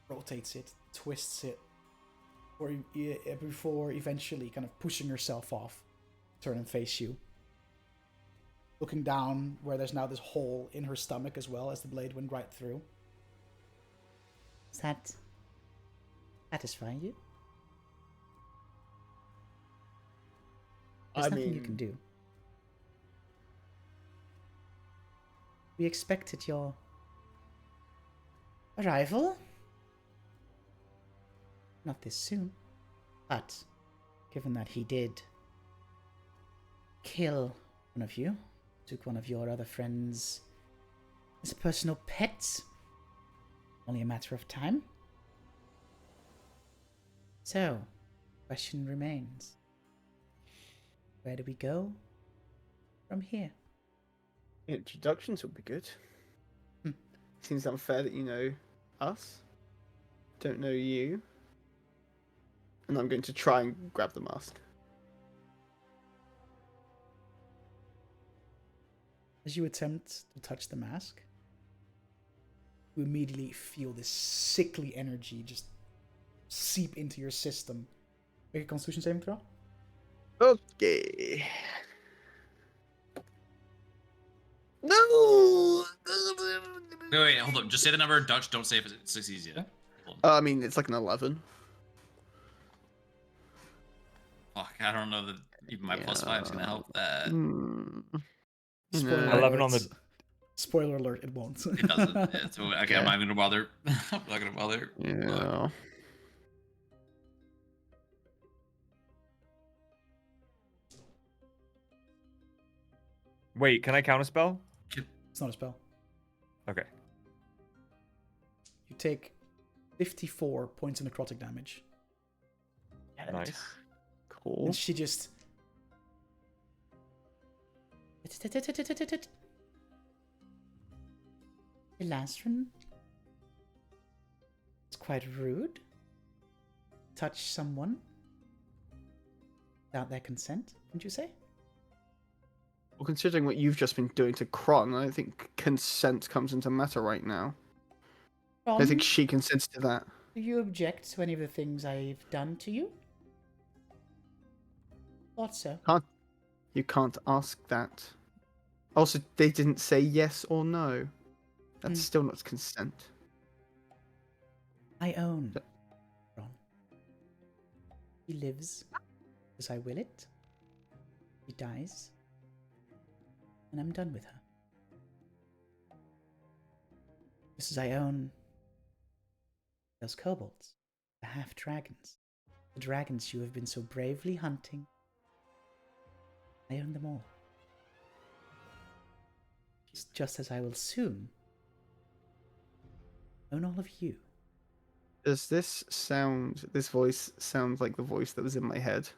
rotates it, twists it, before eventually kind of pushing herself off, turn and face you. Looking down where there's now this hole in her stomach as well as the blade went right through. Does that satisfy you? There's nothing you can do. We expected your arrival. Not this soon. But given that he did kill one of you, took one of your other friends as a personal pet, only a matter of time. So, question remains. Where do we go from here? Introductions would be good. Seems unfair that you know us. Don't know you. And I'm going to try and grab the mask. As you attempt to touch the mask, you immediately feel this sickly energy just seep into your system. Make a Constitution saving throw. Okay. No. Wait, hold up. Just say the number. Dutch, don't say if it succeeds yet. Yeah. Hold on. I mean, it's like an 11. Fuck, I don't know that even my +5 is gonna help that. Spoiler 11 on alert. the- Spoiler alert, it won't. It doesn't. It's, okay, I'm not gonna bother. I'm not gonna bother. Yeah. Wait, can I counter spell? It's not a spell. Okay. You take 54 points of necrotic damage. Nice. Cool. And she just... Elastrin? It's quite rude. Touch someone without their consent, wouldn't you say? Well, considering what you've just been doing to Kron, I don't think consent comes into matter right now. I think she consents to that. Do you object to any of the things I've done to you? Thought so. You can't ask that. Also, they didn't say yes or no. That's still not consent. I own Ron. He lives as I will it. He dies. And I'm done with her. Just as I own those kobolds, the half-dragons, the dragons you have been so bravely hunting. I own them all. Just as I will soon own all of you. Does this voice sound like the voice that was in my head?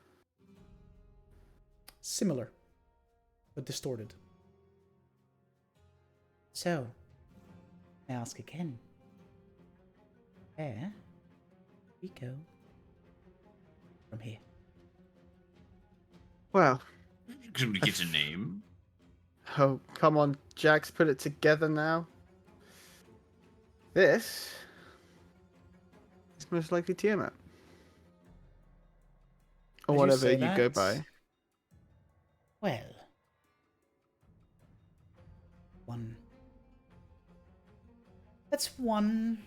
Similar, but distorted. So, I ask again. Where we go from here? Well, Can we get a name? oh, come on, Jax, put it together now. This is most likely Tiamat. Or As you whatever say you go that, by. Well, one. That's one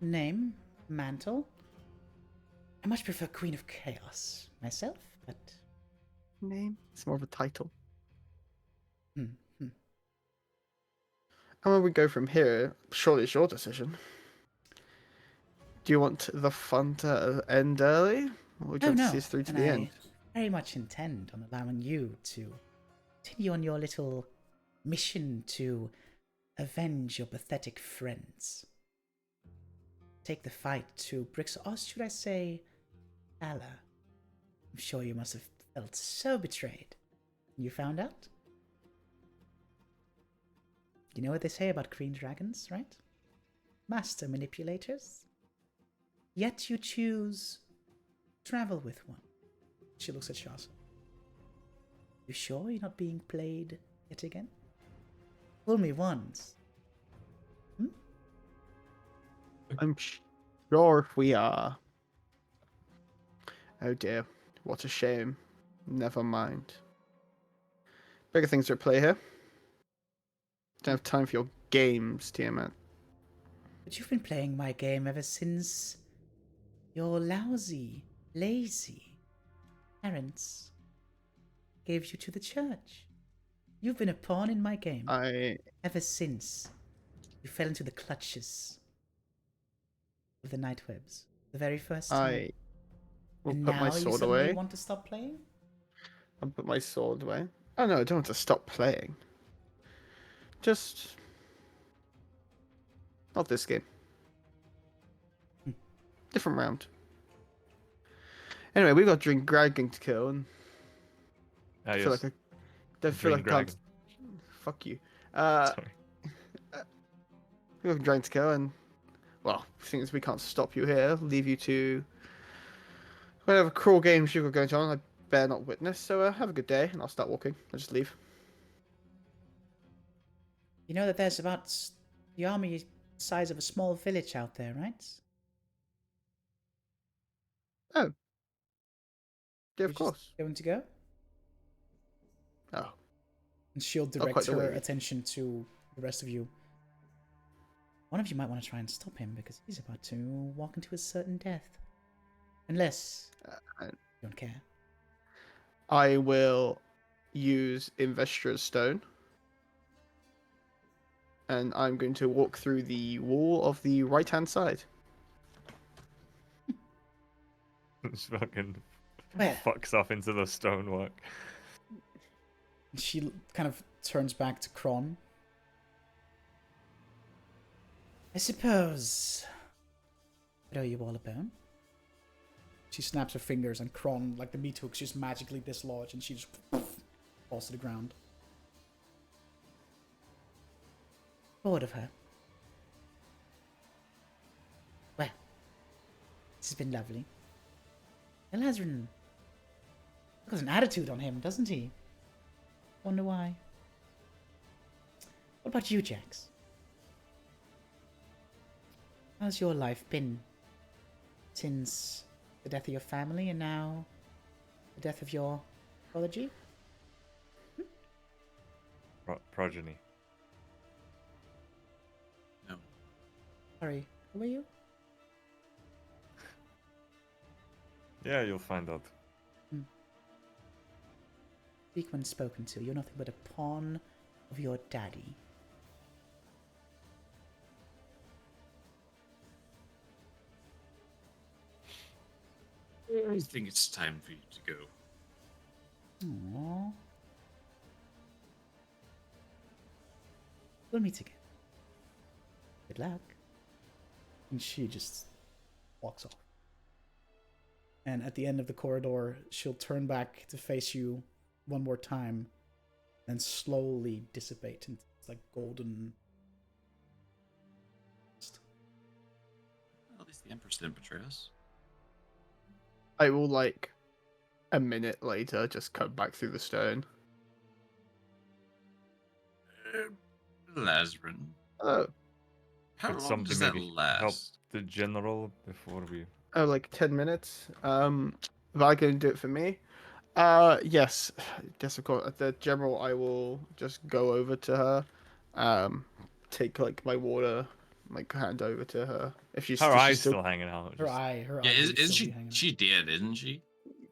name, mantle. I much prefer Queen of Chaos myself, but Name? It's more of a title. hmm. And where we go from here, surely it's your decision. Do you want the fun to end early? Or do you want to see us through to and the I end? very much intend on allowing you to continue on your little mission to avenge your pathetic friends. Take the fight to Brix, or should I say, Allah. I'm sure you must have felt so betrayed. You found out? You know what they say about green dragons, right? Master manipulators. Yet you choose travel with one. She looks at Shasa. You sure you're not being played yet again? Fool me once. I'm sure we are. Oh dear, what a shame. Never mind. Bigger things are at play here. Don't have time for your games, Tiamat. But you've been playing my game ever since your lousy, lazy parents gave you to the church. You've been a pawn in my game ever since you fell into the clutches of the Nightwebs. The very first time. I will And put my now you sword suddenly away. want to stop playing? I'll put my sword away. Oh no, I don't want to stop playing. Just not this game. Different round. Anyway, we've got Green Dragon to kill, and I feel like I don't feel like I can't. Fuck you. Sorry. We have Dragon to kill, and well, things we can't stop you here. Leave you to whatever cruel games you've got going on. I bear not witness. So have a good day, and I'll start walking. I'll just leave. You know that there's about the army size of a small village out there, right? Oh. Yeah, of You're just course. going to go? Oh. And she'll quite direct the her way. attention to the rest of you. One of you might want to try and stop him because he's about to walk into a certain death. Unless you don't care. I will use Investra's Stone. And I'm going to walk through the wall of the right-hand side. Just fucking Well. fucks off into the stonework. She kind of turns back to Kron. I suppose I owe you all a bone. She snaps her fingers and Kron, like the meat hooks, just magically dislodge and she just falls to the ground. Bored of her. Well, this has been lovely. Elazrin has an attitude on him, doesn't he? Wonder why. What about you, Jax? How's your life been since the death of your family and now the death of your prodigy? Progeny. No. Sorry, who are you? Yeah, you'll find out. Speak when spoken to. You're nothing but a pawn of your daddy. I think it's time for you to go. Aww. We'll meet again. Good luck. And she just walks off. And at the end of the corridor, she'll turn back to face you one more time, and slowly dissipate into like golden. At least the Empress didn't betray us. I will, like, a minute later, just cut back through the stone. Lazarus. Oh, How Could long something does that maybe last? help the general before we? oh, like 10 minutes. Val gonna do it for me. Yes. Yes, of course. The general, I will just go over to her, take like my water, like hand over to her. If she's, Her she's eyes still... still hanging out. Her just- eye, her Yeah, eye. isn't still she? be hanging out. She did, isn't she?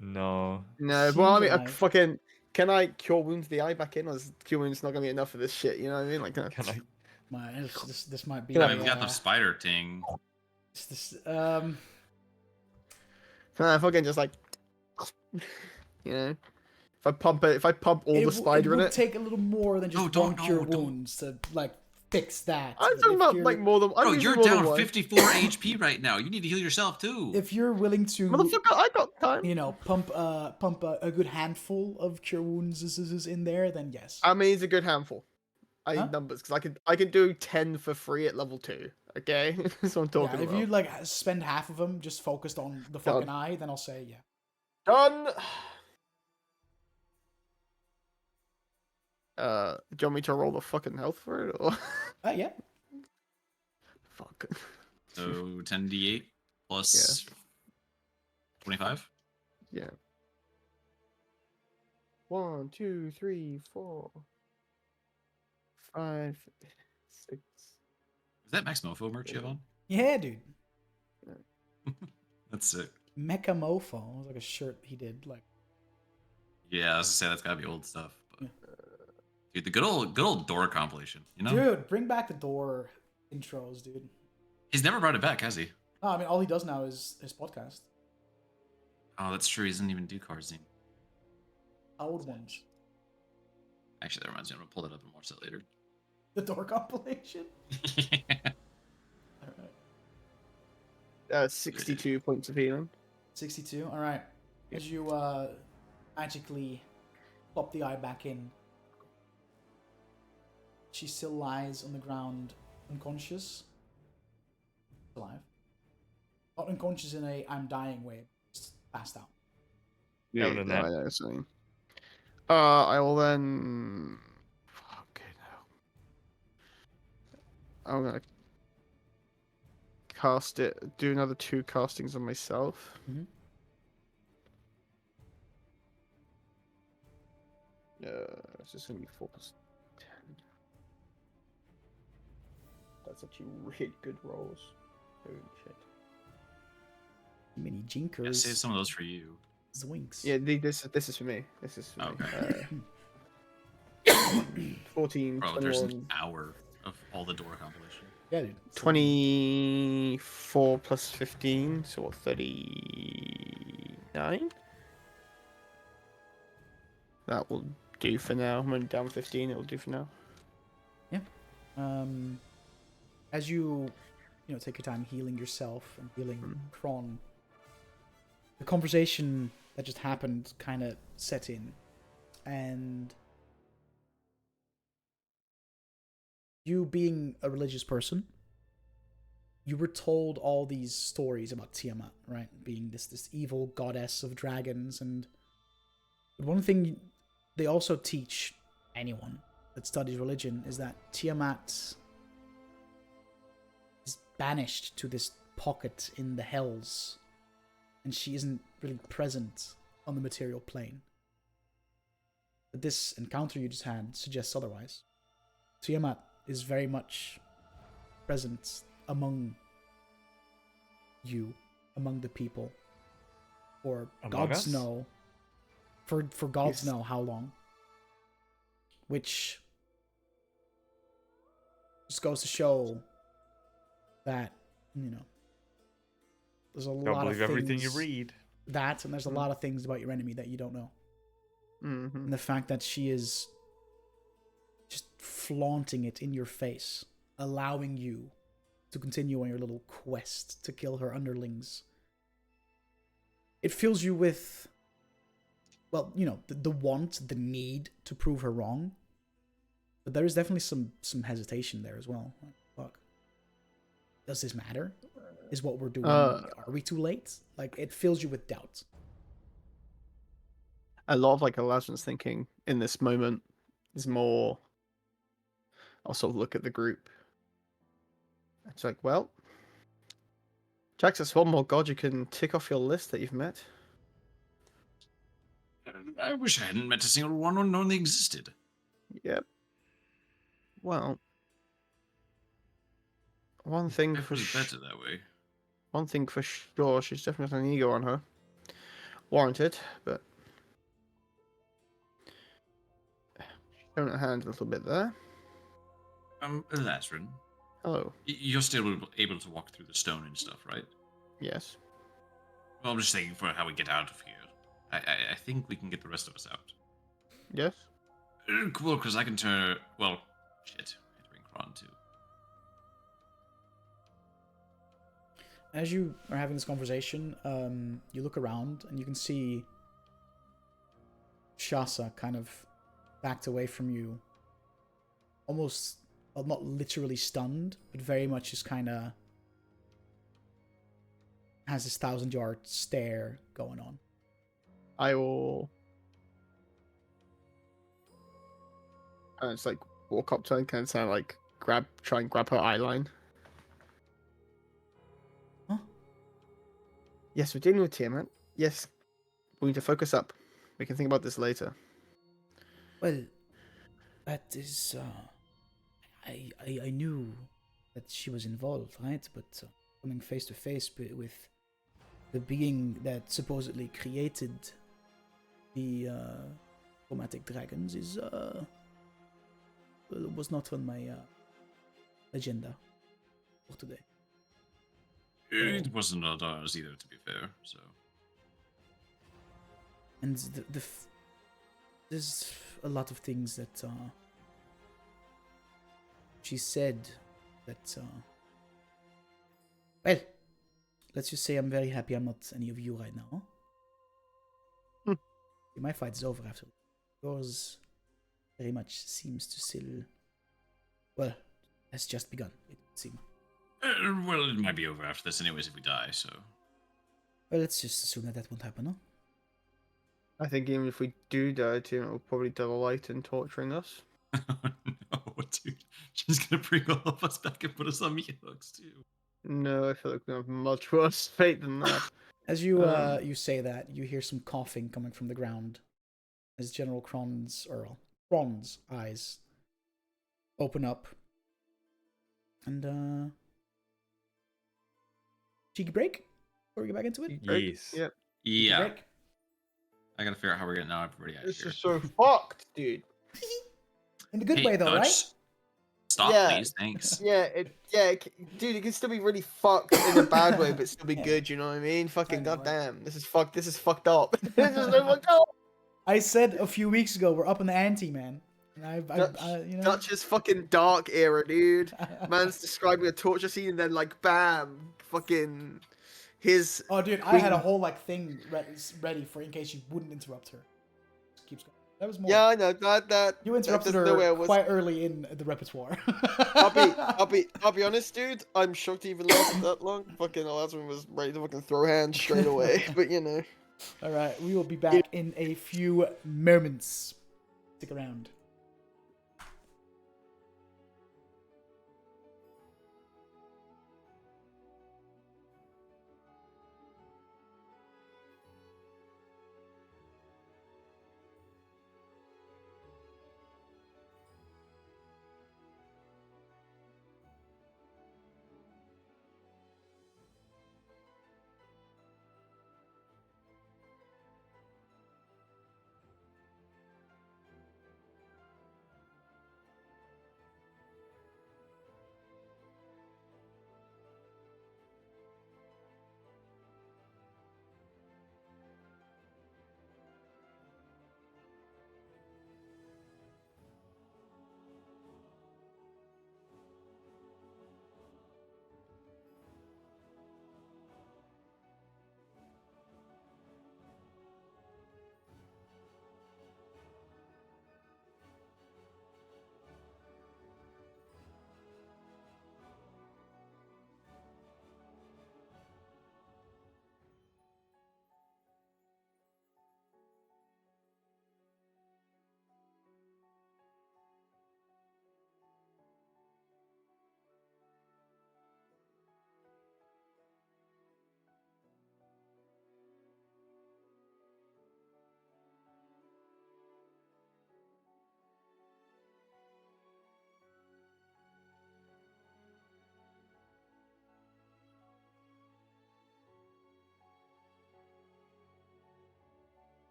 No. No, well, I mean, Seems alive. fucking, can I cure wounds the eye back in, or is cure wounds not gonna be enough for this shit? You know what I mean? Like, Can I? This might be. Can I mean, we got the spider ting. can I fucking just like, you know, if I pump all the spider in would it. take a little more than just No, don't- one cure no, don't. wounds to like fix that. I'm But talking if about you're- like more than. I'm Bro, using you're more than down one. 54 HP right now. You need to heal yourself too. if you're willing to, Motherfucker, I got time. you know, pump a good handful of cure wounds is in there, then yes. I mean, it's a good handful. I Huh? need numbers because I can do 10 for free at level 2. Okay, that's what I'm Yeah, talking if about. you like spend half of them just focused on the Done. fucking eye, then I'll say yeah. Done. Do you want me to roll the fucking health for it or? Yeah. Fuck. So 10d8 plus 25. Yeah. 1, 2, 3, 4, 5, 6. Is that Max Mofo merch you have on? Yeah, dude. That's sick. Mecha Mofo was like a shirt he did. Like, Yeah, I was gonna say that's gotta be old stuff. But... Yeah. Dude, the good old door compilation. You know, dude, bring back the door intros, dude. he's never brought it back, has he? No, I mean all he does now is his podcast. Oh, that's true. He doesn't even do cards anymore. Old ones. Actually, that reminds me. I'm gonna pull that up and watch that later. The door compilation. All right. 62 points of healing. 62. All right. As you magically pop the eye back in, she still lies on the ground, unconscious, alive. Not unconscious in a "I'm dying" way, just passed out. Yeah, Yeah, other than no, that- I know something. I will then. Fucking hell. I'm gonna cast it. Do another 2 castings on myself. Mhm. It's just gonna be 4 plus 10. That's actually really good rolls. Holy shit. Mini Yeah, jinkers, save some of those for you. zwinks. Yeah, this is for me. This is for Okay. me. 14, Bro, there's 21, an hour of all the door compilation. Yeah, dude. 24 plus 15, so what, 39? That will do for now. I'm only down 15, it'll do for now. As you take your time healing yourself and healing Kron, the conversation that just happened kind of set in, and you being a religious person, you were told all these stories about Tiamat, right? Being this evil goddess of dragons, but one thing they also teach anyone that studies religion is that Tiamat is banished to this pocket in the hells, and she isn't really present on the material plane. But this encounter you just had suggests otherwise. Tiamat is very much present among you, among the people, or Among gods us? know, for gods Yes. know how long. Which just goes to show that, there's a Don't lot of believe everything you things read. that, and there's a lot of things about your enemy that you don't know. Mm-hmm. And the fact that she is just flaunting it in your face, allowing you to continue on your little quest to kill her underlings. It fills you with, well, you know, the want, the need to prove her wrong. But there is definitely some hesitation there as well. Like, fuck. Does this matter? Is what we're doing, are we too late? Like, it fills you with doubt. A lot of like Elasrin's thinking in this moment is more, I'll sort of look at the group. It's like, well, Jax, that's one more god you can tick off your list that you've met. I wish I hadn't met a single one or known they existed. Yep. Well, one thing for better that way. One thing for sure, she's definitely an ego on her. Warranted, but she's shown her hand a little bit there. Elasrin. Hello. You're still able to walk through the stone and stuff, right? Yes. Well, I'm just thinking for how we get out of here. I think we can get the rest of us out. Yes. Cool, because I can turn. Well, shit. I have to bring Kron too. As you are having this conversation, you look around and you can see Shasa kind of backed away from you. Almost, well, not literally stunned, but very much just kind of has this 1,000-yard stare going on. I will. And it's like walk up to her and kind of sound like try and grab her eyeline. Huh? Yes, we're dealing with Tiamat. Yes, we need to focus up. We can think about this later. Well, that is. I knew that she was involved, right? But coming face to face with the being that supposedly created the chromatic dragons is was not on my agenda for today. It wasn't on ours either, to be fair. So. And there's a lot of things that she said that. Well, let's just say I'm very happy I'm not any of you right now. My fight is over after. Yours very much seems to still. Well, has just begun, it seems. Well, it might be over after this, anyways, if we die. So. Well, let's just assume that won't happen, huh? I think even if we do die, Tiamat will probably delight in torturing us. No, dude. She's gonna bring all of us back and put us on meat hooks, too. No, I feel like we have much worse fate than that. As you you say that, you hear some coughing coming from the ground as General Kron's eyes open up. And cheeky break before we get back into it. Yes. Yep. Yeah. Break. I gotta figure out how we're getting out everybody out This here. is so fucked, dude. In the good way, though, Dutch, right? Stop, Yeah. please. Thanks. Dude, it can still be really fucked in a bad way, but still be Yeah. good. You know what I mean? Fucking I know, right? goddamn, this is fucked. This is fucked up. This is so fucked up. I said a few weeks ago we're up in the ante, man. And I you know. Dutch's fucking dark era, dude. Man's describing a torture scene and then like, bam, fucking his. Oh, dude, I had a whole like thing ready for in case you wouldn't interrupt her. Just keeps going. That was more. Yeah, I know that. You interrupted there's no way I her was- quite early in the repertoire. I'll be honest, dude. I'm shocked he even lasted that long. Fucking Elasrin was ready to fucking throw hands straight away. But you know. All right, we will be back in a few moments. Stick around.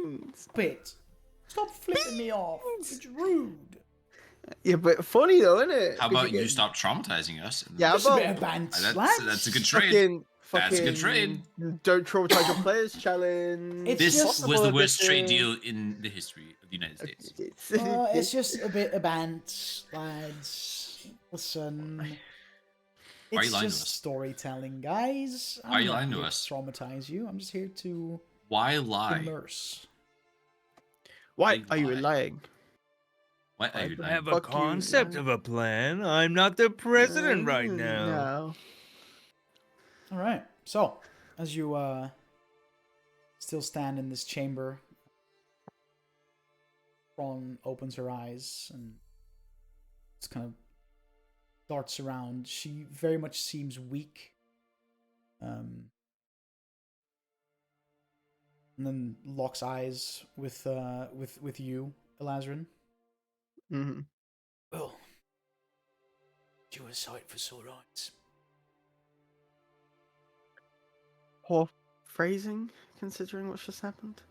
means. Bit. Stop flipping me off. It's rude. Yeah, but funny though, isn't it? How 'Cause about you get- stop traumatizing us? And Yeah, Just a about bit of band that's a good trade. That's a good trade. Don't traumatize your players challenge. It's This just- was the worst trade edition. deal in the history of the United States. It's just a bit of bant, lads. Listen. Why are It's you lying to just us? storytelling, guys. Why are you I'm not lying to here us? traumatize you. I'm just here to Why lie? immerse. Why Big are you lie. lying? Why are you I lying? have a Fuck you, concept man. of a plan. I'm not the president right now. No. All right. So, as you still stand in this chamber, Ron opens her eyes and just kind of darts around. She very much seems weak. And then locks eyes with you, Elazarin. Mm-hmm. Well, you were sight for sore eyes. Poor phrasing, considering what's just happened.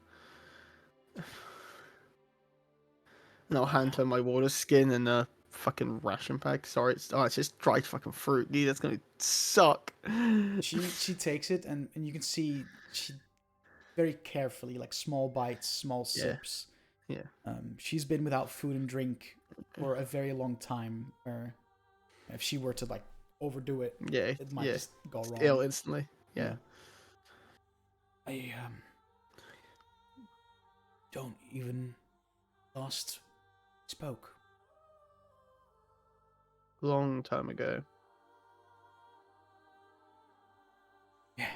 And I'll hand her my water skin and a fucking ration pack. Sorry, it's just dried fucking fruit, dude. That's gonna suck. She takes it and you can see she very carefully, like small bites, small sips. Yeah. She's been without food and drink for a very long time. Or if she were to like overdo it, Yeah. it might just go wrong. Ill instantly. Yeah. I don't even last spoke. Long time ago. Yeah.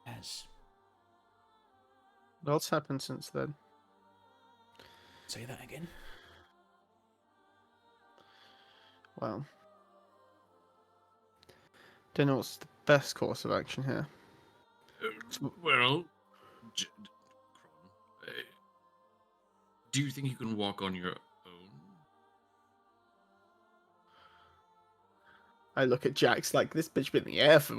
As What's happened since then? say that again. Well, don't know what's the best course of action here. Well, do you think you can walk on your own? I look at Jax like, this bitch been in the air for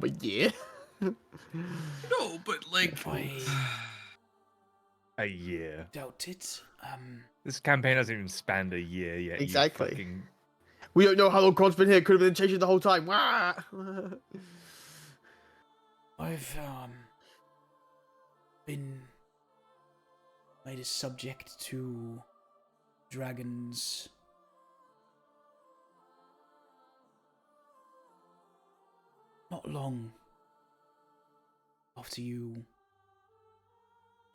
a year. No, but like, A year. Doubt it. This campaign hasn't even spanned a year yet. you Exactly. fucking- We don't know how long Crod's been here. Could have been changing the whole time. Wah! I've been made a subject to dragons. Not long after you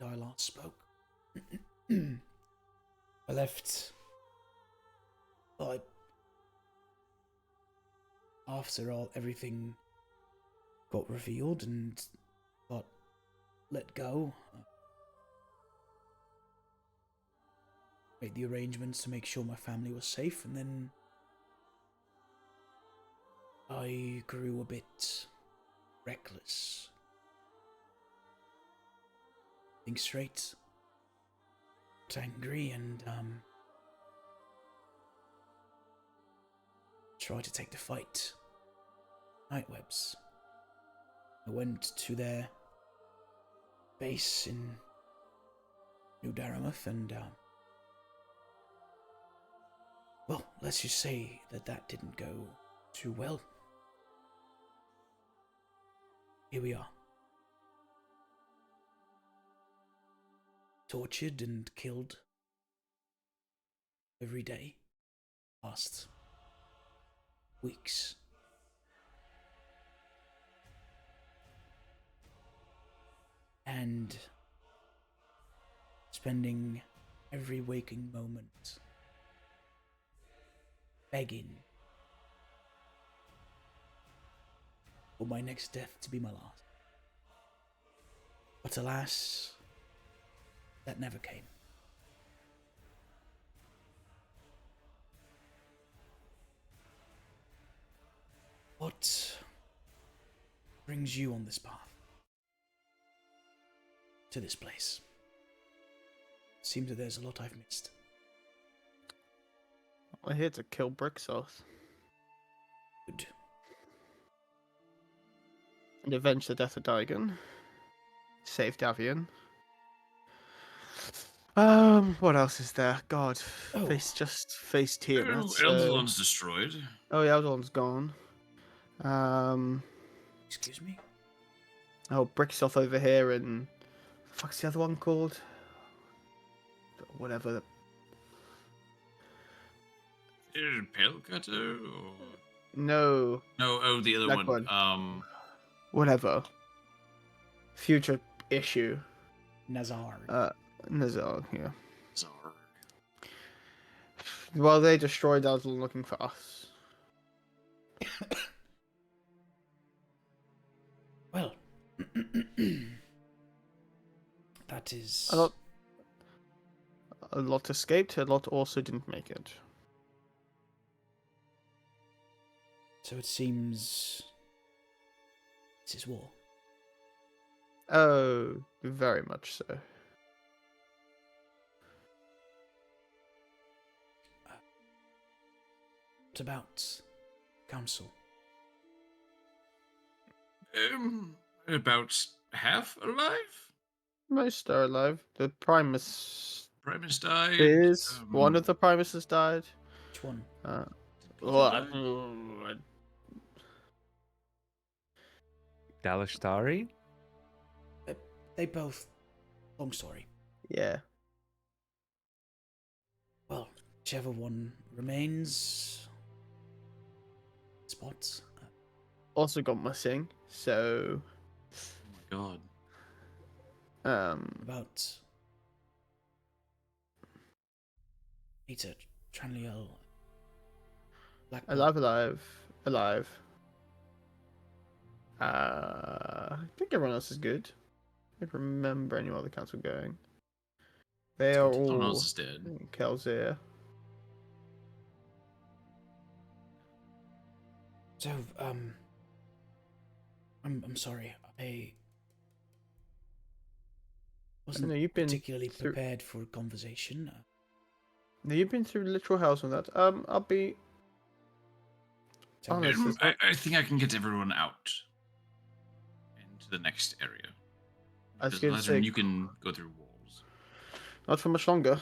and I last spoke. I left. But after all, everything got revealed and got let go. Made the arrangements to make sure my family was safe, and then I grew a bit reckless. Think straight, got angry, and tried to take the fight. Nightwebs. I went to their base in New Daramuth and well, let's just say that didn't go too well. Here we are. Tortured and killed every day. Past weeks. And spending every waking moment begging for my next death to be my last. But alas, that never came. What brings you on this path? To this place? Seems that there's a lot I've missed. We're here to kill Bricksource Good. and avenge the death of Daigon. Save Davian. What else is there? God, Oh. face Tiamat. So... Eldalon's destroyed. Oh yeah, Eldon's gone. Excuse me? Oh, Bricksoff over here, and fuck's the other one called? Whatever. Pale Cutter? Or... No, No, oh, the other Black one. one. Whatever. Future issue. Nazar. Nazar, yeah. Zarg. Well, they destroyed Eldon looking for us. Well, that is... A lot escaped, a lot also didn't make it. So it seems... This is war. Oh, very much so. What about council? About half alive? Most are alive. The Primus Primus died. is one of the Primuses died. Which one? Dalashtari? They both... Long story. Yeah. Well, whichever one remains... Spots. Also got missing, so Oh my god. About... Peter, Tranliel... alive. I think everyone else is good. I don't remember any other council going. They are Someone all else is dead. Kelzir. So, I'm sorry. I wasn't know you've been particularly through- prepared for conversation. No, you've been through literal hell on that. I'll be Tell me- honest. It's not- I think I can get everyone out into the next area. I was Because gonna Lazarus, say- you can go through walls. Not for much longer.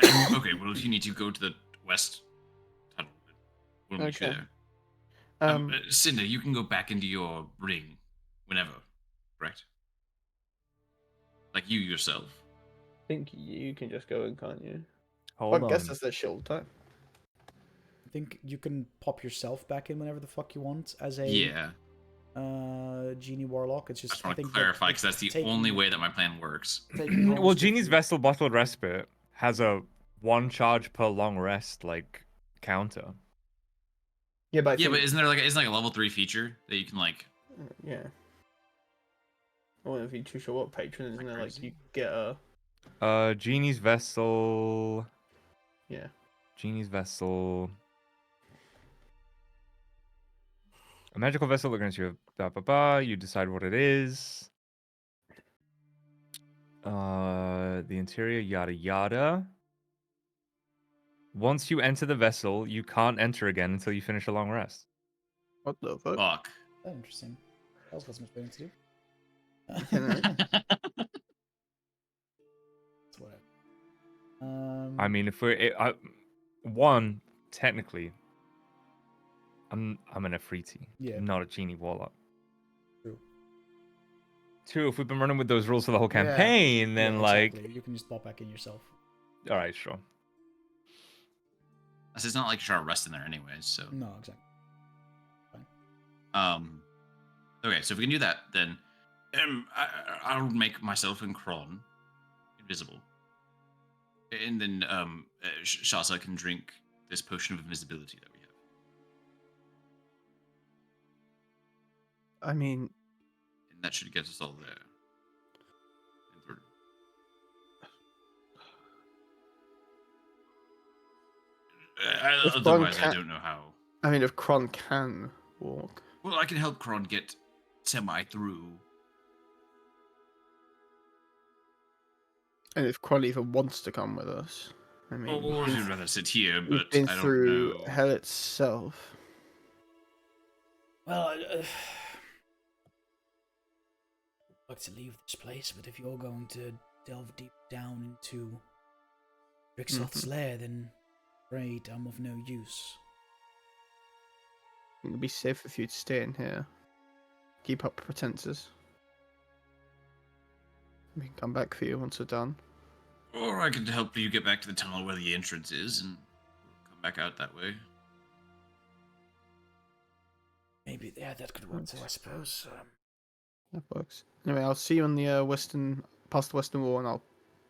Okay, well, if you need to go to the west tunnel, we'll meet you Okay. there. Cinder, you can go back into your ring whenever, correct? Like you yourself. I think you can just go in, can't you? Hold I on. guess that's the shield time. I think you can pop yourself back in whenever the fuck you want as a Yeah. genie warlock. It's I just just want to think clarify that because that's the taking- only way that my plan works. taking rolls Well, with Genie's you- Vessel Bottled Respite has a 1 charge per long rest, like, counter. Yeah, but Yeah, but isn't there like a level 3 feature that you can like? yeah. I wouldn't be too sure what patron isn't Like there. Like crazy. you get a Genie's Vessel. yeah. Genie's Vessel. A magical vessel that grants you you decide what it is. The interior, yada yada. Once you enter the vessel, you can't enter again until you finish a long rest. What the fuck? Fuck. Oh, interesting. That was much better to do. It's whatever. I mean, if we're one, technically, I'm an Afriti, Yeah. not a genie warlock. True. 2, if we've been running with those rules for the whole Yeah. campaign, then Yeah, like, exactly. You can just pop back in yourself. all right, sure. It's not like you're trying to rest in there anyways. So No, exactly. okay, so if we can do that, then I'll make myself and Kron invisible, and then Shasa can drink this potion of invisibility that we have. I mean, And that should get us all there. And through. If Kron Otherwise, I can't- don't know how. I mean, if Kron can walk, Well, I can help Kron get semi through. and if Kron even wants to come with us, I mean, Or if you'd rather sit here, we've but been I don't through know. hell itself. Well, I'd like to leave this place, but if you're going to delve deep down into Rixoth's lair, then afraid I'm of no use. It would be safer for you to stay in here. Keep up pretenses. We can come back for you once we're done. Or I could help you get back to the tunnel where the entrance is and come back out that way. Maybe, yeah, that could work too, I suppose. That works. Anyway, I'll see you on the past the western wall, and I'll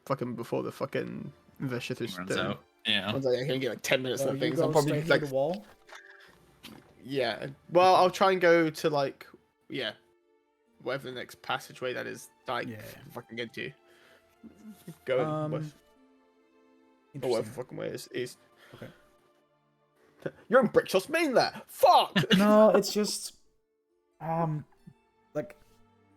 fucking before the fucking Vicious Runs out. Yeah. Once I can get like 10 minutes So of you things, go I'll probably straight like through the wall? yeah. Well, I'll try and go to like whatever the next passageway that is. Like fucking get to. Go west. Or whatever fucking way is east. Okay. You're in Brickshot's main there. Fuck. No, it's just like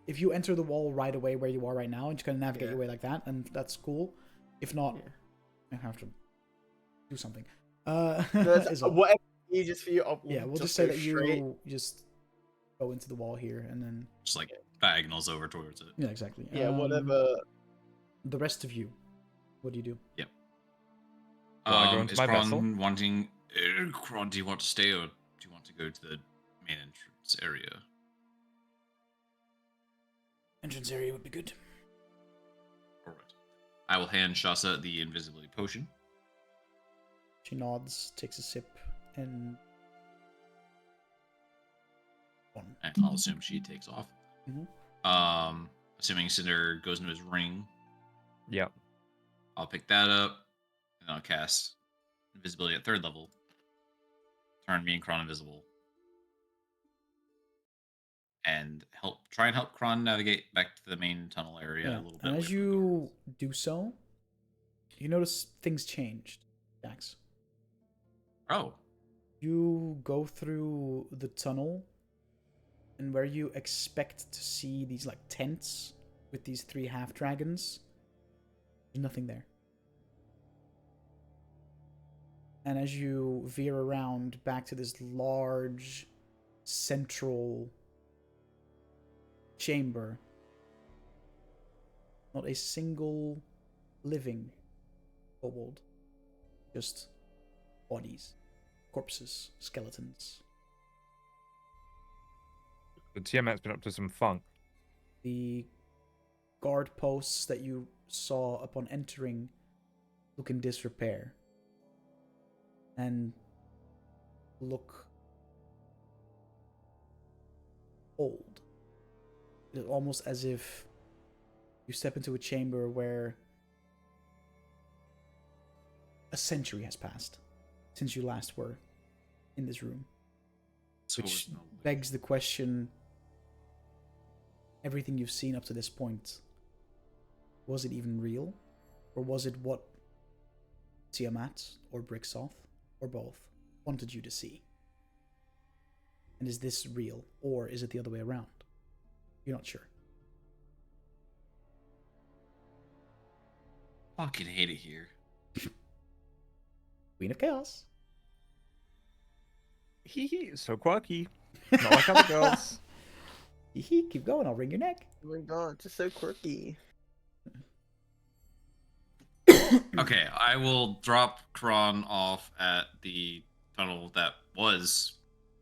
if you enter the wall right away where you are right now and just kind of navigate your way like that, and that's cool. If not, I have to do something. Whatever easiest for you. We'll just say that you just go into the wall here and then Just like diagonals over towards it. yeah, exactly. Yeah, whatever. The rest of you, what do you do? Yep. Well, I go into Is my Kron vessel. wanting... Kron, do you want to stay or do you want to go to the main entrance area? Entrance area would be good. Alright. I will hand Shasa the invisibility potion. She nods, takes a sip, and one. And I'll assume she takes off. Mhm. Assuming Cinder goes into his ring, Yep. I'll pick that up, and I'll cast invisibility at 3rd level. Turn me and Kron invisible. And try and help Kron navigate back to the main tunnel area a little bit. And away as from the you guards. do so, you notice things changed, Jax. Oh. You go through the tunnel, and where you expect to see these like tents with these 3 half dragons, there's nothing there. And as you veer around back to this large central chamber, not a single living kobold, just bodies, corpses, skeletons. The Tiamat's been up to some funk. The guard posts that you saw upon entering look in disrepair and look old. It's almost as if you step into a chamber where a century has passed since you last were in this room. So Which no way. begs the question, everything you've seen up to this point, was it even real? Or was it what Tiamat or Bricksoth, or both, wanted you to see? And is this real, or is it the other way around? You're not sure. Fucking hate it here. Queen of Chaos. Hee so quirky. Not like other girls. Hee, keep going, I'll wring your neck. Oh my god, just so quirky. Okay, I will drop Kron off at the tunnel that was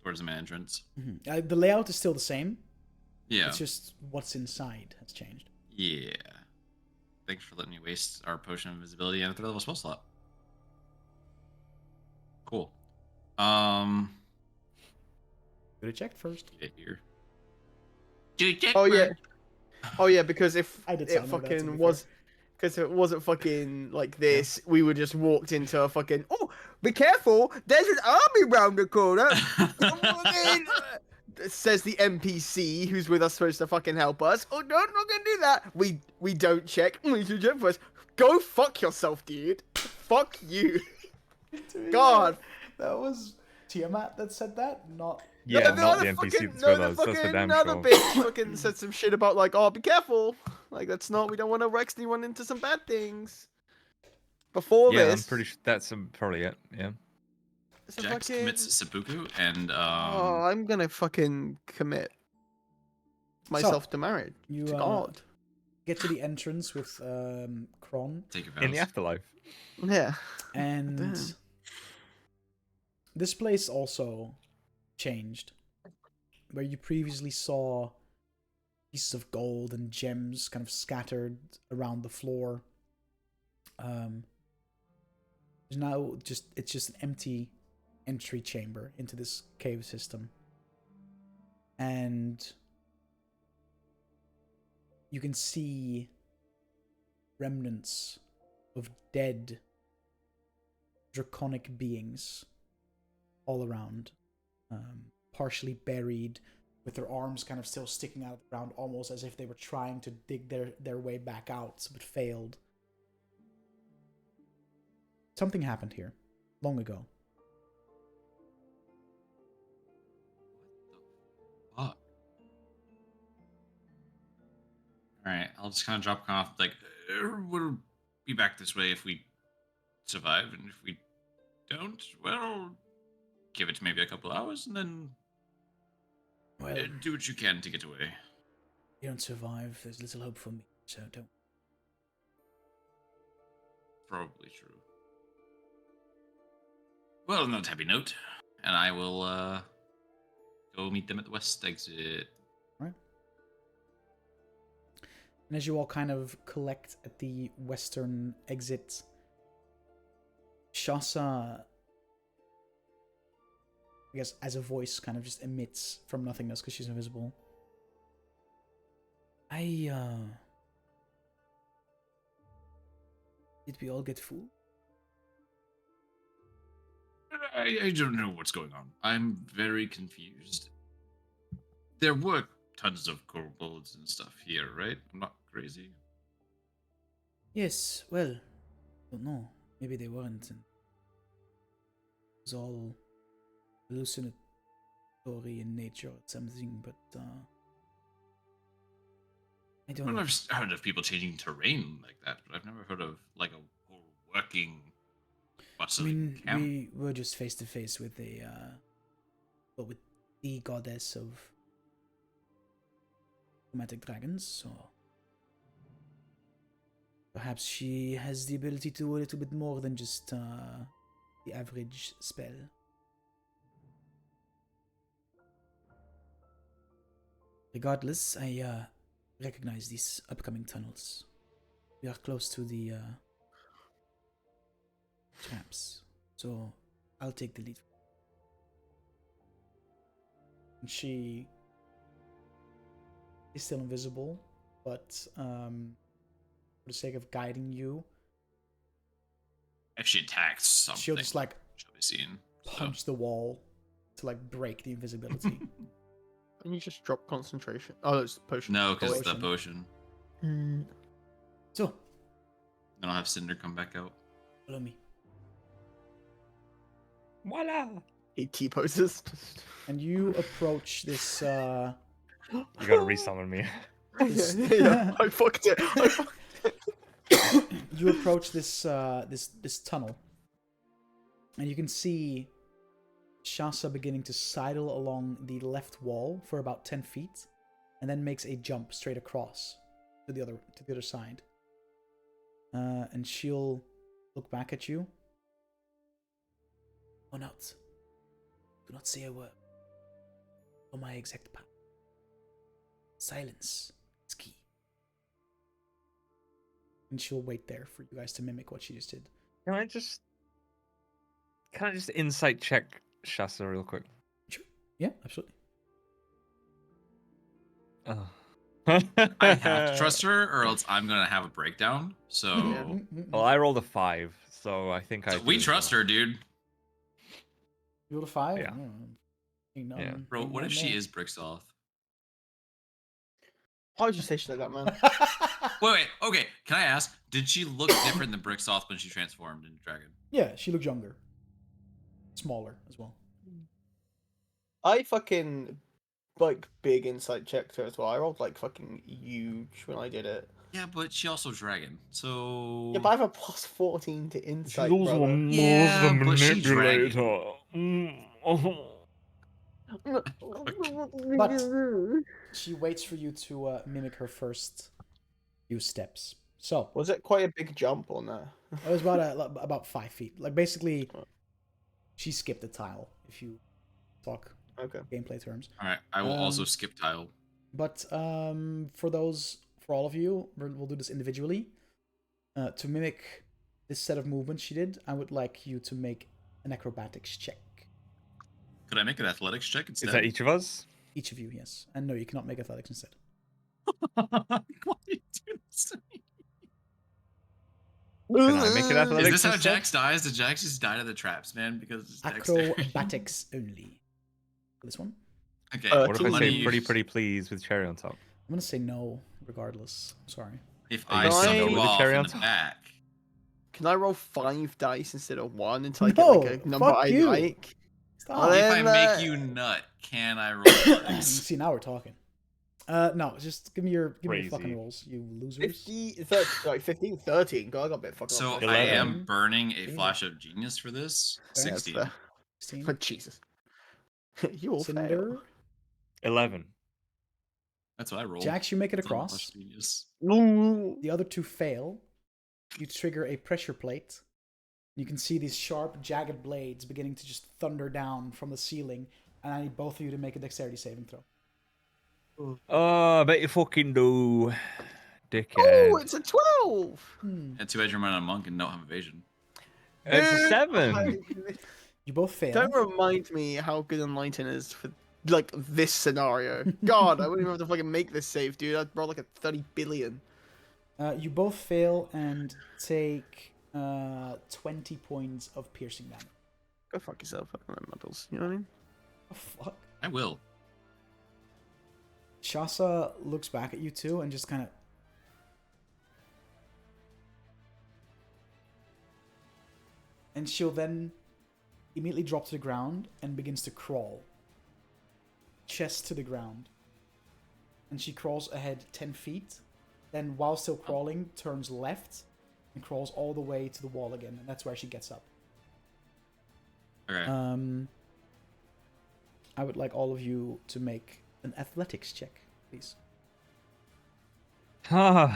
towards the main entrance. The layout is still the same. Yeah. It's just what's inside has changed. Yeah. Thanks for letting me waste our potion of invisibility and a 3rd level spell slot. Cool. Could have checked first. Get here. Dude, check Oh yeah. first. Oh yeah, because if I did it sound like that, to fucking be was, because if it wasn't fucking like this, we would just walked into a fucking. Oh, be careful! There's an army round the corner. Says the NPC who's with us, supposed to fucking help us. Oh no, I'm not gonna do that. We don't check. We should check first. Go fuck yourself, dude. Fuck you. God. That was Tiamat that said that, not... Yeah, not the other NPC that's with us. That's for damn another sure. bitch fucking said some shit about like, oh, be careful. Like that's not. We don't want to Rex anyone into some bad things. Before Yeah, this, I'm pretty sure that's probably it. Yeah. it's a Jax fucking- commits seppuku and Oh, I'm gonna fucking commit myself to marriage You to God. get to the entrance with Kron, Take your In the vows. afterlife. Yeah. and Damn. this place also changed. Where you previously saw pieces of gold and gems kind of scattered around the floor. There's now it's just an empty entry chamber into this cave system. And you can see remnants of dead draconic beings all around, partially buried, with their arms kind of still sticking out of the ground, almost as if they were trying to dig their way back out, but failed. Something happened here long ago. Fuck. Alright, I'll just kind of drop off, like, we'll be back this way if we survive, and if we don't, well, give it maybe a couple hours, and then Well, do what you can to get away. you don't survive. There's little hope for me, so don't. Probably true. Well, on that happy note, and I will go meet them at the west exit. Right. And as you all kind of collect at the western exit, Shasa, I guess, as a voice, kind of just emits from nothingness because she's invisible. Did we all get fooled? I don't know what's going on. I'm very confused. There were tons of kobolds and stuff here, right? I'm not crazy. Yes, well, don't know. Maybe they weren't. And it was all hallucinatory in nature or something, but I don't Well, know. I've heard of people changing terrain like that, but I've never heard of like a whole working I bustling mean, camp. we were just face to face with with the goddess of chromatic dragons, so perhaps she has the ability to do a little bit more than just the average spell. Regardless, I recognize these upcoming tunnels. We are close to the traps, so I'll take the lead. And she is still invisible, but for the sake of guiding you, If she attacks something, she'll just like shall be seen. punch the wall to like break the invisibility. Can you just drop concentration? Oh, it's the potion. No, because the Potion. potion. So, Then I'll have Cinder come back out. follow me. Voila! He T-poses. And you approach this You gotta resummon me. Yeah, I fucked it. you approach this this tunnel, and you can see Shasa beginning to sidle along the left wall for about 10 feet, and then makes a jump straight across to the other side. And she'll look back at you. Go not. Do not say a word. For my exact path. Silence is key. And she'll wait there for you guys to mimic what she just did. Can I just insight check Shasta real quick? Sure. Yeah, absolutely. Oh. I have to trust her, or else I'm gonna have a breakdown. So, Well, I rolled a 5, so I think so we trust her, dude. You rolled a 5? Yeah. Yeah. Bro, what if she is Brixoth? Why would you say shit like that, man? Wait, okay. Can I ask? Did she look different than Brixoth when she transformed into dragon? Yeah, she looked younger. Smaller as well. I fucking like big insight checked her as well. I rolled like fucking huge when I did it. Yeah, but she also dragon. So Yeah, but I have a plus 14 to insight. She's also brother. a Yeah, monster but she's manipulator. But she waits for you to mimic her first few steps. So Was it quite a big jump on that? it was about 5 feet. Like basically, she skipped a tile. If you talk Okay. gameplay terms. All right, I will also Um, skip tile. But for all of you, we'll do this individually. To mimic this set of movements she did, I would like you to make an acrobatics check. Could I make an athletics check instead? Is that each of us? Each of you, yes. And no, you cannot make athletics instead. Why do you do this? Can I make it Is athletics this how instead? Jax dies? Did Jax just die to the traps, man? Because it's dexterity? Acrobatics only. For this one, Okay. What if I money say pretty, use- pretty please with cherry on top? I'm gonna say no, regardless. Sorry. If Are I you gonna suck say no you with the off cherry in on the top? back, Can I roll 5 dice instead of 1 until I No, get like a number fuck I you. like? Stop. if I Then, make you nut, can I roll athletics? See, now we're talking. No, just give me your fucking Crazy. rolls, you losers. 50, 30, like 15, 13. God, I got a bit fucking So off. I 11. am burning a Jesus. flash of genius for this. Okay. That's 16. fair. 16. Oh, Jesus. You all fail. Cinder. 11. That's what I rolled. Jax, you make it It's on across. flash of genius. No. The other two fail. You trigger a pressure plate. You can see these sharp, jagged blades beginning to just thunder down from the ceiling. And I need both of you to make a dexterity saving throw. Oh, I bet you fucking do. Oh, Dickhead. it's a 12. And too bad you're running a monk and don't have evasion. It's a Dude, 7. You both fail. Don't remind me how good Enlighten is for like this scenario. God, I wouldn't even have to fucking make this save, dude. I'd roll like a 30 billion. You both fail and take 20 points of piercing damage. Go fuck yourself, Muddles. You know what I mean? Oh, fuck. I will. Shasa looks back at you two and just kind of. And she'll then immediately drop to the ground and begins to crawl. Chest to the ground. And she crawls ahead 10 feet. Then, while still crawling, turns left and crawls all the way to the wall again. And that's where she gets up. Okay. I would like all of you to make an athletics check, please. How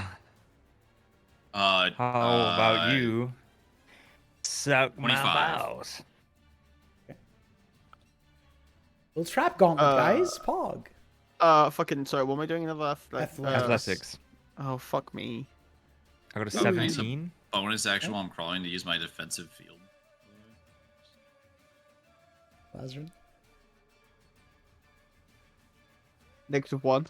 How about you? Suck my 25. balls. Little trap gauntlet, Uh, guys. Pog. Fucking, sorry, what am I doing? Another Athletics. Oh, fuck me. I got a Okay, so- 17. Bonus action while I'm crawling to use my defensive field. Lazarin. -1.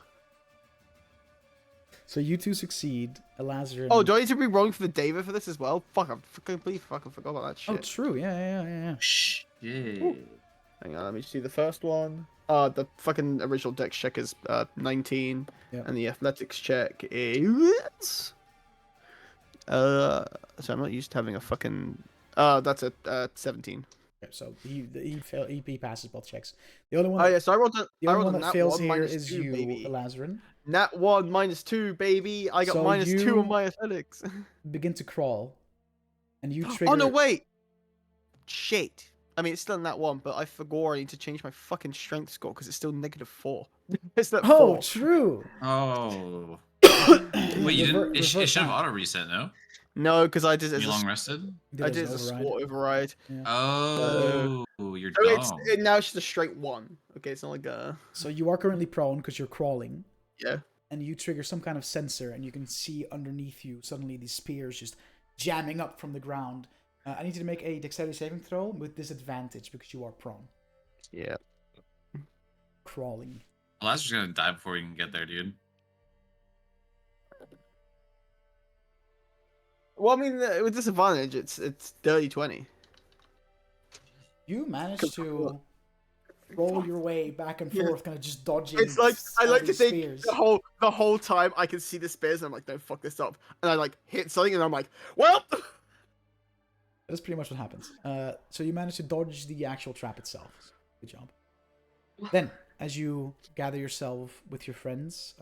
So you two succeed. Lazarin. Oh, do I need to be rolling for the David for this as well? Fuck, I completely fucking forgot about that Oh, shit. true. Yeah. Shit. Hang on, let me see the first one. The fucking original dex check is 19, Yeah. and the athletics check is so I'm not used to having a fucking that's a 17. Okay, so he passes both checks. The only one. Oh That, yeah, so I rolled a, the I only rolled one a that nat fails 1 here minus is 2, you, baby. Lazarin. Nat 1 -2, baby. I got So -2 you- on my athletics. Begin to crawl, and you trigger. Oh no, wait. Shit. I mean, it's still nat 1, but I forgot I need to change my fucking strength score because it's still -4. It's that Oh, 4. true. Oh. Wait, you Revert- didn't. It revert should have back. auto reset, no? No, because I did it You as long a, rested? Did I it did as as a override. sport override. Oh, you're So it's dumb. now it's just a straight 1. Okay, it's not like a So you are currently prone because you're crawling, yeah. and you trigger some kind of sensor, and you can see underneath you suddenly these spears just jamming up from the ground. I need you to make a dexterity saving throw with disadvantage because you are prone. Yeah. Crawling. Lazarus gonna die before you can get there, dude. Well, I mean, with disadvantage, it's dirty 20. You managed to roll your way back and Yeah. forth, kind of just dodging. It's like I all like to these think spears. the whole time I can see the spears and I'm like, don't fuck this up, and I like hit something and I'm like, well. That's pretty much what happens. So you managed to dodge the actual trap itself. Good job. Then, as you gather yourself with your friends,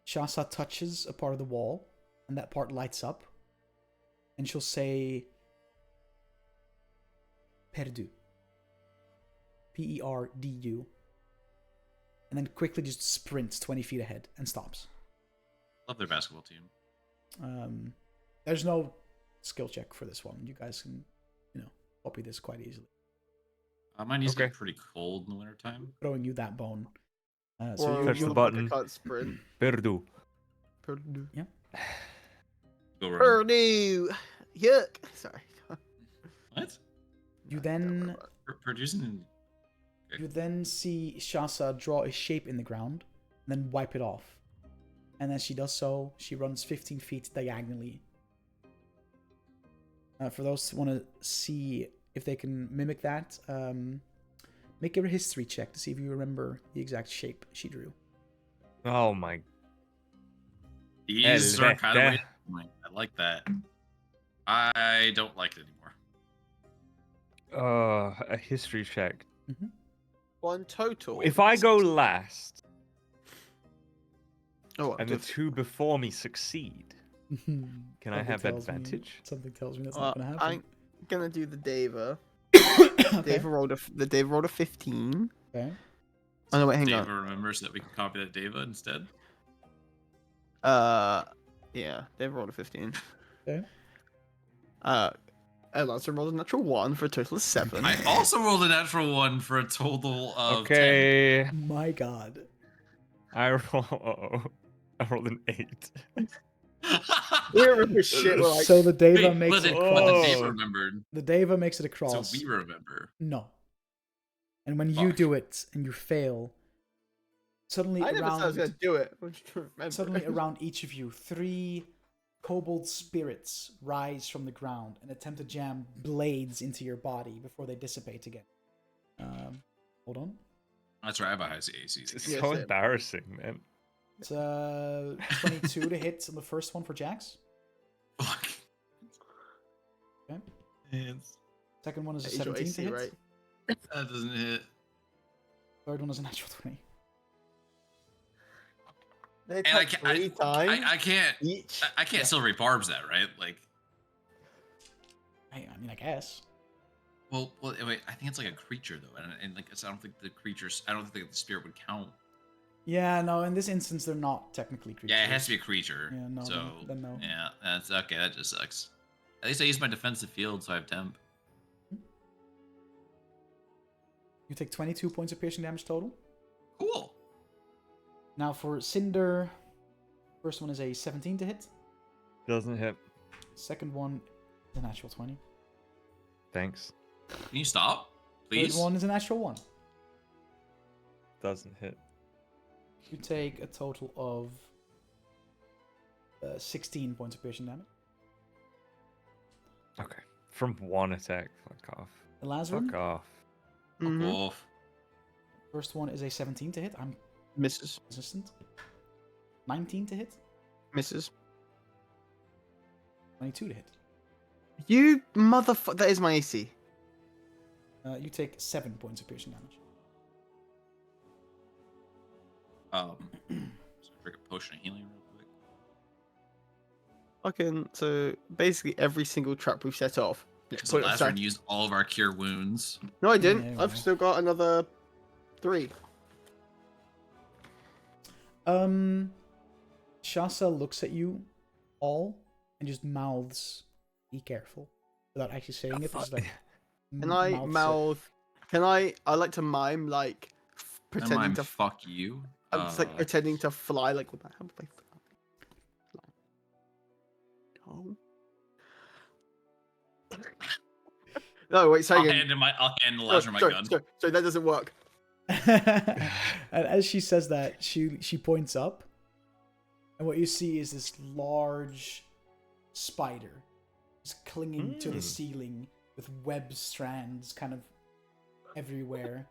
Shasa touches a part of the wall, and that part lights up. And she'll say, Perdu. Perdu. And then quickly just sprints 20 feet ahead and stops. Love their basketball team. There's no skill check for this one. You guys can, copy this quite easily. My knees Okay. get pretty cold in the wintertime. Throwing you that bone. Or Touch the motherfucker button. can't sprint. Purdue. Purdue. Go run. Purdue. Yuck. Sorry. What? You No, then- don't worry about Producing. You then see Shasa draw a shape in the ground, and then wipe it off. And as she does so, she runs 15 feet diagonally. For those who want to see if they can mimic that, make a history check to see if you remember the exact shape she drew. Oh my. These are kind of. Helvete. I like that. I don't like it anymore. A history check. one total. If I go last Oh, and the two before me succeed, can I Something have tells me- advantage? Something tells me that's not going to I'm happen. gonna do the Deva. Okay. Deva rolled a 15. Okay. Oh no, wait, hang Deva on. remembers that we can copy that Deva instead. Yeah, Deva rolled a 15. Okay. Lancer rolled a natural 1 for a total of 7. I also rolled a natural 1 for a total of 10. Okay. My God. I rolled an 8. We remember shit. We're like, So the Deva Wait, makes but it the across. Deva remembered, The Deva makes it so across. we remember. No. And when you Fuck. do it and you fail, suddenly I never said I was gonna around do it. I'm just trying to remember. suddenly around each of you, 3 kobold spirits rise from the ground and attempt to jam blades into your body before they dissipate again. Hold on. That's right, I have a high AC. It's Yeah, so same. embarrassing, man. It's 22 to hit on the first one for Jax. Fuck. Okay. It's- Second one is a Is your 17 to AC hit. right? That doesn't hit. Third one is a natural 20. They And I touch can't. 3 times I can't. each. I can't silvery barbs that, right? Like, I mean, I guess. well, wait. I think it's like a creature though, and like, so I don't think the creatures. I don't think the spirit would count. Yeah, no, in this instance, they're not technically creatures. Yeah, it has to be a creature. Yeah, no, So then no. yeah, that's okay. That just sucks. At least I used my defensive field, so I have temp. You take 22 points of piercing damage total. Cool. Now for Cinder, first one is a 17 to hit. Doesn't hit. Second one is a natural 20. Thanks. Can you stop, please? Third one is a natural 1. Doesn't hit. You take a total of 16 points of piercing damage. Okay. From one attack. Fuck off. The last one, Fuck off. Mhm. Off. first one is a 17 to hit. I'm Misses. resistant. 19 to hit. Misses. 22 to hit. You motherfucker. That is my AC. You take 7 points of piercing damage. So drink a potion of healing real quick. Fucking. So basically, every single trap we've set off. So Put it Lazarus aside. used all of our cure wounds. No, I didn't. Yeah, I've well. still got another 3. Shasa looks at you all and just mouths, "Be careful," without actually saying it. It's like Can I mouths it. mouth? Can I? I like to mime like pretending I'm to. fuck you. I'm just like pretending to fly. Like what the hell? Like, no. No, wait. Say I'll again. hand Lazarus my gun. Sorry, that doesn't work. And as she says that, she points up, and what you see is this large spider just clinging to the ceiling with web strands kind of everywhere.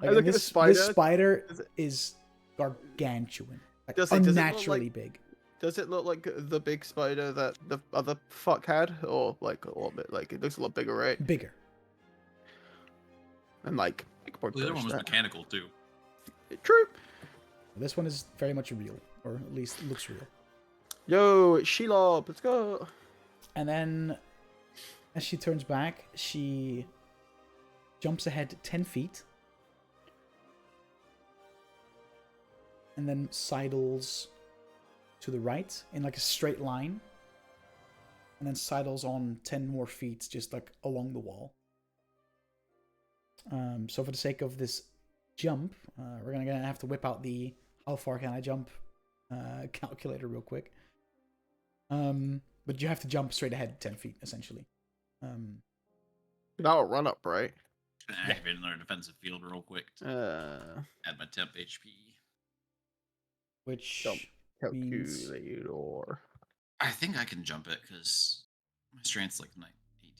I Like, look and at the spider. This spider Is it- is gargantuan, like Does it look unnaturally like- big. Does it look like the big spider that the other fuck had, or like a little bit? Like it looks a lot bigger, right? Bigger. And like, Well, the other one was mechanical too. True. This one is very much real, or at least looks real. Yo, it's Shelob, let's go. And then, as she turns back, she jumps ahead 10 feet and then sidles to the right in like a straight line, and then sidles on 10 more feet just like along the wall. So for the sake of this jump, we're gonna have to whip out the how far can I jump calculator real quick. But you have to jump straight ahead 10 feet essentially. That'll run up, right? Activate another defensive field real quick to add my temp HP. Which Jump means calculator. I think I can jump it because my strength's like 18.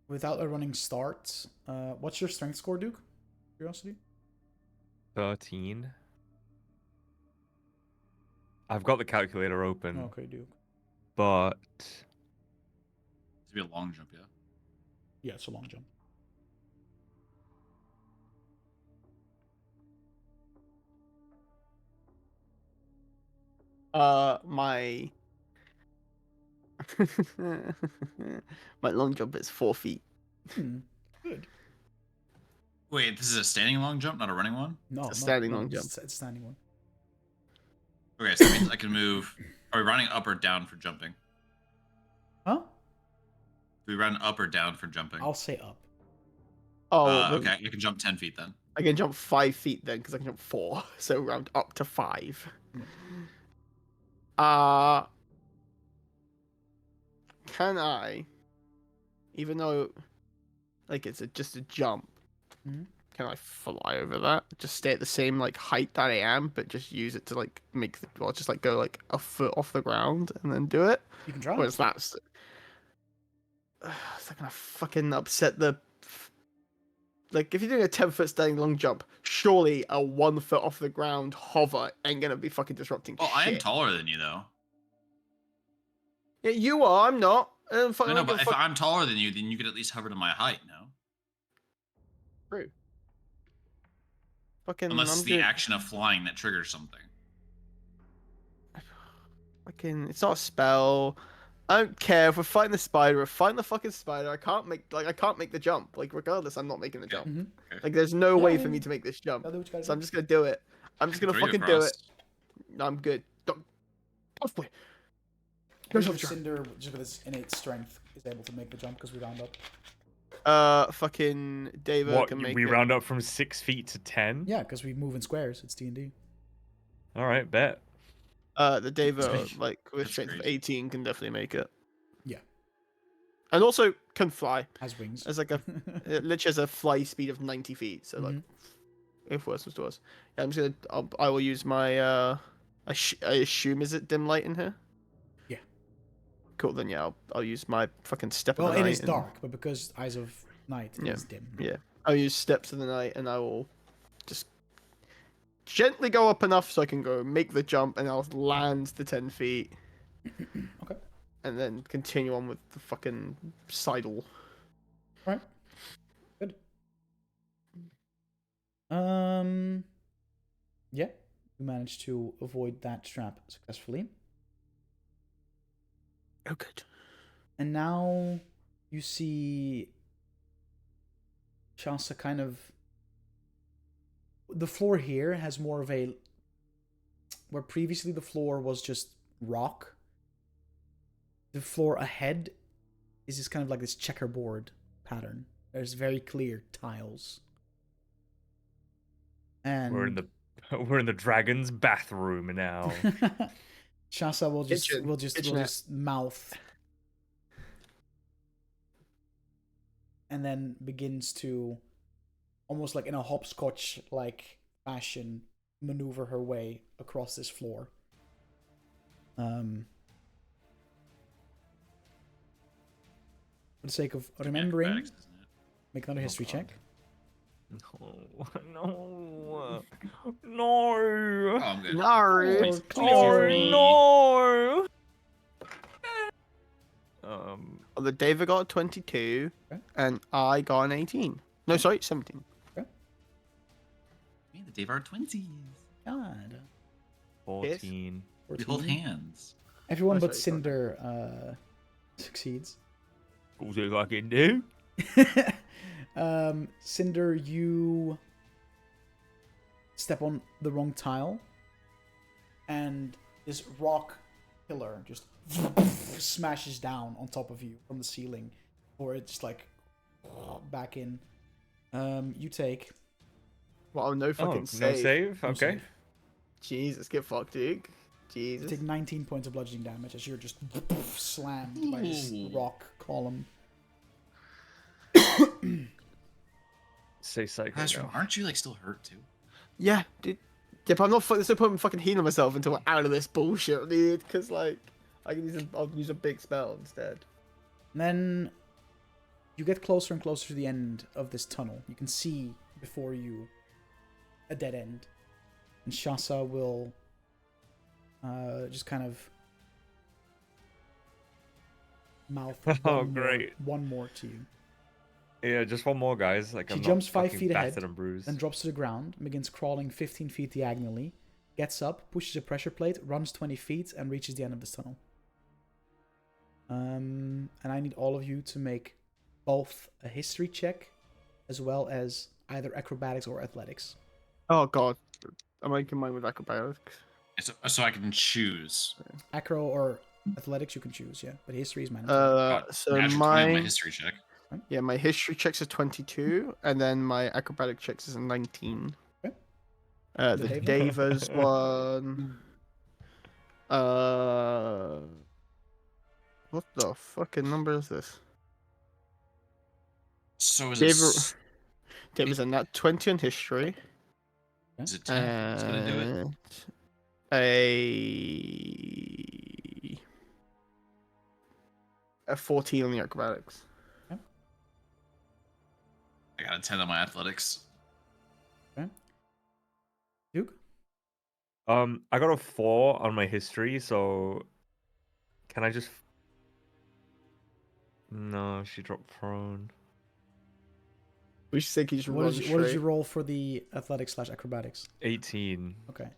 without a running start, what's your strength score, Duke? Curiosity? 13. I've got the calculator open, Okay, Duke. but It's be a long jump, yeah. Yeah, it's a long jump. My my long jump is 4 feet. Good. Wait, this is a standing long jump, not a running one? No, It's a standing long it's jump. a standing one. Okay, so that means I can move. Are we running up or down for jumping? Huh? Do we run up or down for jumping? I'll say up. Oh, then Okay, you can jump 10 feet then. I can jump 5 feet then because I can jump 4, so round up to 5. Can I, even though like it's just a jump, can I fly over that? Just stay at the same like height that I am, but just use it to like make just like go like a foot off the ground and then do it? You can try. Or is that is that gonna fucking upset the like if you're doing a 10-foot standing long jump, surely a 1 foot off the ground hover ain't gonna be fucking disrupting Oh, I am shit. taller than you though. Yeah, you are. I'm not. No, but if I'm taller than you, then you could at least hover to my height, no? True. Fucking. Unless I'm it's the doing- action of flying that triggers something. Fucking. It's not a spell. I don't care if we're fighting the spider. We're fighting the fucking spider. I can't make the jump. Like regardless, I'm not making the jump. Mhm. Like there's no Yeah, way I for mean, me to make this jump. Gotta do what you gotta So I'm do. just gonna do it. I'm just gonna Throw you fucking do across. it. No, I'm good. Don't. Halfway. I There's believe no Cinder, just with his innate strength, is able to make the jump because we round up. Fucking David what? can make We it. round up from 6 feet to 10? Yeah, because we move in squares. It's D&D. All right, bet. The David That's like with that's strength of crazy. 18 can definitely make it. Yeah. And also can fly. Has wings. As like a it literally has a fly speed of 90 feet. So like, Mhm. if worse was to us, yeah, I'm just gonna. I will use my. I assume is it dim light in here? Yeah. Cool. Then yeah, I'll use my fucking step Well, of the it night. is dark, but because Eyes of Night Yeah, is dim. Yeah, I'll use steps of the night, and I will just gently go up enough so I can go make the jump, and I'll land the 10 feet. Okay. And then continue on with the fucking sidle. Right. Good. Yeah, we managed to avoid that trap successfully. Oh, good. And now you see Shasta kind of. The floor here has more of a. Where previously the floor was just rock, the floor ahead is just kind of like this checkerboard pattern. There's very clear tiles. And We're in the dragon's bathroom now. Shasta will just Kitchenette. will just mouth and then begins to almost like in a hopscotch like fashion maneuver her way across this floor. For the sake of remembering, Acrobatics, isn't it? make another history God. check. No. Oh, I'm good. No. 23. No. The David got a 22, Okay. and I got an 18. No, sorry, 17. Me and the Dave are twinsies. God. 14. We hold 14. hands. Everyone Oh, but sorry, Cinder succeeds. What do I can do? Cinder, you step on the wrong tile, and this rock pillar just smashes down on top of you from the ceiling, or it's just like back in. You take. Well, no fucking no save. save. No Okay. save. Jesus, get fucked, dude. You Jesus. take 19 points of bludgeoning damage as you're just slammed by this Ooh. rock column. Say psycho. Astro, now. aren't you like still hurt too? Yeah, dude. Yeah, but I'm not. There's no point in fucking healing myself until we're out of this bullshit, dude. Because like, I'll use a big spell instead. And then you get closer and closer to the end of this tunnel. You can see before you a dead end. And Shasa will just kind of mouth Oh, one great. one more to you. Yeah, just one more, guys. Like She I'm jumps not 5 fucking feet ahead, battered and bruised. then drops to the ground, begins crawling 15 feet diagonally, gets up, pushes a pressure plate, runs 20 feet, and reaches the end of this tunnel. And I need all of you to make both a history check as well as either acrobatics or athletics. Oh god, I'm making mine with acrobatics. So I can choose. Acro or athletics you can choose, yeah, but history is mandatory. So Natural 20 on my my history check. my history checks are 22, and then my acrobatic checks is a 19. Okay. The The Davis one. What the fucking number is this? So is Davis, it, Davis a nat 20 on history. is it 10? It's gonna do it. And a 14 on the acrobatics. I got a 10 on my athletics. Duke? I got a 4 on my history, so can I just? No, she dropped prone. We should think he just What runs did straight. you roll for the athletics/acrobatics? 18. Okay.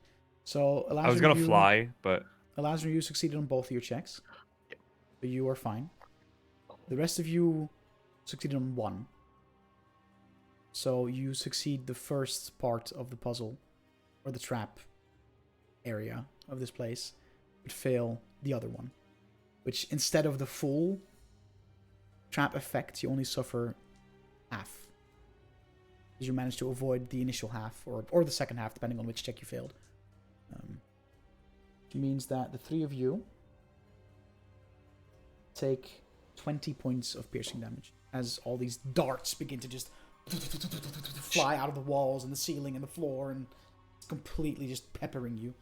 So I was gonna fly, but Elazar, you succeeded on both of your checks. Yep. So you are fine. The rest of you succeeded on one. So you succeed the first part of the puzzle, or the trap area of this place, but fail the other one. Which, instead of the full trap effect, you only suffer half. Because you managed to avoid the initial half, or the second half, depending on which check you failed. Which means that the three of you take 20 points of piercing damage as all these darts begin to just fly out of the walls and the ceiling and the floor, and it's completely just peppering you.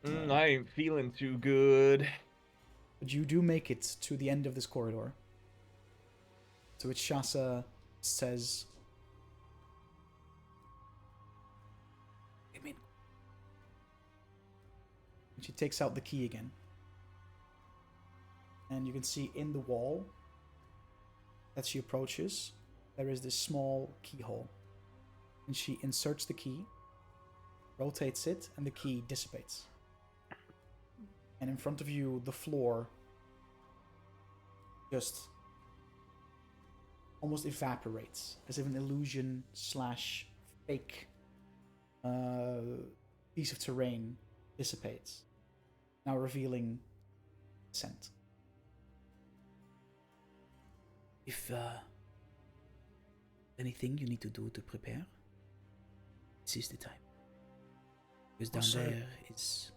I ain't feeling too good. But you do make it to the end of this corridor, to which Shasa says, "Come in." And she takes out the key again. And you can see in the wall, as she approaches, there is this small keyhole. And she inserts the key, rotates it, and the key dissipates. And in front of you, the floor just almost evaporates, as if an illusion / fake piece of terrain dissipates, now revealing scent. If anything you need to do to prepare, this is the time. Because down Also- there is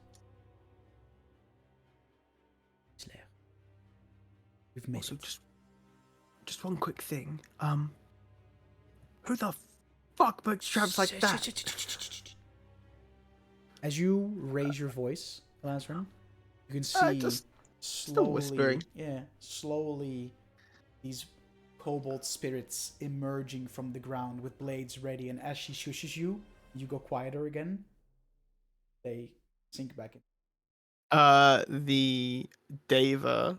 Slayer. We've made Also, it. just one quick thing. Who the fuck makes traps like that? As you raise your voice, Lazarin, you can see Just slowly, whispering. slowly, these kobold spirits emerging from the ground with blades ready. And as she shushes you, you go quieter again. They sink back in. The Deva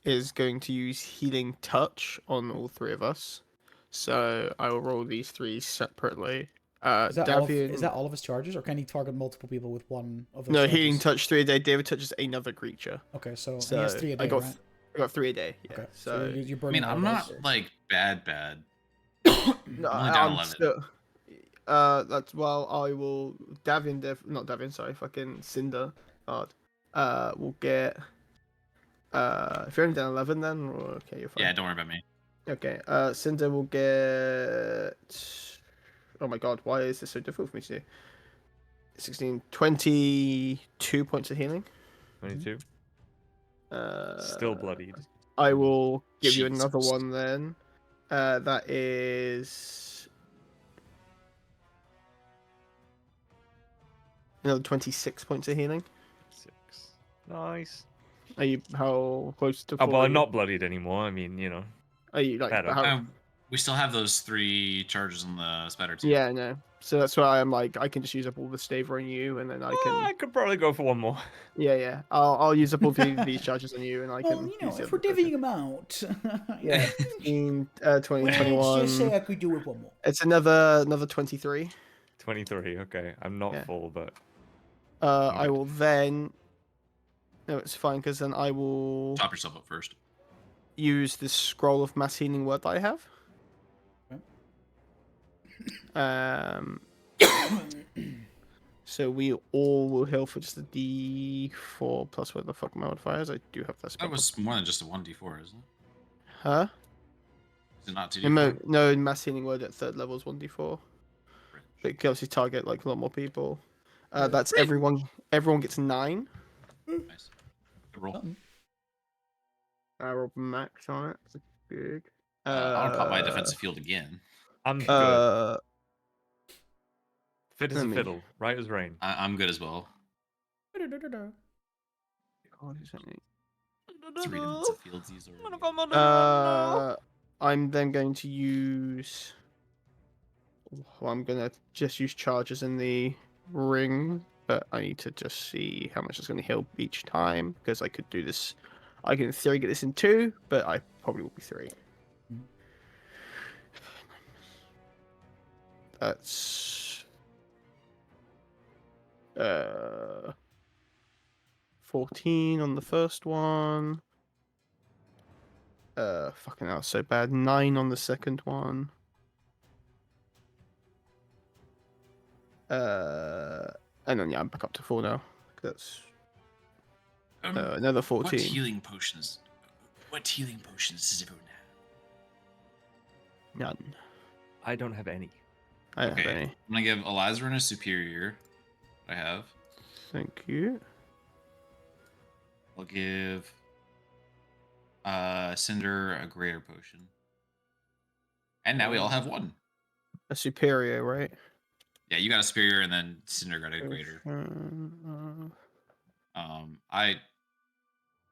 is going to use Healing Touch on all three of us. So I will roll these three separately. Is that Davian... all of his charges, or can he target multiple people with one of those? No, charges? Healing Touch 3 a day. David touches another creature. Okay, so, and So he has 3 a day, I got right? I got 3 a day. Yeah. Okay, So you're I burning mean, all I'm those. not like bad. no, only down I'm 11. still. That's I will not Davian, sorry, fucking Cinder card. We'll get if you're only down 11 then, okay, you're fine. Yeah, don't worry about me. Okay, Cinder will get. Oh my god, why is this so difficult for me to do? 16, 22 points of healing. 22. Uh, Still bloodied. I will give you Jesus. another one then. That is another 26 points of healing. 6. Nice. Are you how close to? Oh, well, full are I'm you? not bloodied anymore. I mean, you know. Are you like? better. How... We still have those 3 charges on the spatter too. Yeah, no. So that's why I'm like, I can just use up all the staver on you, and then I can. I could probably go for one more. Yeah. I'll use up all these charges on you, and I Well, can. you know, use the if we're other token. divvying them out, Yeah, 15, 20, let's 21. just say I could do with one more. It's another 23. 23. Okay, I'm not Yeah. full, but I Okay. will then. No, it's fine because then I will Top yourself up first. use this scroll of mass healing word that I have. So we all will heal for just a D4 plus what the fuck my modifiers. I do have that spell. That was more than just a 1d4, isn't it? Huh? Is it not 2d4? No, mass healing word at 3rd level is 1D4. But it can obviously target like a lot more people. That's everyone. Everyone gets 9. Nice. Good roll. I rolled max on it. It's big. I'll pop my defensive field again. I'm good. Fit as let a me- fiddle, right as rain. I'm good as well. God, is that me? 3 defensive fields these are. I'm then going to use. Well, I'm gonna just use charges in the ring, but I need to just see how much it's gonna heal each time because I could do this. I can in theory get this in 2, but I probably will be 3. That's 14 on the first one. Fucking hell, so bad. 9 on the second one. And then yeah, I'm back up to 4 now. That's another 14. What healing potions? What healing potions does everyone have? None. I don't have any. I don't have Okay. any. I'm gonna give Elazarin a superior. I have. Thank you. I'll give Cinder a greater potion. And now we all have one. A superior, right? Yeah, you got a superior, and then Cinder got a greater.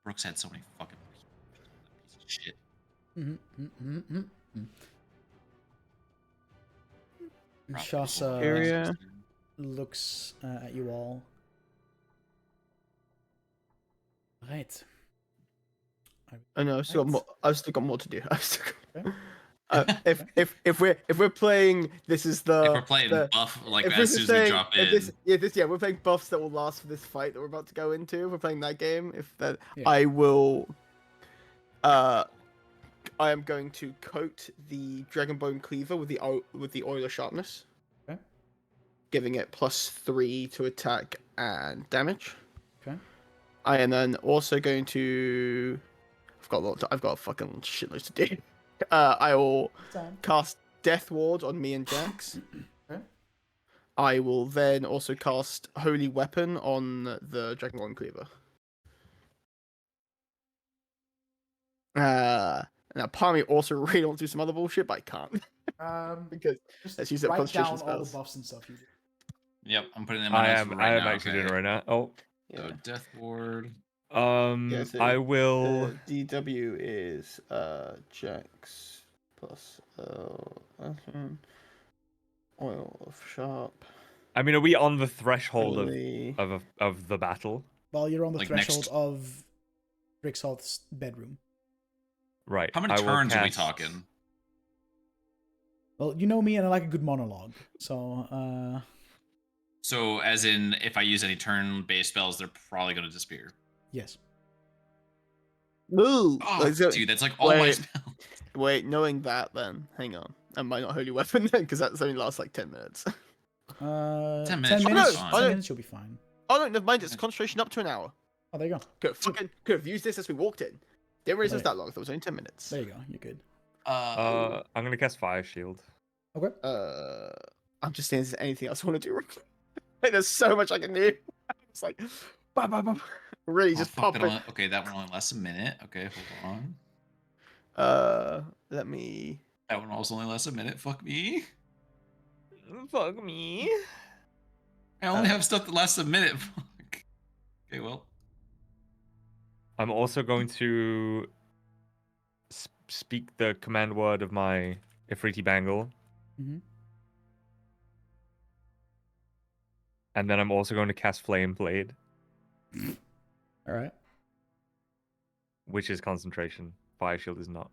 Brooks had so many fucking piece of shit. Shasa Area. looks at you all. Right. I know. I've still got Right. more. I've still got more to do. I've still got... Okay. if we're playing, this is the. If we're playing the, buff, like if as we're soon as saying- we drop in, we're playing buffs that will last for this fight that we're about to go into. If we're playing that game. If that, Yeah. I will. I am going to coat the Dragonbone Cleaver with the oil of sharpness. Okay. Giving it +3 to attack and damage. Okay. I am then also going to. I've got a fucking shitload to do. I will Time. cast Death Ward on me and Jax. Okay. I will then also cast Holy Weapon on the Dragonbone Cleaver. Now, part of me also really wants to do some other bullshit, but I can't because Just let's use it write concentration down all the spells. buffs and stuff you do. yep, I'm putting it in my notes for right I am now. actually doing it okay. right now. Oh, So Death Ward. Yeah, so I will. The DW is Jax plus oil of sharp. I mean, are we on the threshold Holy... of the battle? Well, you're on the Like threshold next- of Ricksalt's bedroom. Right. How many I will turns are we cast- talking? Well, you know me, and I like a good monologue. So, So, as in, if I use any turn-based spells, they're probably going to disappear. yes. Ooh, Oh, like, so- dude, that's like all my wait. spells. Wait, knowing that, then hang on. I might not Holy Weapon then, because that's only lasts like 10 minutes. 10 10 minutes should be minutes. fine. 10 Oh, minutes, you'll be fine. Oh no, never mind. It's concentration up to an hour. Oh, there you go. Could have used this as we walked in. Didn't realize it was Right. that long. It was only 10 minutes. There you go. You're good. I'm gonna cast Fire Shield. Okay. I'm just saying, is there anything else I want to do? Like, there's so much I can do. It's like, bah, bah, bah. Really Oh, just fuck, pop that it. only, okay, that one only lasts a minute. Okay, hold on. Let me. That one also only lasts a minute. Fuck me. Fuck me. I only have stuff that lasts a minute. Fuck. Okay, well. I'm also going to speak the command word of my Ifriti Bangle. Mm-hmm. And then I'm also going to cast Flame Blade, All right. which is concentration. Fire Shield is not.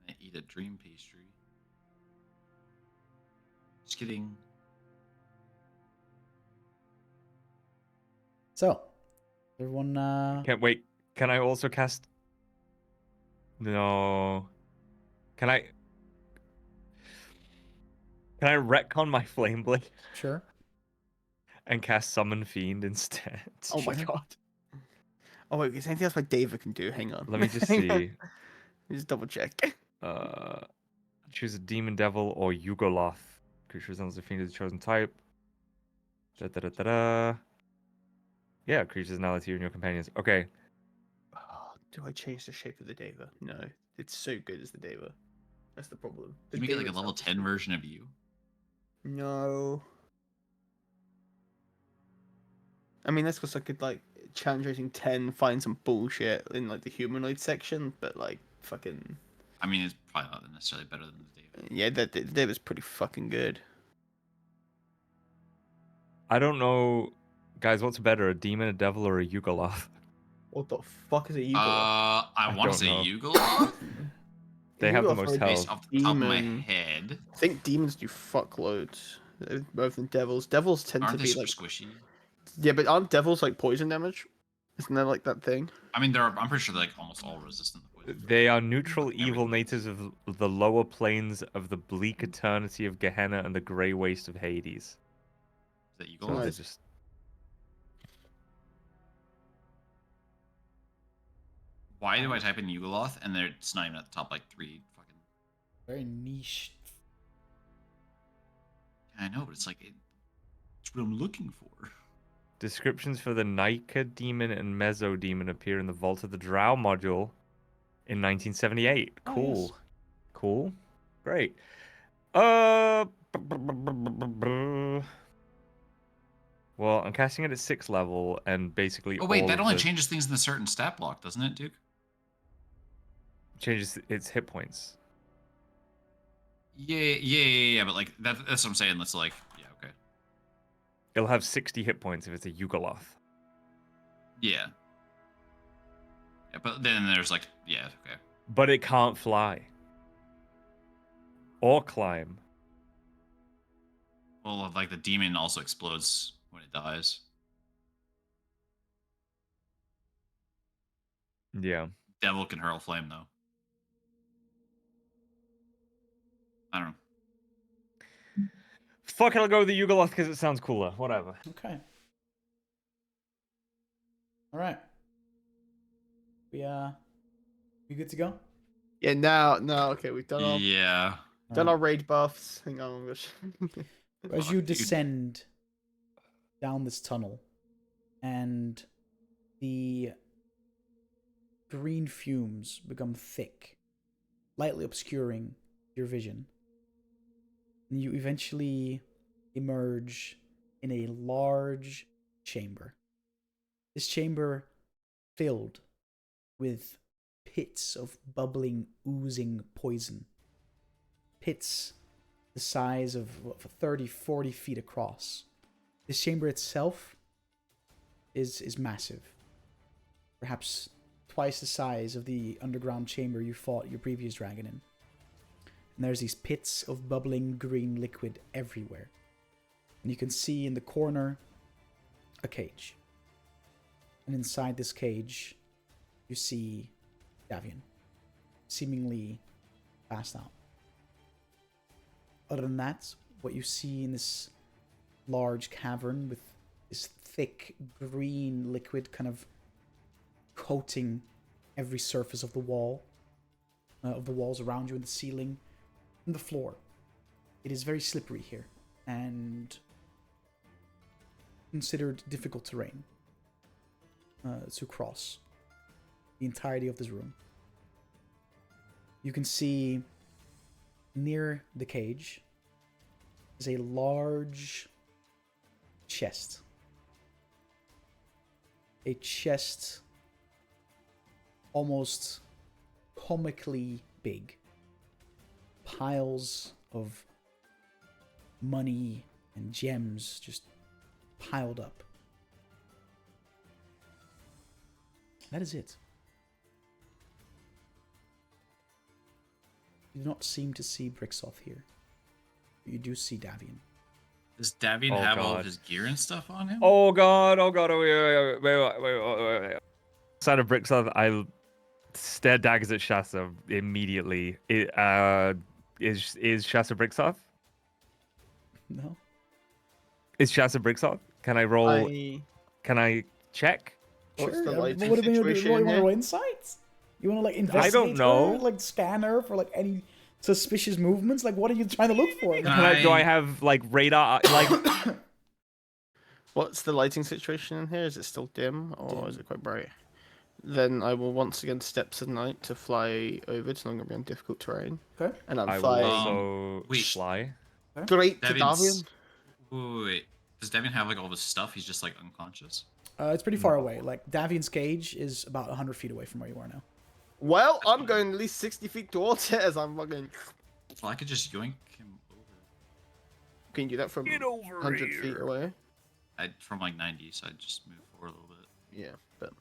I eat a dream pastry. Just kidding. So, everyone. Can't wait. Can I also cast? No. Can I? Can I retcon my Flame Blade Sure. and cast Summon Fiend instead? Oh my Sure. god. Oh wait, is there anything else like David can do? Hang on. Let me just Hang on. see. Let me just double check. Choose a Demon Devil or Yugoloth. Creature resembles a fiend of the chosen type. Da da da da da. Yeah, creatures now you and your companions. Okay. Oh, do I change the shape of the Deva? No, it's so good as the Deva. That's the problem. The You make it like Deva a level itself is 10 good. version of you. No. I mean, that's because I could like challenge rating 10, find some bullshit in like the humanoid section, but like fucking I mean, it's probably not necessarily better than the David. yeah, that Deva's pretty fucking good. I don't know, guys. What's better, a demon, a devil, or a Yugoloth? What the fuck is a Yugoloth? I want to don't say know. Yugoloth They have the Yugoloth most are based health. off the top of my demon. head. I think demons do fuckloads. Both than devils. Devils tend Aren't to they be super like squishy? yeah, but aren't devils like poison damage? Isn't that like that thing? I mean, I'm pretty sure they're like almost all resistant to poison. They are neutral Fucking evil everything. natives of the lower planes of the bleak eternity of Gehenna and the grey waste of Hades. Is that So Yugoloth? they're Nice. just Why do I type in Yugoloth and it's not even at the top like 3 fucking... Very niche. I know, but it's like... It's what I'm looking for. descriptions for the Nika demon and Meso demon appear in the Vault of the Drow module in 1978. Oh, Cool. yes. Cool. Great. Well, I'm casting it at 6th level, and basically Oh wait, all that of only the changes things in a certain stat block, doesn't it, Duke? changes its hit points. Yeah, but like that's what I'm saying. That's like, yeah, okay. It'll have 60 hit points if it's a Yugoloth. Yeah. Yeah, but then there's like, yeah, okay. But it can't fly. Or climb. Well, like the demon also explodes when it dies. Yeah. Devil can hurl flame though. I don't know. Fuck it, I'll go with the Yugoloth because it sounds cooler. Whatever. Okay. All right. We good to go? Yeah, now okay, we've done our Yeah. done our raid buffs. Hang on, gosh. As Fuck, you dude. descend down this tunnel, and the green fumes become thick, lightly obscuring your vision, and you eventually emerge in a large chamber. This chamber filled with pits of bubbling, oozing poison. Pits the size of 30, 40 feet across. This chamber itself is massive. Perhaps twice the size of the underground chamber you fought your previous dragon in. And there's these pits of bubbling green liquid everywhere. And you can see in the corner a cage. And inside this cage, you see Davian, seemingly passed out. Other than that, what you see in this large cavern with this thick green liquid kind of coating every surface of the wall, of the walls around you, and the ceiling, and the floor. It is very slippery here, and considered difficult terrain to cross the entirety of this room. You can see near the cage is a large chest. A chest almost comically big. Piles of money and gems just piled up. That is it. You do not seem to see Brixoth here. You do see Davian. Does Davian Oh, have all God. of his gear and stuff on him? Oh god, oh god, oh, wait. Side of Brixoth, I stare daggers at Shasta immediately. Is Shasta Brixoth? No? Is Shasta Brixoth? Can I roll? Can I check? What's Sure. the lighting What do you situation want to here? roll insights? You want to like investigate know. her, like scan her for like any suspicious movements? Like what are you trying to look for? Do I have like radar? Like What's the lighting situation in here? Is it still dim or Dim. is it quite bright? Then I will once again step to the night to fly over. It's not going to be on difficult terrain. Okay. And I'm I will flying also wait. fly. straight to Davian's- Davian. Wait. Does Davian have like all of his stuff? He's just like unconscious. It's pretty far away. Like Davian's cage is about 100 feet away from where you are now. Well, I'm going at least 60 feet towards it as I'm fucking. Well, I could just yoink him over. Can you do that from 100 feet away? From like 90, so I'd just move forward a little bit. Yeah, but.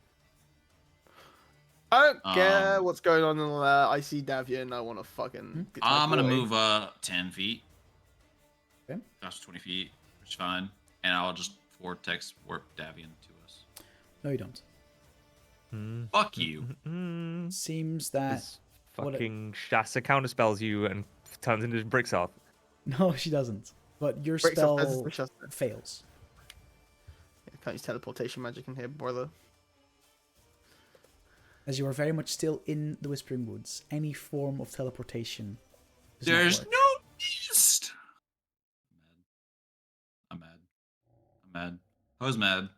I don't care Um, what's going on in there. I see Davian. I want to fucking. get my I'm gonna boy. move 10 feet. Okay. That's 20 feet, which is fine. And I'll just vortex warp Davian to us. No, you don't. Fuck you. Seems that This what it- fucking Shasta counterspells you and turns into Brixoth. no, she doesn't. But your Breaks off as spell the Shasta. fails. Can't use teleportation magic in here, brother. As you are very much still in the Whispering Woods, any form of teleportation does not There's work. no beast. I'm mad. I'm mad. I was mad.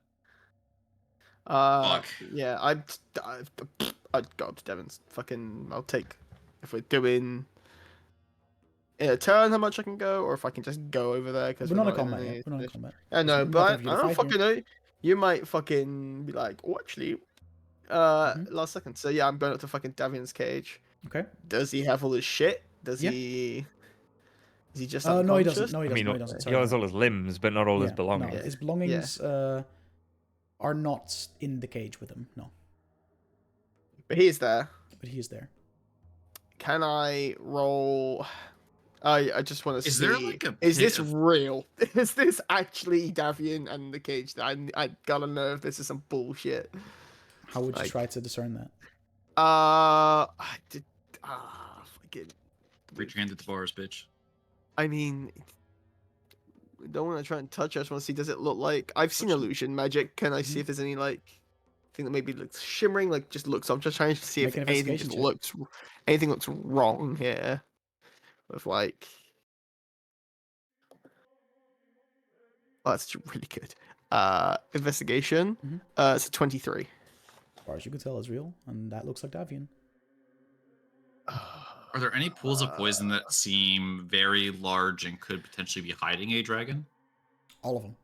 Fuck. Yeah, I'd go up to Devon's. Fucking, I'll take. If we're doing in a turn, how much I can go, or if I can just go over there because We're not in combat yet. We're not in combat. I know, There's but I nothing for you to don't fight fucking here. know. You might fucking be like, oh, actually, Mm-hmm. last second. So yeah, I'm going up to fucking Davian's cage. Okay. Does he have all his shit? Does Yeah. he? Is he just No, he unconscious? doesn't. No, he I doesn't. mean, no, he doesn't. he Sorry. has all his limbs, but not all his Yeah, belongings. No, his belongings are not in the cage with him. No, But he's there. but he is there. Can I roll? I just want to Is see. there, like, a Is pit this of- real? Is this actually Davian and the cage? I gotta know if this is some bullshit. How would you Like- try to discern that? I did. Fucking. Reach your hand at the bars, bitch. I mean, I don't want to try and touch. I just want to see. Does it look like I've seen illusion magic? Can I see Mhm. if there's any like thing that maybe looks shimmering? Like just looks. I'm just trying to see Make if an anything investigation just check. looks anything looks wrong here. With like. Oh, that's really good. Investigation. Mhm. It's a 23. As far as you can tell, is real, and that looks like Davian. Are there any pools of poison that seem very large and could potentially be hiding a dragon? All of them.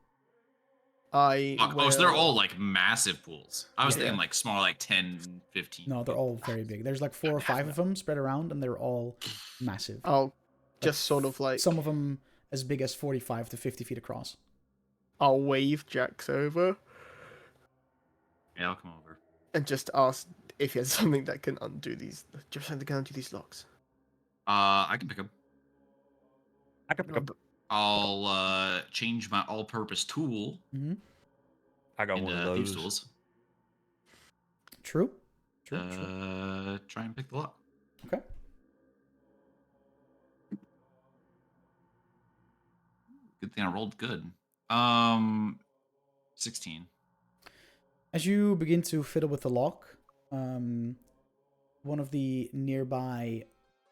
I Fuck. Oh, so they're will- all like massive pools. I was Yeah. thinking like small, like 10, 15. No, they're all very big. There's like 4 or 5 of them spread around, and they're all massive. I'll just sort of like Some of them as big as 45 to 50 feet across. I'll wave Jax over Yeah, I'll come over. and just ask if he has something that can undo these. Just something that can undo these locks. I can pick up. I can pick up. I'll change my all-purpose tool Hmm. I got one into of thieves' those. tools. True. True. True. Try and pick the lock. Okay. good thing I rolled good. 16. As you begin to fiddle with the lock, one of the nearby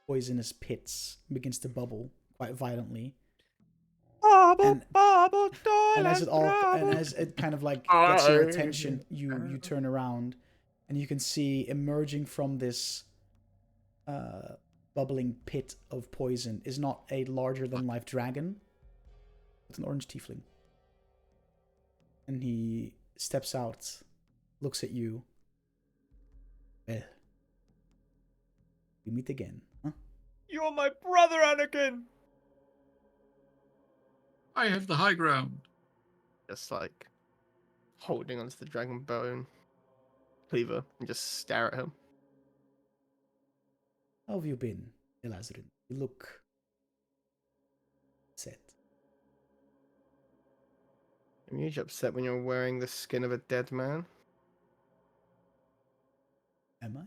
poisonous pits begins to bubble quite violently. And as it kind of like gets your attention, you turn around and you can see emerging from this bubbling pit of poison is not a larger than life dragon. It's an orange tiefling. And he steps out, looks at you. Well, we meet again, huh? You're my brother, Anakin! I have the high ground. Just like holding onto the dragon bone cleaver and just stare at him. How have you been, Elazarin? You look set. I'm usually upset when you're wearing the skin of a dead man. Am I?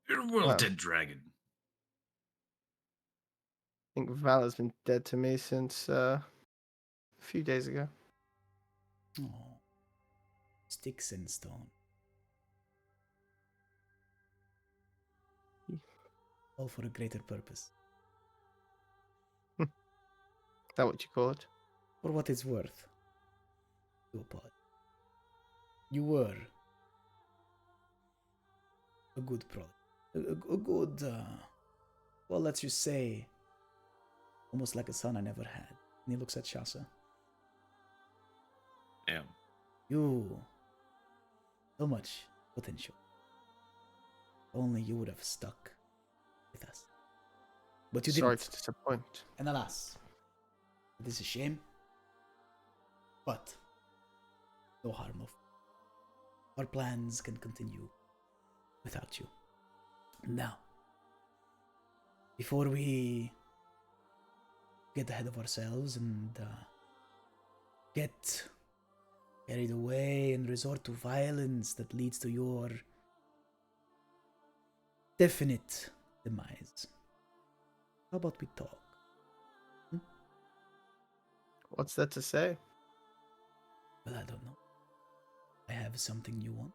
You're a well Well. dead dragon. I think Valor's been dead to me since a few days ago. Oh, sticks and stone. All for a greater purpose. Is that what you call it? For what it's worth. You were a good product. A good, well, let's just say, almost like a son I never had. And he looks at Shasa. Damn. You, so much potential. Only you would have stuck with us. But you Sorry didn't. to disappoint. And alas, it is a shame. But no harm, no foul. Our plans can continue without you. Now, before we get ahead of ourselves and get carried away and resort to violence that leads to your definite demise, how about we talk? What's there to say? Well, I don't know. I have something you want.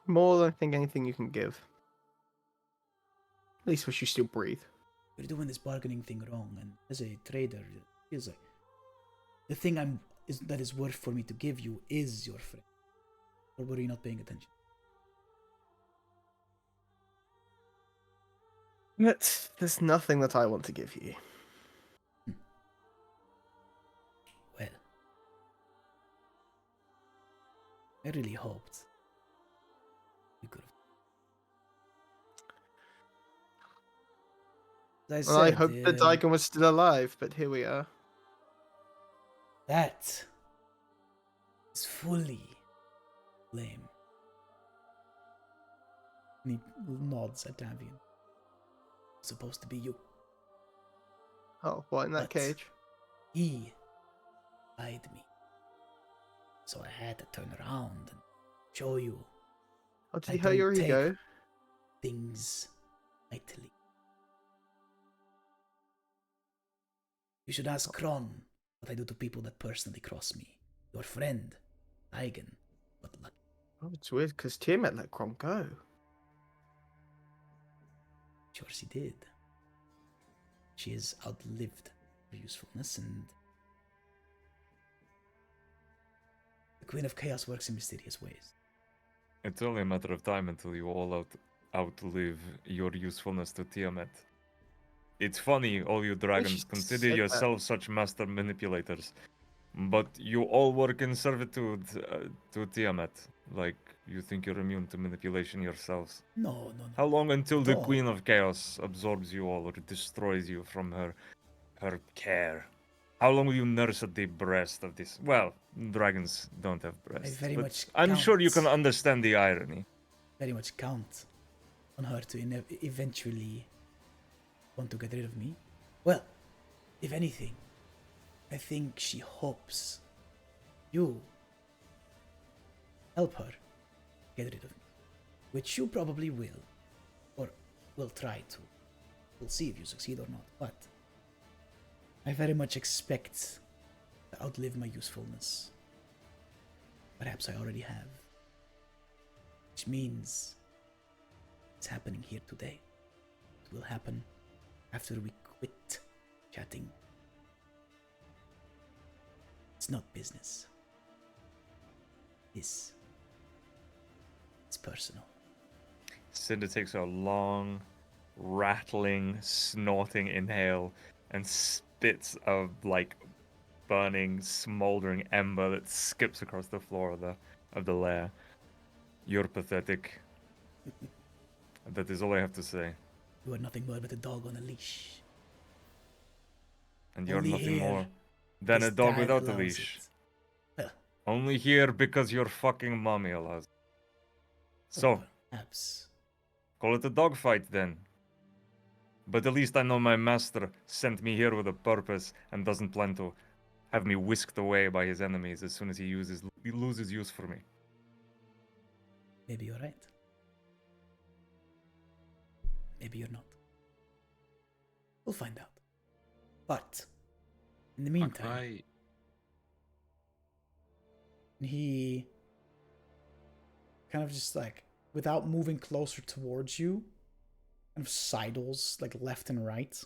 More than I think anything you can give. At least wish you still breathe. You're doing this bargaining thing wrong, and as a trader, it feels like the thing that is worth for me to give you is your friend. Or were you not paying attention? But there's nothing that I want to give you. Well, I really hoped we could have. As Well, I said, hoped that Daigon was still alive, but here we are. that is fully lame. And he nods at Davian. Supposed to be you. Oh, what, in that But cage? he eyed me. So I had to turn around and show you Oh, did I he hurt your don't take- ego? things lightly. You should ask Kron what I do to people that personally cross me. Your friend, Aigen, but lucky. Oh, it's weird, because Tiamat let Kron go. Sure she did. She has outlived her usefulness, and the Queen of Chaos works in mysterious ways. It's only a matter of time until you all outlive your usefulness to Tiamat. It's funny, all you dragons she consider said that. yourselves such master manipulators, but you all work in servitude to Tiamat. Like, you think you're immune to manipulation yourselves. No. How long until the No. Queen of Chaos absorbs you all or destroys you from her care? How long will you nurse at the breast of this? Well, dragons don't have breasts. very but much I'm sure you can count. understand the irony. Very much count on her to eventually want to get rid of me. Well, if anything, I think she hopes you help her get rid of me. Which you probably will. Or will try to. We'll see if you succeed or not. But I very much expect to outlive my usefulness. Perhaps I already have. Which means it's happening here today. It will happen after we quit chatting. It's not business. It's personal. Cinder takes a long, rattling, snorting inhale and spits a like burning, smoldering ember that skips across the floor of the lair. You're pathetic. That is all I have to say. You are nothing more but a dog on a leash. And you're Only nothing here more than a this dog dad without a allows leash. it. Well, Only here because your fucking mommy allows. So, perhaps. call it a dogfight then. But at least I know my master sent me here with a purpose and doesn't plan to have me whisked away by his enemies as soon as he loses use for me. Maybe you're right. Maybe you're not. We'll find out. But in the meantime, Right. he kind of just like, without moving closer towards you, kind of sidles like left and right.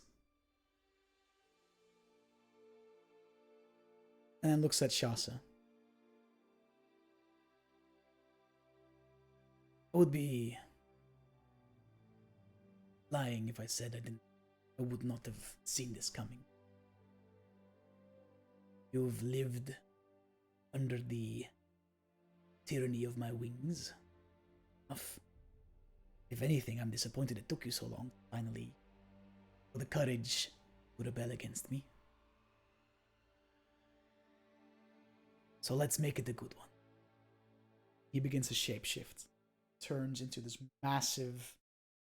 And then looks at Shasa. I would be lying if I said I would not have seen this coming. You've lived under the tyranny of my wings. If anything, I'm disappointed it took you so long to finally for the courage to rebel against me. So let's make it a good one. He begins to shapeshift, turns into this massive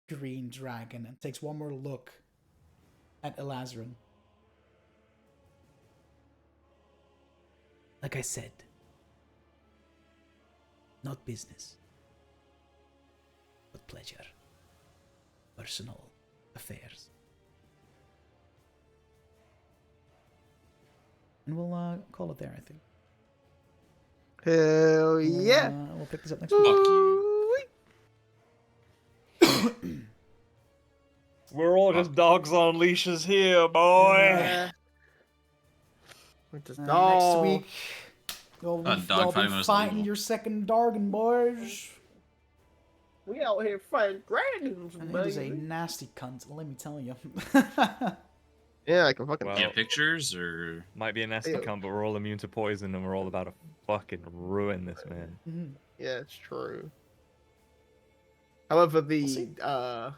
green dragon, and takes one more look at Elazarin. Like I said, not business, but pleasure. Personal affairs. And we'll call it there, I think. Hell yeah! We'll pick this up next week. Fuck you. We're all just dogs on leashes here, boy. Yeah. We're just Next week, you'll be, Dog y'all fighting be was fighting illegal. your second Dargon, boys. we out here fighting dragons, And it is a baby. nasty cunt, let me tell you. Yeah, I can fucking. Well, Yeah, pictures or Might be a nasty Ew. cunt, but we're all immune to poison and we're all about to fucking ruin this man. Mhm. Yeah, it's true. However, We'll see. the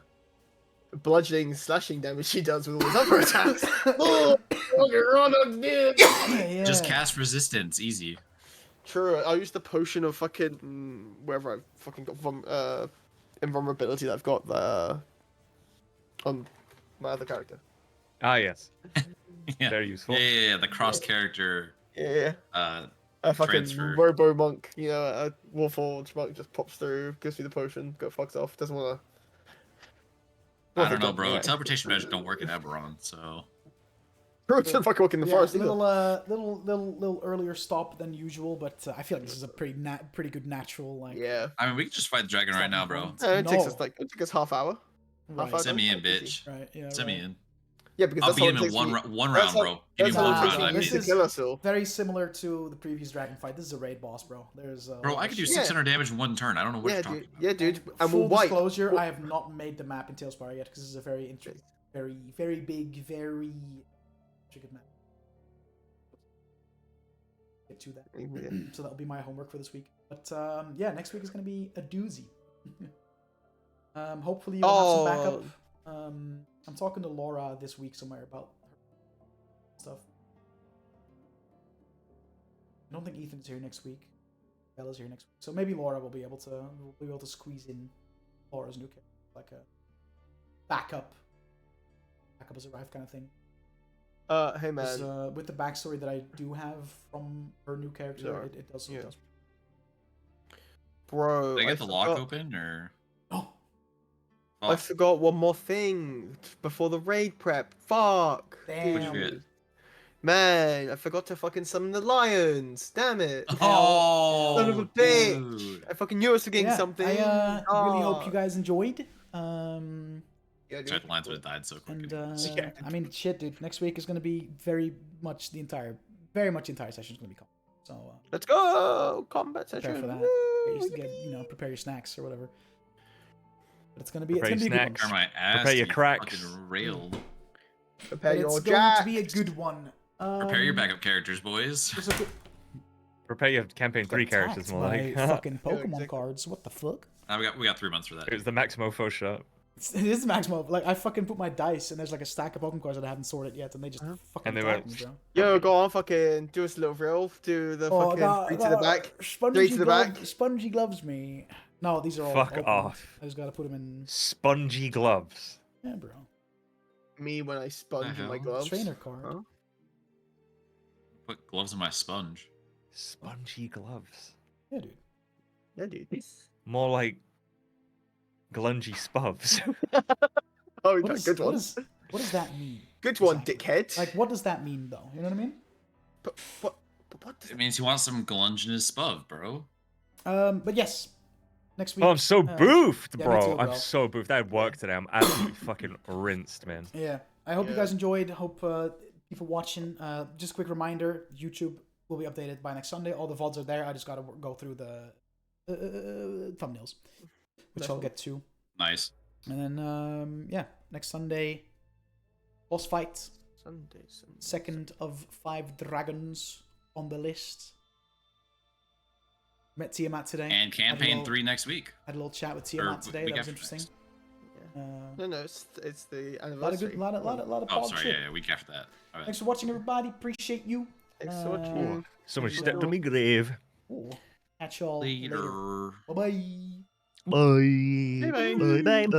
bludgeoning, slashing damage she does with all his other attacks. Oh, fucking run on, dude. Yeah. just cast resistance, easy. True. I used the potion of fucking wherever I fucking got invulnerability that I've got on my other character. Ah, yes. Yeah. Very useful. Yeah, the cross character. Yeah. Uh, A fucking Transfer. robo monk, a Warforged monk just pops through, gives me the potion, go fucks off, doesn't wanna. I don't know, bro. Teleportation magic don't work in Eberron, so Bro, it doesn't fucking work in the Yeah, forest either. little earlier stop than usual, but I feel like this is a pretty good natural like. Yeah. I mean we can just fight the dragon right now, bro. Stopping It takes No. us it took us half hour. Right, hour. Send me in, Easy. bitch. right, yeah. Send right. me in. Yeah, because I'll that's how beat it him in takes one me. one that's round, how- bro. Give me That's how one it round. takes I me This beat to is- kill us all. Very similar to the previous dragon fight. This is a raid boss, bro. There's Bro, I could do Yeah. 600 damage in one turn. I don't know what Yeah, you're talking dude. about. Yeah, dude. And Full we'll wipe. disclosure, I have not made the map in Tailspire yet because this is a very very big, very intricate map. Get to that. Yeah. So that'll be my homework for this week. But yeah, next week is going to be a doozy. Hopefully you'll have some backup. I'm talking to Laura this week somewhere about her stuff. I don't think Ethan's here next week. Bella's here next week, so maybe Laura will be able to squeeze in Laura's new character, like a backup has arrived kind of thing. Hey 'Cause, man. with the backstory that I do have from her new character, Sure. it does. Yeah. It does. Bro, Did I I get the lock forgot- open or? Oh, I forgot one more thing before the raid prep. Fuck. Damn. Dude. Man, I forgot to fucking summon the lions. Damn it. Oh, Son of a bitch. dude. I fucking knew I was forgetting yeah. something. I really hope you Ah. guys enjoyed. Yeah, dude. Sorry, the lines would have died so quick. And Yeah. I mean, shit, dude. Next week is gonna be very much the entire session is gonna be coming. So Let's go! Combat prepare session. for that. Woo! Prepare your snacks or whatever. But it's gonna be Prepare a good your one. snacks. Prepare my ass. Prepare your to be cracks. Fucking railed. Prepare But your it's going jack. to be a good one. Prepare your backup characters, boys. There's a good- Prepare your campaign 3 characters, attacked more by like. fucking Yeah, Pokemon exactly. cards. What the fuck? We got 3 months for that. It was the Maximofo shop. It is Maximo. Like I fucking put my dice and there's like a stack of Pokemon cards that I haven't sorted yet, and they just fucking And they attacked went- me, bro. Yo, go on, fucking do us a little reel. Do the fucking three to the back. Spongy Three to the glove- back. Spongy gloves me. No, these are all. Fuck opened. off. I just gotta put them in. Spongy gloves. Yeah, bro. Me when I sponge in my hell? gloves. Trainer card. Huh? Put gloves on my sponge. Spongy gloves. Yeah, dude. Yeah, dude. More like glungy spubs. Oh, What, that's is, good what, one. is, what does that mean? Good one, exactly? dickhead. Like, what does that mean, though? You know what I mean? But what does It means he wants some glunge in his spub, bro. But yes, next week. Oh, I'm so boofed, yeah, me bro. too, bro. I'm so boofed. I had work today. I'm absolutely fucking rinsed, man. Yeah, I hope you Yeah. guys enjoyed. Hope people watching. Just a quick reminder: YouTube will be updated by next Sunday. All the VODs are there. I just gotta go through the thumbnails, which Nice I'll one. get to. Nice. And then yeah, next Sunday, boss fight. Sunday. 2nd of 5 dragons on the list. Met Tiamat today. And Had a campaign little- 3 next week. Had a little chat with Tiamat today. week That was after interesting. next. No, no, it's the A lot of anniversary. good, lot of Oh, pod sorry. shit. Yeah, week after that. All right. Thanks for watching, everybody. Appreciate you. Thanks for watching. Someone Yeah. stepped on me grave. Ooh. Catch y'all later. Later. Bye bye. Bye. Bye-bye. Bye bye bye.